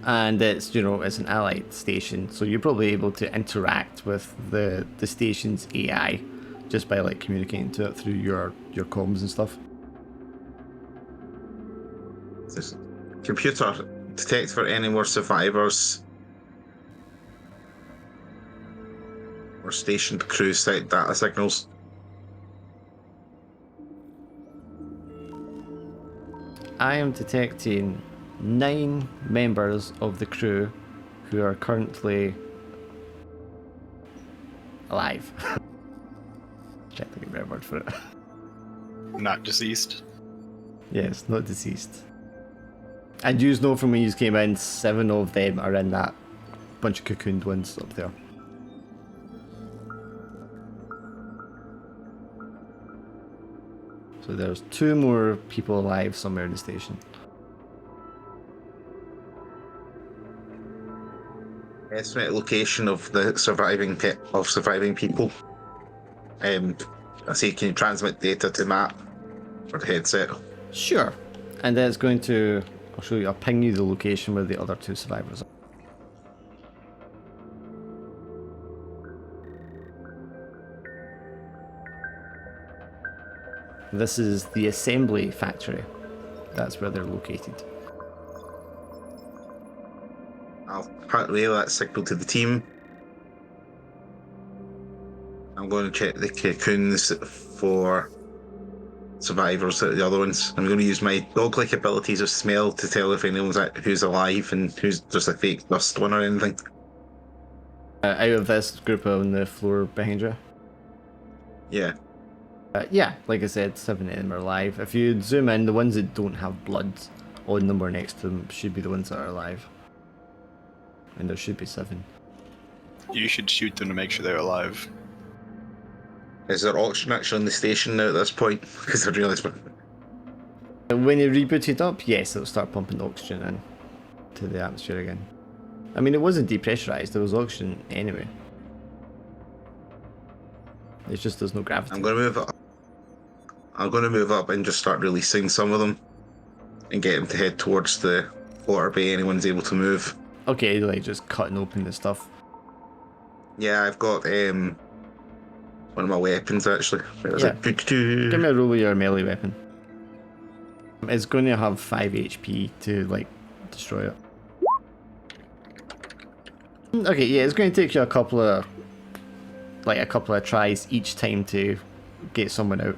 and it's it's an allied station, so you're probably able to interact with the station's AI just by like communicating to it through your comms and stuff. This computer detect for any more survivors or stationed crew site data signals. I am detecting 9 members of the crew who are currently alive. Trying to think of a better word for it. Not deceased. Yes, not deceased. And you know from when you came in, 7 of them are in that bunch of cocooned ones up there. So there's 2 more people alive somewhere in the station. Estimate location of the surviving people. I say, can you transmit data to map or the headset? Sure. And then it's going to, I'll show you, I'll ping you the location where the other 2 survivors are. This is the assembly factory. That's where they're located. I'll relay that signal to the team. I'm going to check the cocoons for survivors at the other ones. I'm going to use my dog-like abilities of smell to tell if anyone's who's alive and who's just a fake dust one or anything. Out of this group on the floor behind you? Yeah. Yeah, like I said, 7 of them are alive. If you zoom in, the ones that don't have blood on them or next to them should be the ones that are alive. And there should be 7. You should shoot them to make sure they're alive. Is there oxygen actually in the station now at this point? Because I realised And when you reboot it up, yes, it'll start pumping oxygen in to the atmosphere again. I mean, it wasn't depressurized, there was oxygen anyway. It's just there's no gravity. I'm gonna move up. I'm gonna move up and just start releasing some of them, and get them to head towards the water bay. Anyone's able to move. Okay, like just cutting open the stuff. Yeah, I've got one of my weapons actually. Where is Yeah. it? Give me a roll with your melee weapon. It's going to have 5 HP to like destroy it. Okay, yeah, it's going to take you a couple of tries each time to get someone out.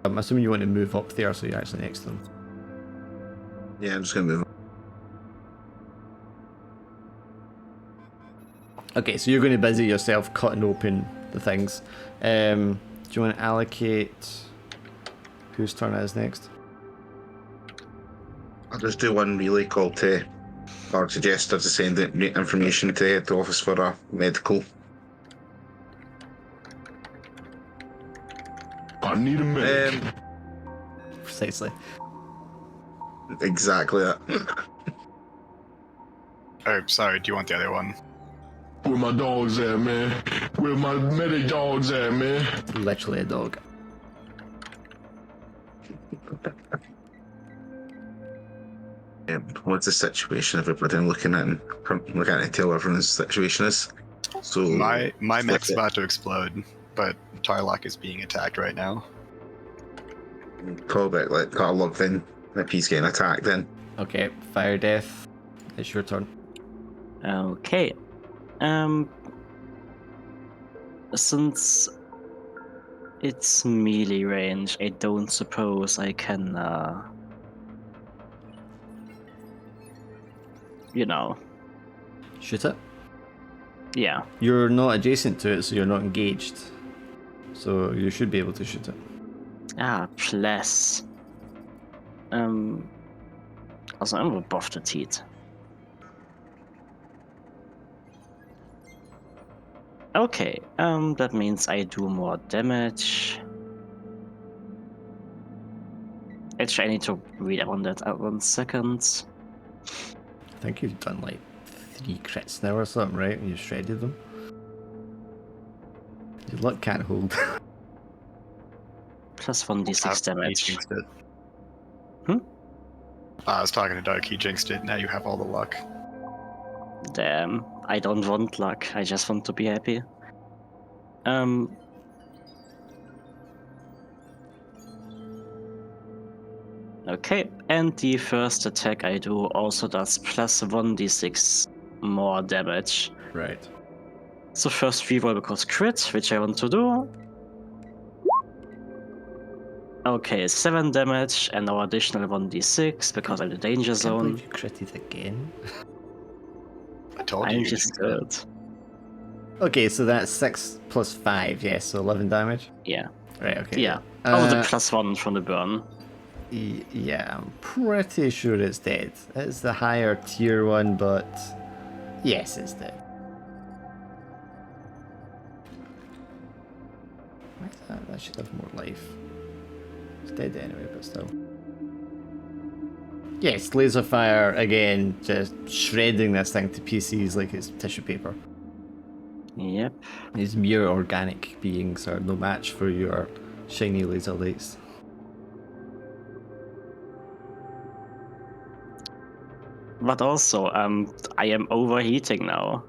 I'm assuming you want to move up there so you're actually next to them. Yeah, I'm just gonna move. Okay, so you're going to busy yourself cutting open the things. Do you want to allocate whose turn it is next? I'll just do one relay call to, or suggest her to send the information to the office for a medical. I need a medic. Precisely. Exactly that. Oh, sorry. Do you want the other one? Where my dogs at, man? Where my medic dogs at, man? Literally a dog. What's the situation everybody? I'm looking at it, tell everyone the situation is. So My mech's it. about to explode, but Tarlock is being attacked right now. Call back, like got a log then. If he's getting attacked then. Okay, Fire Death. It's your turn. Okay. Since it's melee range, I don't suppose I can, Shoot it. yeah. You're not adjacent to it, so you're not engaged. So you should be able to shoot it. Plus. Also I'm above the teeth. Okay, that means I do more damage. Actually, I need to read up on that at 1 second. I think you've done like 3 crits now or something, right? And you've shredded them. Your luck can't hold. Plus 1d6 He damage. jinxed it. Hmm? I was talking to Dark. He jinxed it. Now you have all the luck. Damn, I don't want luck, I just want to be happy. Okay, and the first attack I do also does plus 1d6 more damage. Right. So first reroll because crit, which I want to do. Okay, 7 damage and now additional 1d6 because I'm in the danger I can't zone. believe you critted again. I told you. I'm you just jinxed it. good. Okay, so that's 6 plus 5, yes, so 11 damage. Yeah. Right, okay. Yeah. Oh, the plus 1 from the burn. Yeah, I'm pretty sure it's dead. It's the higher tier one, but yes, it's dead. Why is that? That should have more life. It's dead anyway, but still. Yes, laser fire again, just shredding this thing to pieces like it's tissue paper. Yep. These mere organic beings are no match for your shiny laser lights. But also, I am overheating now.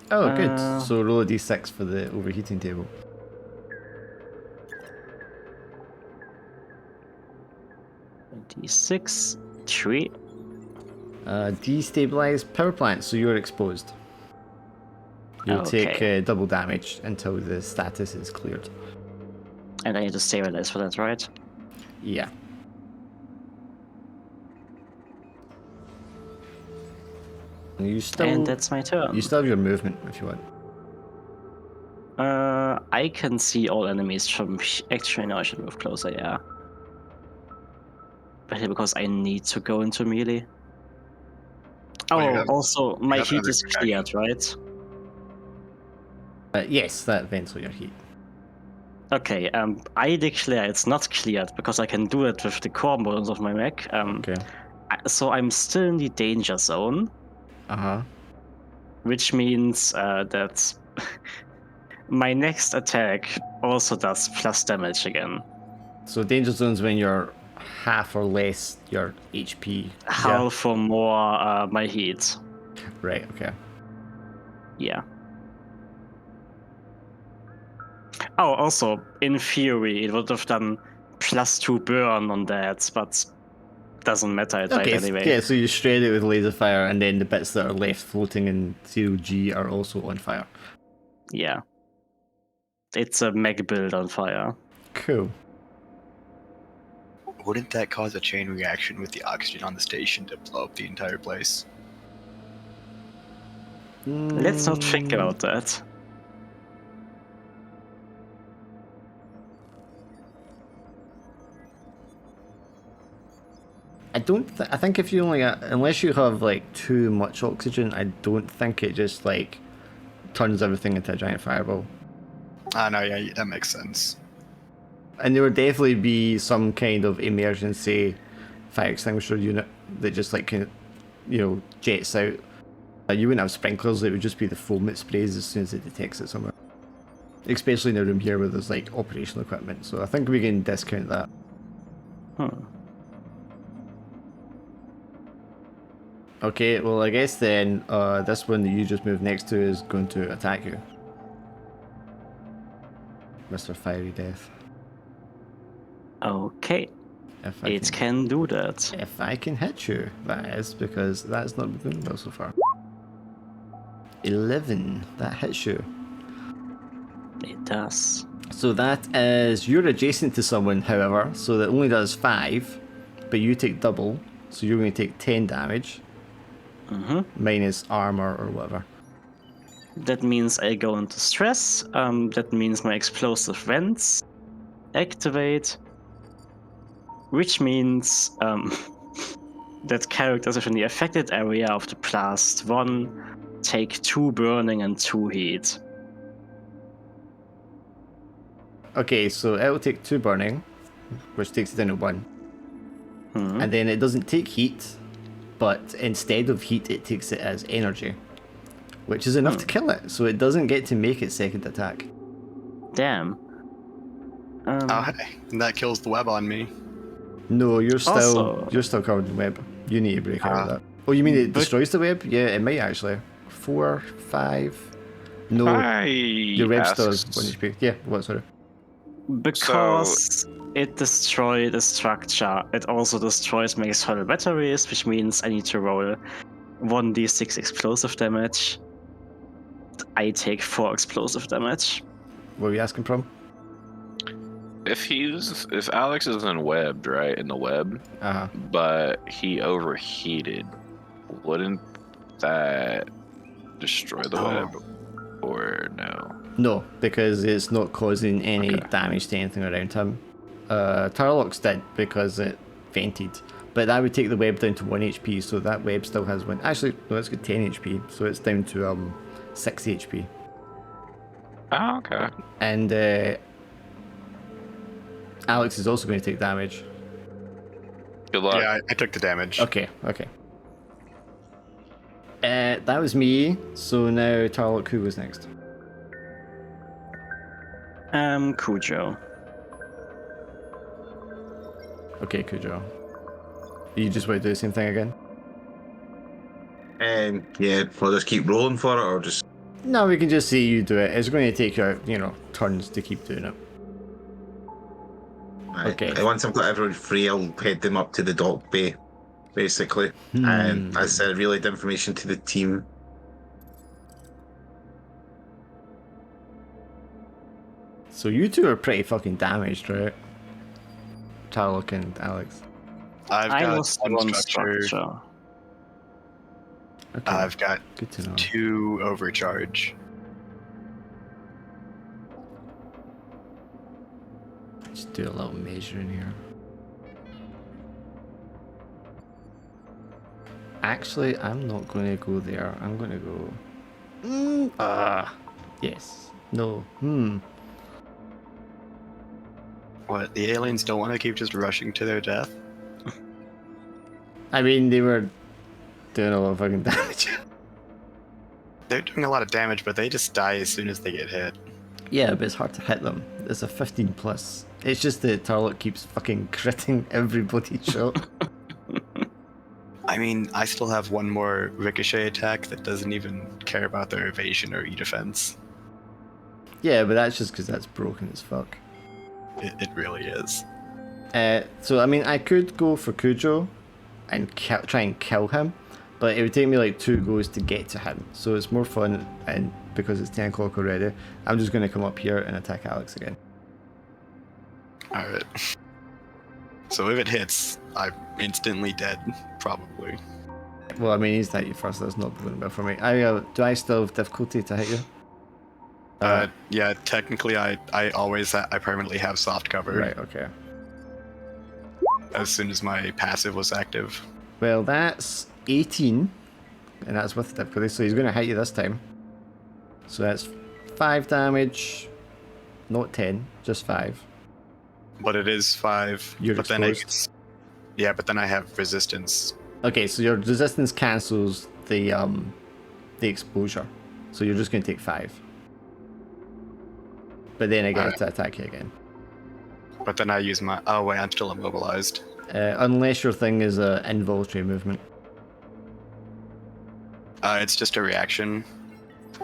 Oh, good. So roll a d6 for the overheating table. D6, 3. Destabilize power plant, so you're exposed. You'll take double damage until the status is cleared. And I need to stabilize for that, right? Yeah. You still, and that's my turn. You still have your movement if you want. I can see all enemies from... Actually, no, I should move closer, yeah. But because I need to go into melee. Oh, also, my heat is cleared, right? Yes, that vents your heat. Okay, I declare it's not cleared because I can do it with the core modes of my mech. Okay. So I'm still in the danger zone. Uh-huh. which means that my next attack also does plus damage again. So danger zones when you're half or less your HP. Half or more my heat. Right, okay. Yeah. Oh, also, in theory, it would have done +2 burn on that, but doesn't matter, it died Okay, anyway. yeah, so you shred it with laser fire, and then the bits that are left floating in 0G are also on fire. Yeah. It's a mech build on fire. Cool. Wouldn't that cause a chain reaction with the oxygen on the station to blow up the entire place? Let's not think about that. I don't. I think if you only, unless you have like too much oxygen, I don't think it just like turns everything into a giant fireball. Ah, no, yeah, that makes sense. And there would definitely be some kind of emergency fire extinguisher unit that just like kind of, you know, jets out. You wouldn't have sprinklers; it would just be the foam it sprays as soon as it detects it somewhere. Especially in a room here where there's like operational equipment, so I think we can discount that. Okay, well I guess then this one that you just moved next to is going to attack you, Mr. Fiery Death. Okay. If I It can do that. If I can hit you, that is, because that's not been going well so far. 11, that hits you. It does. So that is, you're adjacent to someone, however, so that only does 5, but you take double, so you're going to take 10 damage. Minus armor or whatever. That means I go into stress. That means my explosive vents activate. Which means that characters within the affected area of the blast 1 take 2 burning and 2 heat. Okay, so it will take 2 burning, which takes it down to 1. And then it doesn't take heat, but instead of heat it takes it as energy, which is enough to kill it, so it doesn't get to make its second attack. Damn. Oh, hey, and that kills the web on me. No, you're Also- still covered in web. You need to break out of that. Oh, you mean it destroys the web? Yeah, it might actually. 4, 5. No, your web still has 1 HP. Yeah, what? Sorry. Because it destroyed the structure, it also destroys my external batteries, which means I need to roll 1d6 explosive damage. I take 4 explosive damage. What were you asking from? If Alex is in webbed, right, in the web, but he overheated, wouldn't that destroy the web, or no? No, because it's not causing any damage to anything around him. Tarlock's did because it vented, but that would take the web down to 1 HP, so that web still has 1. Actually, no, it's got 10 HP, so it's down to 6 HP. Oh, okay. And Alex is also going to take damage. Good luck. Yeah, I took the damage. Okay. That was me, so now Tarlock, who was next? Cujo. Okay, Cujo. You just want to do the same thing again? Yeah, we'll just keep rolling for it, or just... No, we can just see you do it. It's going to take your, turns to keep doing it. Okay. Once I've got everyone free, I'll head them up to the dock bay, basically. And I said, relayed information to the team. So you two are pretty fucking damaged, right? Tarlock and Alex. I've got lost one structure. Okay. I've got Good to know. 2 overcharge. Just do a little measuring here. Actually, I'm not going to go there. I'm going to go... yes. No. What, the aliens don't want to keep just rushing to their death? I mean, they were doing a lot of fucking damage. they're doing a lot of damage, but they just die as soon as they get hit. Yeah, but it's hard to hit them. It's a 15 plus. It's just the Turlock keeps fucking critting everybody shot. I mean, I still have one more ricochet attack that doesn't even care about their evasion or e-defense. Yeah, but that's just because that's broken as fuck. It really is. So, I mean, I could go for Cujo and try and kill him, but it would take me like 2 goes to get to him. So it's more fun, and because it's 10 o'clock already, I'm just going to come up here and attack Alex again. Alright. So if it hits, I'm instantly dead, probably. Well, I mean, he's hit you first, that's not going well for me. Do I still have difficulty to hit you? Yeah, technically I permanently have soft cover. Right, okay. As soon as my passive was active. Well, that's 18, and that's with difficulty, so he's going to hit you this time. So that's 5 damage, not 10, just 5. But it is 5. You're but exposed. but then I have resistance. Okay, so your resistance cancels the exposure, so you're just going to take 5. But then I get to attack you again. But then I use my... Oh wait, I'm still immobilized. Unless your thing is an involuntary movement. It's just a reaction,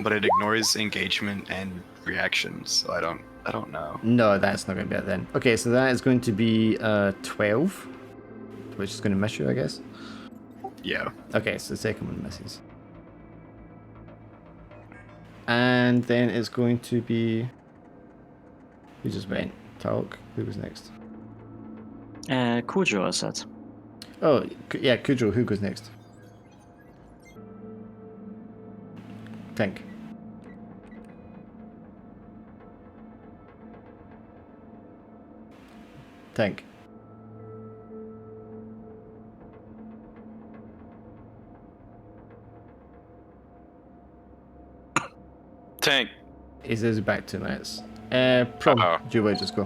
but it ignores engagement and reactions, so I don't know. No, that's not going to be it then. Okay, so that is going to be 12, which is going to miss you, I guess. Yeah. Okay, so the second one misses. And then it's going to be... Who just went? Talk. Who was next? Cujo, I said. Oh, yeah, Cujo. Who goes next? Think. Think. Tank. He says back 2 minutes. Prom, do you just go?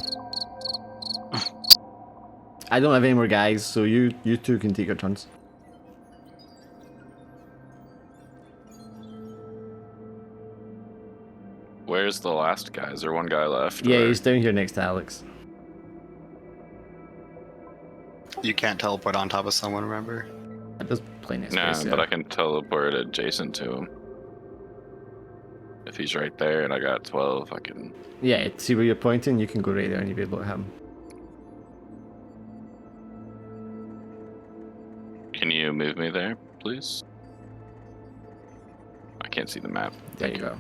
I don't have any more guys, so you two can take your turns. Where's the last guy? Is there one guy left? Yeah, or- he's down here next to Alex. You can't teleport on top of someone, remember? Just plenty of Nah, space. but Yeah. I can teleport adjacent to him. If he's right there and I got 12, I can... Yeah, see where you're pointing? You can go right there and you'll be able to hit him. Can you move me there, please? I can't see the map. There you go.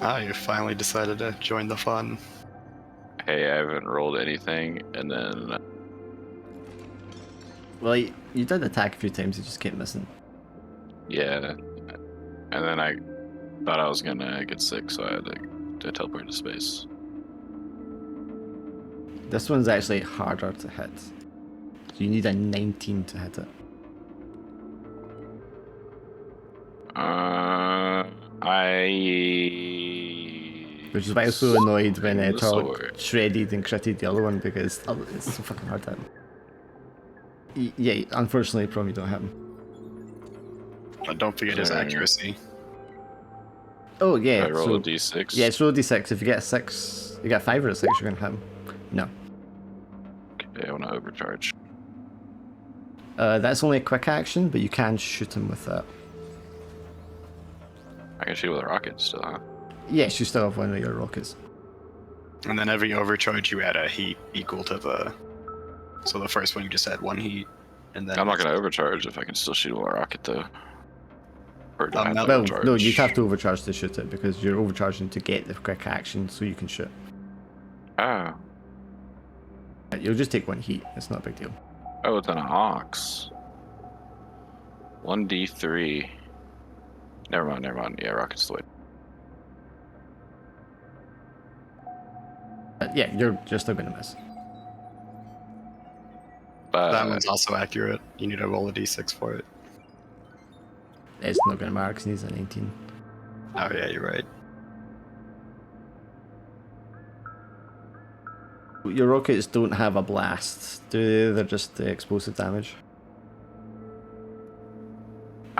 Ah, you finally decided to join the fun. Hey, I haven't rolled anything, and then... Well, you did attack a few times, you just kept missing. Yeah. And then I thought I was gonna get sick, so I had to teleport to space. This one's actually harder to hit. So you need a 19 to hit it. Which is why I was so annoyed when Turlock shredded and critted the other one, because it's so fucking hard to hit him. Yeah, unfortunately, probably don't hit him. But don't forget his accuracy. Oh, yeah. I roll so, a d6? Yeah, it's roll a d6. If you get a 6, you get a 5 or a 6, you're going to hit him. No. Okay, I want to overcharge. That's only a quick action, but you can shoot him with that. I can shoot with a rocket still, huh? Yes, you still have one of your rockets. And then every overcharge you add a heat equal to the... So the first one you just add 1 heat, and then... I'm not going to overcharge if I can still shoot with a rocket, though. Or do I have to Well, overcharge? no, you'd have to overcharge to shoot it, because you're overcharging to get the quick action so you can shoot. Ah. You'll just take 1 heat, it's not a big deal. Oh, it's an ox. 1d3. Never mind. Yeah, rocket's the way. Yeah, you're still going to miss. But That one's also accurate. You need to roll a d6 for it. It's not going to matter because he's a 19. Oh yeah, you're right. Your rockets don't have a blast, do they? They're just the explosive damage.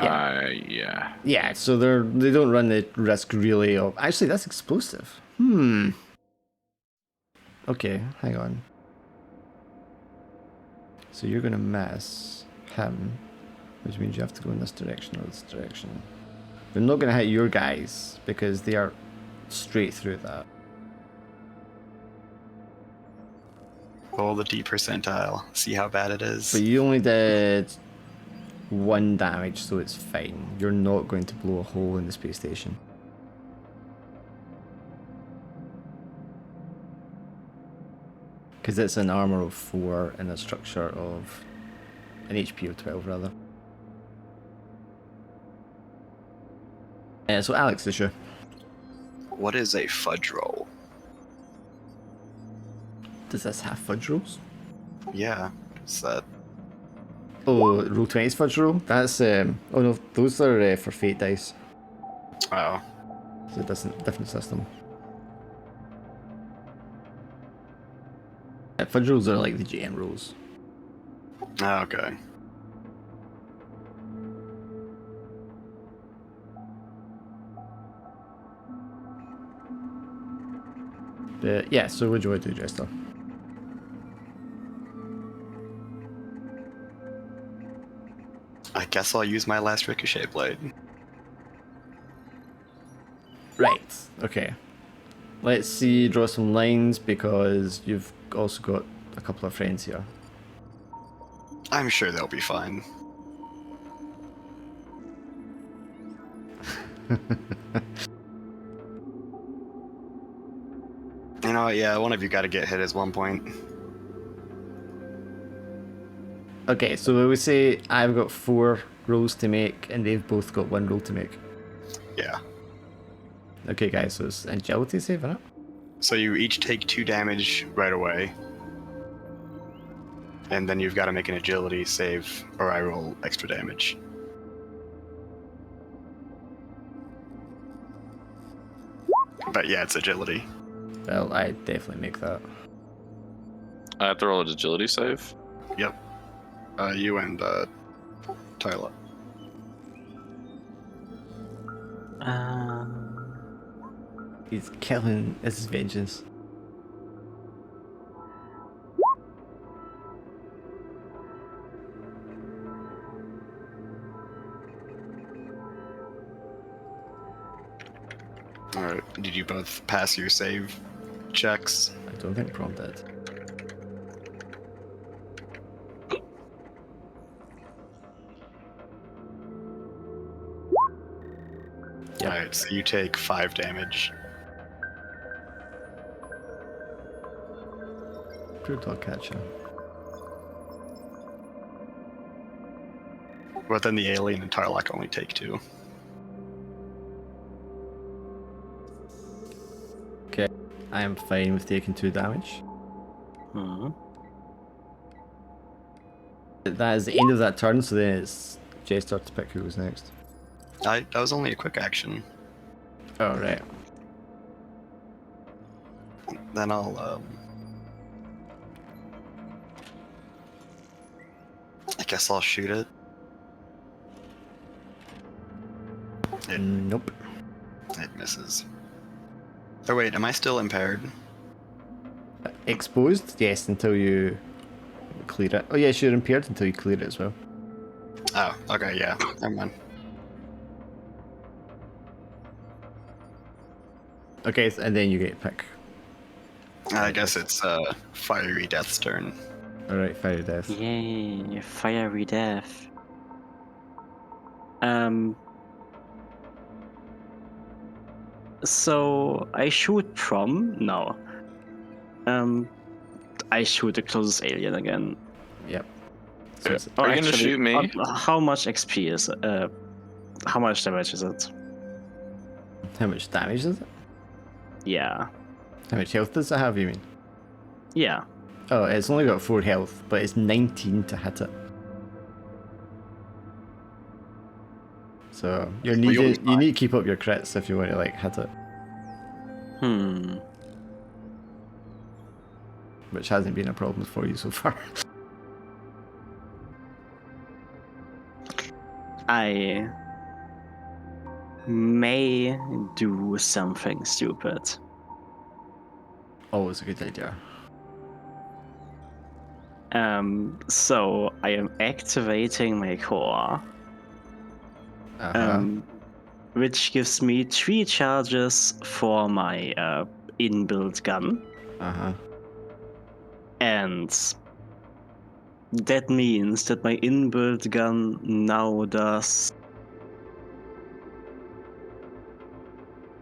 Yeah. Yeah, so they don't run the risk really of... Actually, that's explosive. Okay, hang on. So you're going to miss him, which means you have to go in this direction or this direction. They're not going to hit your guys because they are straight through that. Roll the D percentile. See how bad it is. But you only did 1 damage, so it's fine. You're not going to blow a hole in the space station. Because it's an armor of 4 and a structure of... an HP of 12, rather. So Alex, the show. What is a fudge roll? Does this have fudge rolls? Yeah. Is that... Oh, roll 20's fudge roll? That's, oh no, those are for fate dice. Oh. It's a different system. Fudge rolls are like the GM rolls. Okay. But yeah, so what do you want to do, Jester? I guess I'll use my last ricochet blade. Right, okay. Let's see, draw some lines because you've also got a couple of friends here. I'm sure they'll be fine. You know what, yeah, one of you gotta get hit at one point. Okay, so we say I've got 4 rolls to make and they've both got 1 roll to make. Yeah. Okay guys, so it's agility save, isn't it? So you each take 2 damage right away. And then you've got to make an agility save, or I roll extra damage. But yeah, it's agility. Well, I definitely make that. I have to roll an agility save. Yep. You and Tyler. He's killing his vengeance. Alright, did you both pass your save checks? I don't think Prom did. Yep. Alright, so you take 5 damage. Pure dog catcher. But then the alien and Tarlak only take 2. Okay, I am fine with taking 2 damage. That is the end of that turn, so then it's Jester to pick who goes next. That was only a quick action. Oh, right. Then I'll, I guess I'll shoot it. Nope. It misses. Oh wait, am I still impaired? Exposed? Yes, until you clear it. Oh yes, you're impaired until you clear it as well. Oh, okay, yeah. Never mind. Okay, and then you get to pick. I guess it's Fiery Death's turn. Alright, fire death. Yay, fiery death. So I shoot Prom? No. I shoot the closest alien again. Yep. Okay. it's- Are you gonna shoot me? How much XP is how much damage is it? How much damage is it? Yeah. How much health does it have, you mean? Yeah. Oh, it's only got 4 health, but it's 19 to hit it. So you need to keep up your crits if you want to like hit it, which hasn't been a problem for you so far. I may do something stupid. Always a good idea. So I am activating my core, Uh-huh. which gives me 3 charges for my inbuilt gun, Uh-huh. and that means that my inbuilt gun now does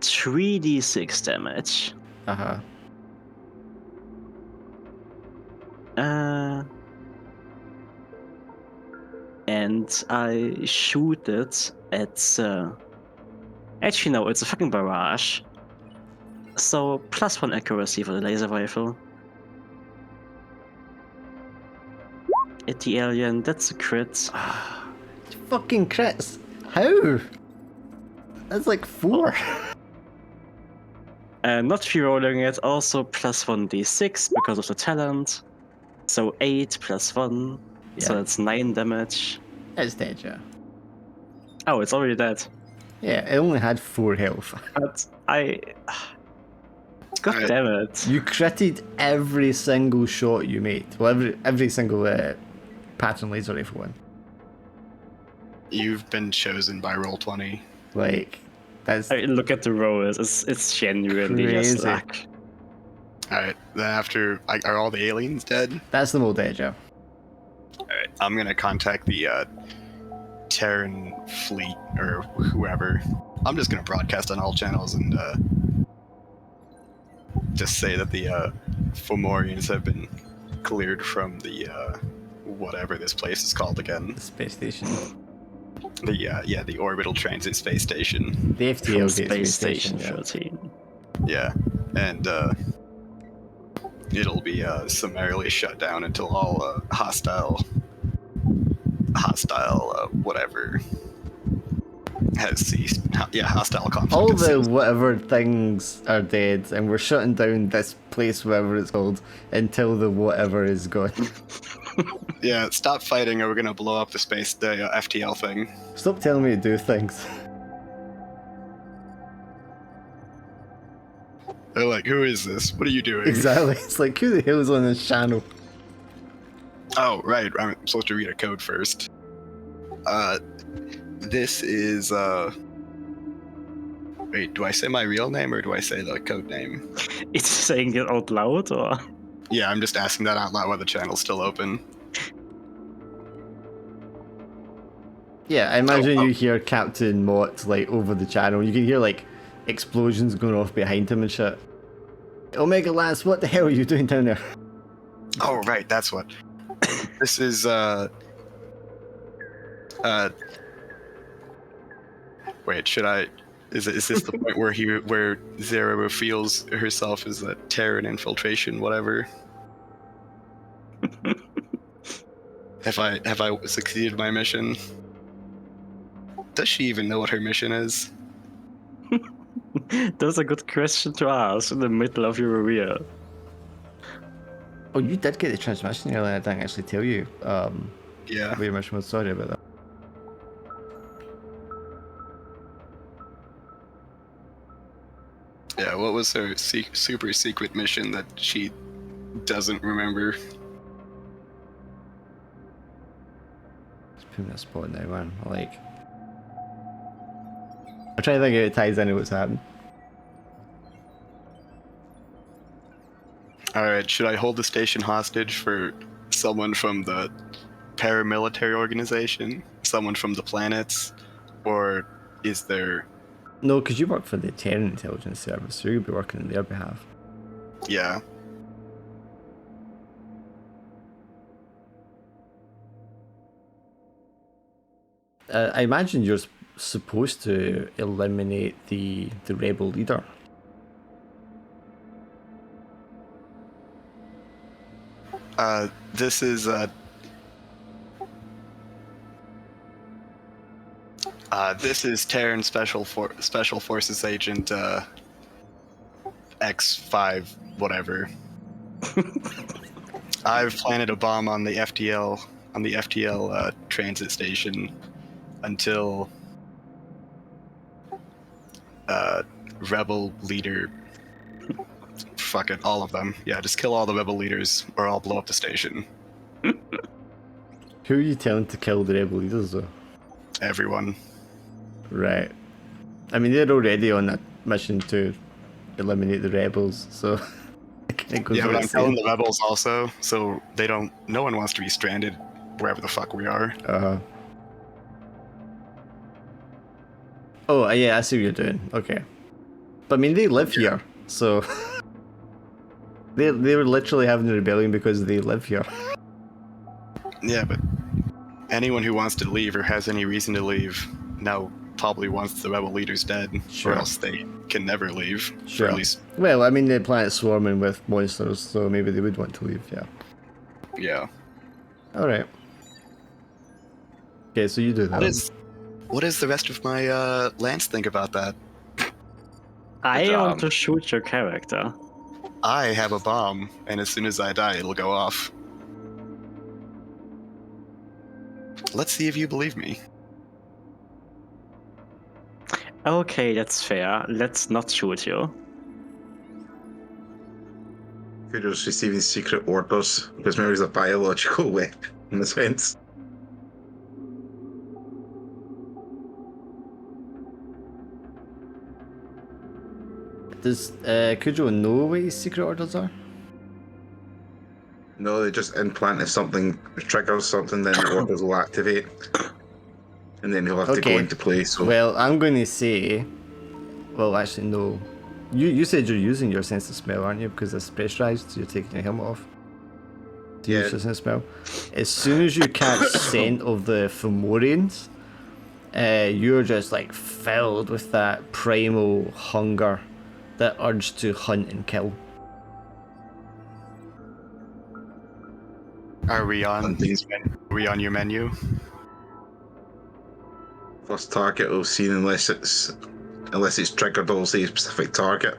3d6 damage. Uh-huh. And I shoot it at. Actually, no, it's a fucking barrage. So, +1 accuracy for the laser rifle. At the alien, that's a crit. Fucking crits. How? That's like 4. Not rerolling it, also +1d6 because of the talent. So 8 + 1. So Yeah. that's 9 damage. It's dead, yeah. Oh, it's already dead. Yeah, it only had 4 health. But I. God damn it. You critted every single shot you made. Well, every single pattern laser rifle one. You've been chosen by Roll20. Like, that's Look at the rolls. It's genuinely just Crazy. luck. Alright, then after, are all the aliens dead? that's them all dead, yeah. Alright, I'm gonna contact the Terran fleet, or whoever. I'm just gonna broadcast on all channels and just say that the Fomorians have been cleared from the whatever this place is called again. The space station. The orbital transit space station. The From FTL Space Station yeah. 13. Yeah, and it'll be summarily shut down until all hostile whatever has ceased. Hostile conflict. All has the ceased. whatever things are dead, and we're shutting down this place, whatever it's called, until the whatever is gone. Yeah, stop fighting, or we're gonna blow up the FTL thing. Stop telling me to do things. They're like, who is this? What are you doing? Exactly. It's like, who the hell is on this channel? Oh, right. I'm supposed to read a code first. This is, Wait, do I say my real name or do I say the code name? It's saying it out loud, or? Yeah, I'm just asking that out loud while the channel's still open. Yeah, I imagine you hear Captain Mott like over the channel. You can hear like explosions going off behind him and shit. Omega Lance, what the hell are you doing down there? Oh, right, that's what. This is, Wait, should I... Is this the point where Zero reveals herself as a Terran infiltration, whatever? Have I succeeded my mission? Does she even know what her mission is? That's a good question to ask in the middle of your reveal. Oh, you did get the transmission earlier. I didn't actually tell you. Yeah. What your mission was. Sorry about that. Yeah, what was her super secret mission that she doesn't remember? Just put me in a spot now, man. Like, I'm trying to think if it ties into what's happened. Alright, should I hold the station hostage for someone from the paramilitary organization? Someone from the planets? Or is there... No, because you work for the Terran Intelligence Service, so you'll be working on their behalf. Yeah. I imagine you're supposed to eliminate the rebel leader. This is this is Terran Special Forces Agent X5 whatever. I've planted a bomb on the FTL transit station, until rebel leader. Fuck it, all of them. Yeah, just kill all the rebel leaders, or I'll blow up the station. Who are you telling to kill the rebel leaders, though? Everyone. Right. I mean, they're already on a mission to eliminate the rebels, so... it goes Yeah, but without I'm telling saying. the rebels also, so they don't. No one wants to be stranded wherever the fuck we are. Uh-huh. Oh, yeah, I see what you're doing. Okay. But I mean, they live here, so... they were literally having a rebellion because they live here. Yeah, but anyone who wants to leave or has any reason to leave now probably wants the rebel leaders dead, Sure. or else they can never leave. Sure. Or at least, Well, I mean, the planet's swarming with monsters, so maybe they would want to leave, yeah. yeah. Alright. Okay, so you do that. What does the rest of my Lance think about that? I want to shoot your character. I have a bomb, and as soon as I die, it'll go off. Let's see if you believe me. Okay, that's fair. Let's not shoot you. You're just receiving secret orders because maybe it's a biological weapon in a sense. Does Kujo know what his secret orders are? No, they just implant if something triggers something, then the orders will activate. And then he'll have to go into play, so... Well, I'm going to say... Well, actually, no. You said you're using your sense of smell, aren't you? Because it's pressurized, so you're taking your helmet off. To use your sense of smell. As soon as you catch scent of the Fomorians, you're just, like, filled with that primal hunger, that urge to hunt and kill. Are we on your menu? First target we've seen unless it's triggered also a specific target.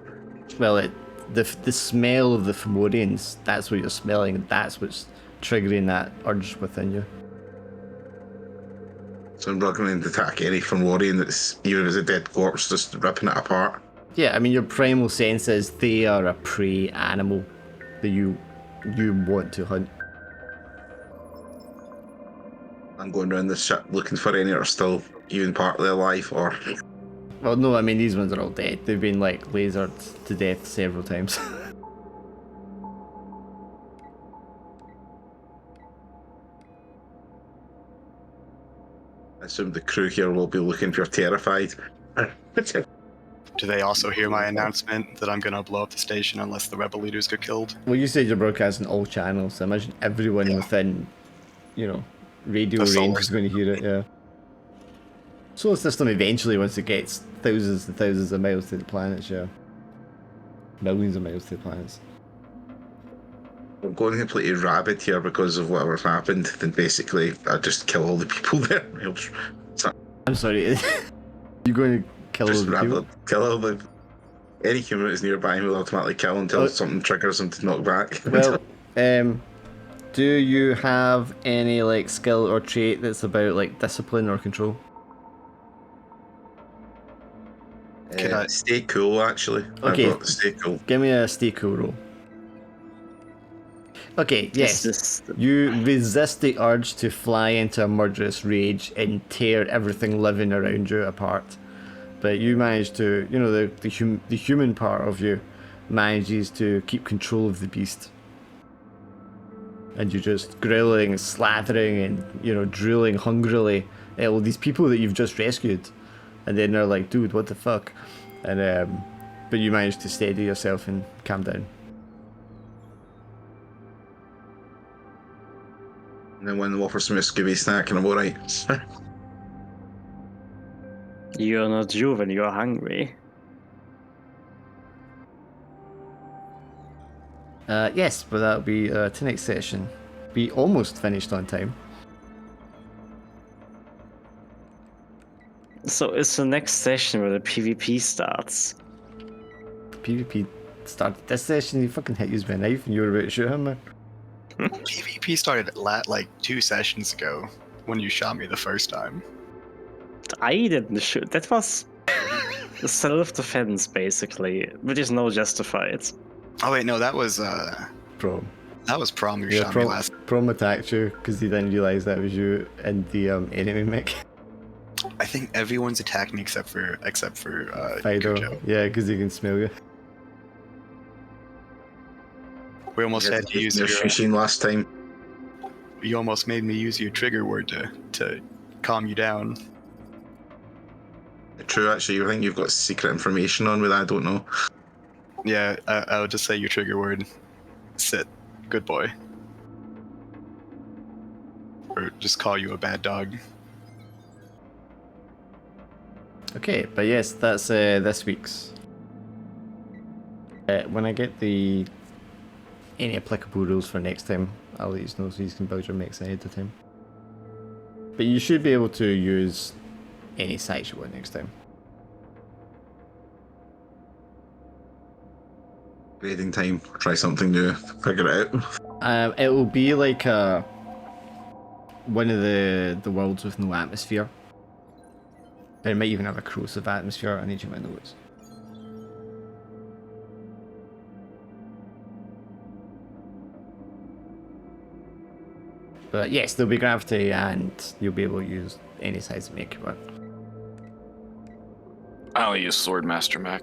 Well, the smell of the Fomorians, that's what you're smelling, that's what's triggering that urge within you. So I'm not going to attack any Fomorian that's, even if it's a dead corpse, just ripping it apart. Yeah, I mean, your primal sense is they are a prey animal that you want to hunt. I'm going around this ship looking for any that are still even partly alive, or... Well, no, I mean, these ones are all dead. They've been, like, lasered to death several times. I assume the crew here will be looking if you're terrified. Do they also hear my announcement that I'm gonna blow up the station unless the rebel leaders get killed? Well, you said you're broadcasting all channels, so I imagine everyone within, radio range is going to hear it, yeah. Solar system eventually, once it gets thousands and thousands of miles to the planets, yeah. Millions of miles to the planets. I'm going completely rabid here because of whatever's happened, then basically I just kill all the people there. I'm sorry, you're going to kill all the people? Kill all the... Any human that's nearby will automatically kill until something triggers them to knock back. Well, do you have any, like, skill or trait that's about, like, discipline or control? Can I stay cool, actually? Okay. I've got to stay cool. Give me a stay cool roll. Okay, yes. You resist the urge to fly into a murderous rage and tear everything living around you apart. But you manage to, the human part of you manages to keep control of the beast. And you're just grilling, slathering, and, drilling hungrily at all these people that you've just rescued. And then they're like, dude, what the fuck? And, but you manage to steady yourself and calm down. And then when they offer me a Scooby snack, and I'm alright. You're not you when you're hungry. Yes, but that'll be tonight's session. Be almost finished on time. So it's the next session where the PvP starts. PvP started this session, you fucking hit you with a knife and you were about to shoot him, man. PvP started like 2 sessions ago when you shot me the first time. I didn't shoot. That was self-defense, basically, which is no justified. Oh wait, no, that was Prom. Prom who Yeah, shot me last. Prom attacked you because he didn't realise that was you and the enemy mech. I think everyone's attacked me except for Fido. Cujo. Yeah, because he can smell you. We almost had to use your your. machine last time. You almost made me use your trigger word to calm you down. True, actually, I think you've got secret information on with that, I don't know. Yeah, I would just say your trigger word. Sit. Good boy. Or just call you a bad dog. Okay, but yes, that's this week's. When I get the any applicable rules for next time, I'll let you know so you can build your mechs ahead of time. But you should be able to use any size you want next time. Grading time, try something new, figure it out. It will be like one of the worlds with no atmosphere. It might even have a corrosive atmosphere. I need you my notes. But yes, there'll be gravity and you'll be able to use any size mech you want. I'll use Swordmaster Mech.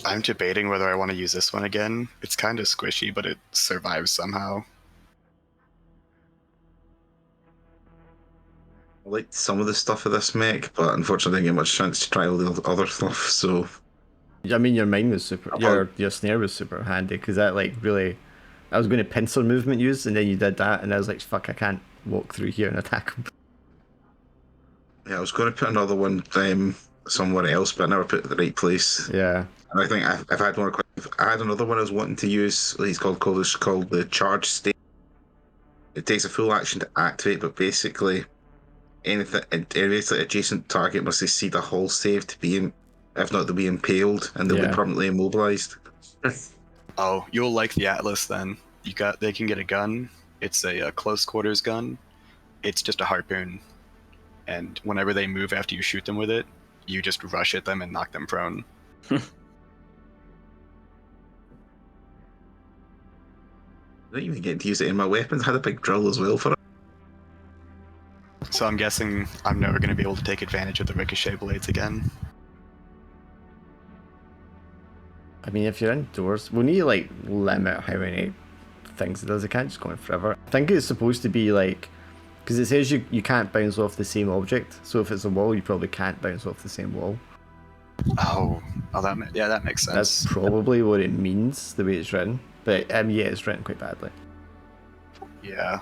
I'm debating whether I want to use this one again. It's kind of squishy, but it survives somehow. I liked some of the stuff of this mech, but unfortunately I didn't get much chance to try all the other stuff, so... I mean, your mine was super... Your snare was super handy, because that, like, really... I was going to pincer movement use, and then you did that, and I was like, fuck, I can't walk through here and attack him. Yeah, I was going to put another one somewhere else, but I never put it in the right place. Yeah. And I think I've had one. I had another one I was wanting to use. It's called the charge state. It takes a full action to activate, but basically, anything adjacent target must succeed a hull save to be if not, they'll be impaled and they'll be permanently immobilized. Oh, you'll like the Atlas then. They can get a gun. It's a close quarters gun. It's just a harpoon, and whenever they move after you shoot them with it, you just rush at them and knock them prone. I didn't even get to use it in my weapons. I had a big drill as well for it. So I'm guessing I'm never going to be able to take advantage of the ricochet blades again. I mean, if you're indoors, we need to, like, limit how many things it does. It can't just go on forever. I think it's supposed to be, like... Because it says you can't bounce off the same object. So if it's a wall, you probably can't bounce off the same wall. Oh, that makes sense. That's probably what it means, the way it's written. But, yeah, it's written quite badly. Yeah.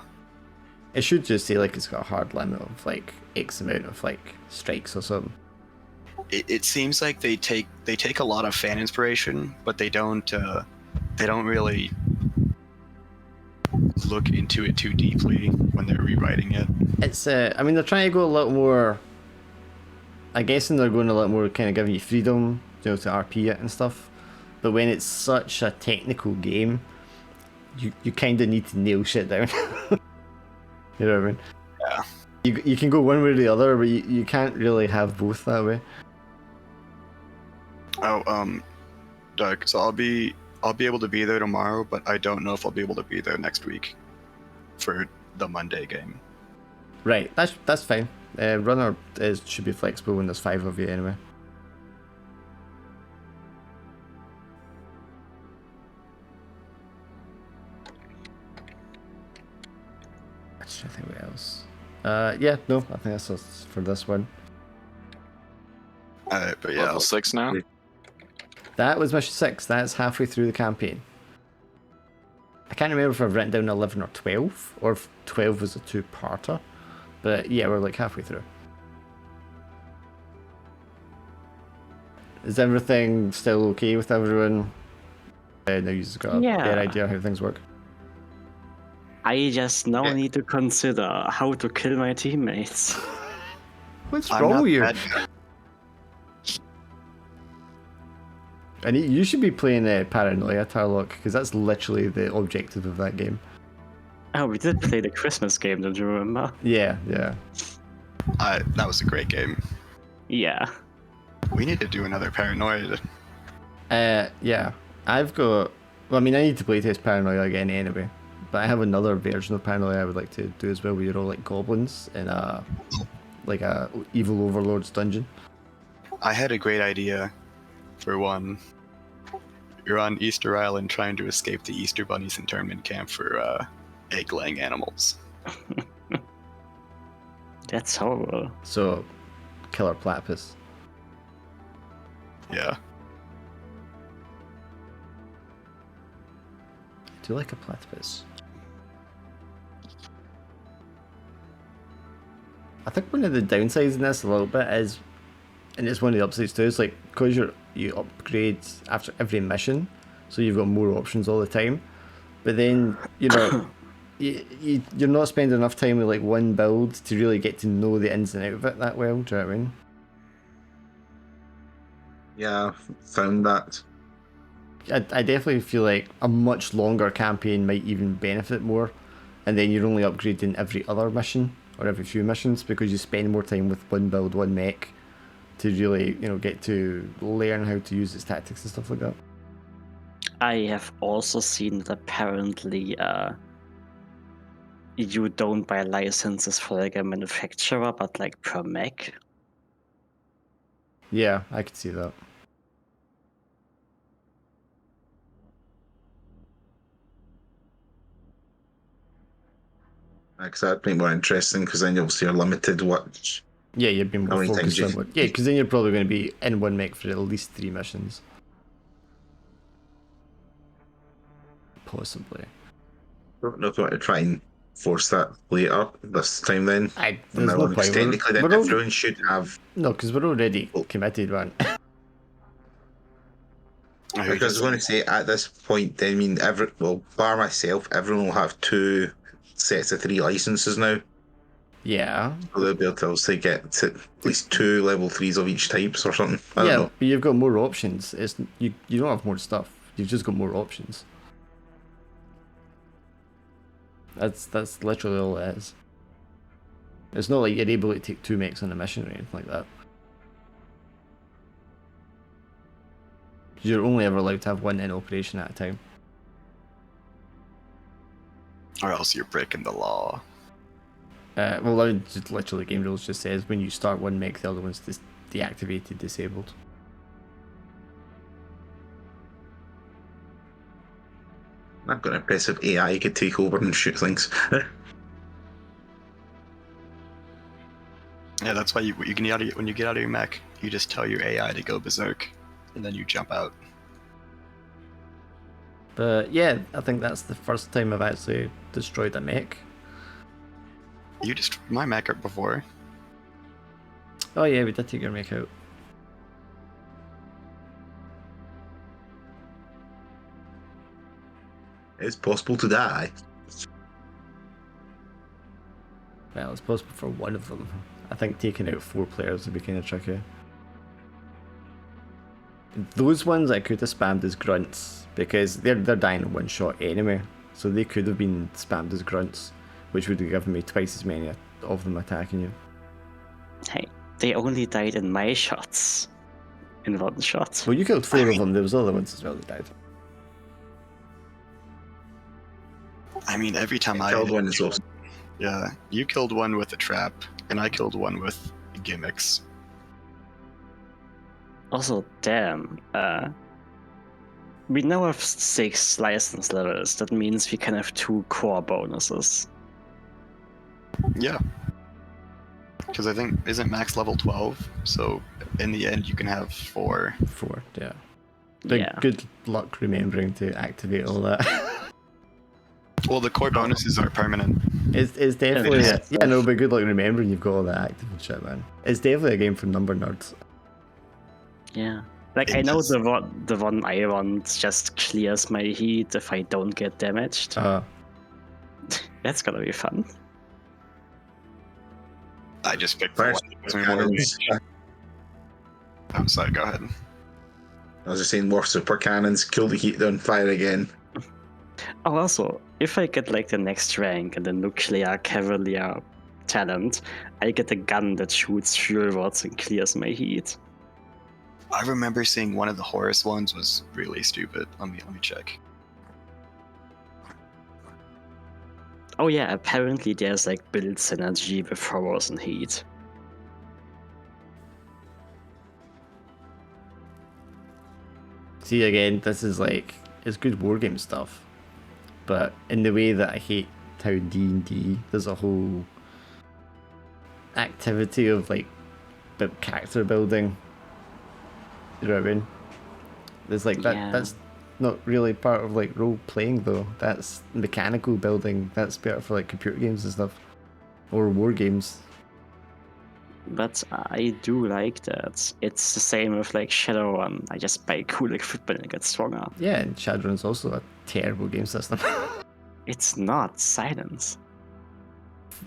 It should just say, like, it's got a hard limit of, like, X amount of, like, strikes or something. It seems like they take a lot of fan inspiration, but they don't really look into it too deeply when they're rewriting it. It's I mean, they're trying to go a little more. I'm guessing they're going a little more kind of giving you freedom, you know, to RP it and stuff. But when it's such a technical game, you kind of need to nail shit down. You know what I mean? Yeah. You can go one way or the other, but you can't really have both that way. Oh, Doug. So I'll be able to be there tomorrow, but I don't know if I'll be able to be there next week for the Monday game. Right, that's fine. Runner should be flexible when there's 5 of you anyway. I'm trying to think what else. Yeah, no, I think that's all for this one. But yeah, Level 6 now? That was mission 6. That's halfway through the campaign. I can't remember if I've written down 11 or 12, or if 12 was a 2-parter. But yeah, we're like halfway through. Is everything still okay with everyone? Now you've got a better idea how things work. I just now need to consider how to kill my teammates. What's wrong with you? And you should be playing Paranoia, Tarlock, because that's literally the objective of that game. Oh, we did play the Christmas game, don't you remember? Yeah. That was a great game. Yeah. We need to do another Paranoid. Yeah. I've got. Well, I mean, I need to playtest Paranoia again anyway. But I have another version of Paranoia I would like to do as well, where you're all like goblins in a evil overlord's dungeon. I had a great idea for one. You're on Easter Island trying to escape the Easter Bunny's internment camp for egg-laying animals. That's horrible. So, killer platypus. Yeah. I do like a platypus. I think one of the downsides in this a little bit is, and it's one of the upsides too, is like because you upgrade after every mission, so you've got more options all the time. But then you're not spending enough time with like one build to really get to know the ins and out of it that well. Do you know what I mean? Yeah, found that. I definitely feel like a much longer campaign might even benefit more, and then you're only upgrading every other mission or every few missions because you spend more time with one build, one mech, to really get to learn how to use its tactics and stuff like that. I have also seen that apparently you don't buy licenses for like a manufacturer, but like per mech. Yeah, I could see that. Because that'd make more interesting, because then obviously you're limited what. Yeah, you'd be How more many times focused you on can- what. Yeah, because then you're probably going to be in one mech for at least 3 missions. Possibly. Don't know if you want to try and force that later this time then. There's no point. Technically, then everyone should have. No, because we're already committed, man. Because I was going to say, at this point, I mean, bar myself, everyone will have 2 sets of 3 licenses now. Yeah. So they'll be able to obviously get to at least 2 level 3s of each type or something. I don't know. But you've got more options. You don't have more stuff. You've just got more options. That's literally all it is. It's not like you're able to take 2 mechs on a mission or anything like that. You're only ever allowed to have 1 in operation at a time. Or else you're breaking the law. Well, just literally, game rules just says when you start 1 mech, the other one's deactivated, disabled. I've got an impressive AI you could take over and shoot things. Yeah, that's why you can when you get out of your mech, you just tell your AI to go berserk, and then you jump out. But yeah, I think that's the first time I've actually destroyed a mech. You destroyed my mech before. Oh yeah, we did take your mech out. It's possible to die. Well, it's possible for one of them. I think taking out 4 players would be kind of tricky. Those ones I could have spammed as grunts, because they're dying in 1 shot anyway. So they could have been spammed as grunts, which would have given me twice as many of them attacking you. Hey, they only died in my shots. In 1 shot. Well, you killed 4 of them, there was other ones as well that died. I mean, every time I killed one is also. Yeah, you killed one with a trap, and I killed one with gimmicks. Also, damn, we now have 6 license levels. That means we can have 2 core bonuses. Yeah. Because I think, isn't max level 12? So, in the end, you can have 4. 4, yeah. But Yeah. good luck remembering to activate all that. Well, the core bonuses are permanent. It's definitely Yeah. no, but good luck remembering you've got all that active and shit, man. It's definitely a game for number nerds. Yeah. Like, I know the one I want just clears my heat if I don't get damaged. That's gonna be fun. I just picked the First, one that gives me more cannons. I'm sorry, go ahead. I was just saying, more super cannons, kill the heat, then fire again. Oh, also, if I get like the next rank and the nuclear cavalier talent, I get a gun that shoots fuel rods and clears my heat. I remember seeing one of the Horus ones was really stupid. Let me check. Oh yeah, apparently there's like build synergy with horrors and heat. See, again, this is like, it's good wargame stuff, but in the way that I hate how D&D, there's a whole activity of like character building. You know what I mean? There's like that. Yeah. That's not really part of like role playing though. That's mechanical building. That's better for like computer games and stuff, or war games. But I do like that. It's the same with like Shadowrun. I just buy cool equipment and get stronger. Yeah, and Shadowrun's also a terrible game system. It's not Silence.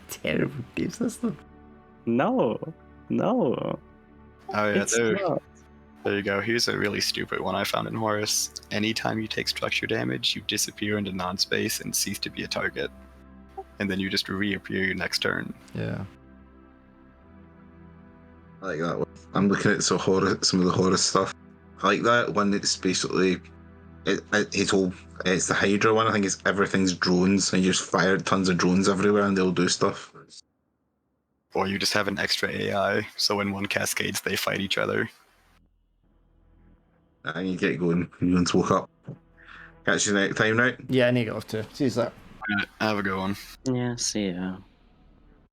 Terrible game system. No. Oh yeah, It's not. there you go. Here's a really stupid one I found in Horus. Anytime you take structure damage, you disappear into non-space and cease to be a target. And then you just reappear your next turn. Yeah. I like that one. I'm looking at some of the horror stuff. I like that one. It's basically it's the Hydra one. I think it's everything's drones, and you just fire tons of drones everywhere, and they'll do stuff. Or you just have an extra AI, so when one cascades, they fight each other. I need to get going. Everyone's woke up. Catch you next time, right? Yeah, I need to get off too. See you later. Have a good one. Yeah, see ya.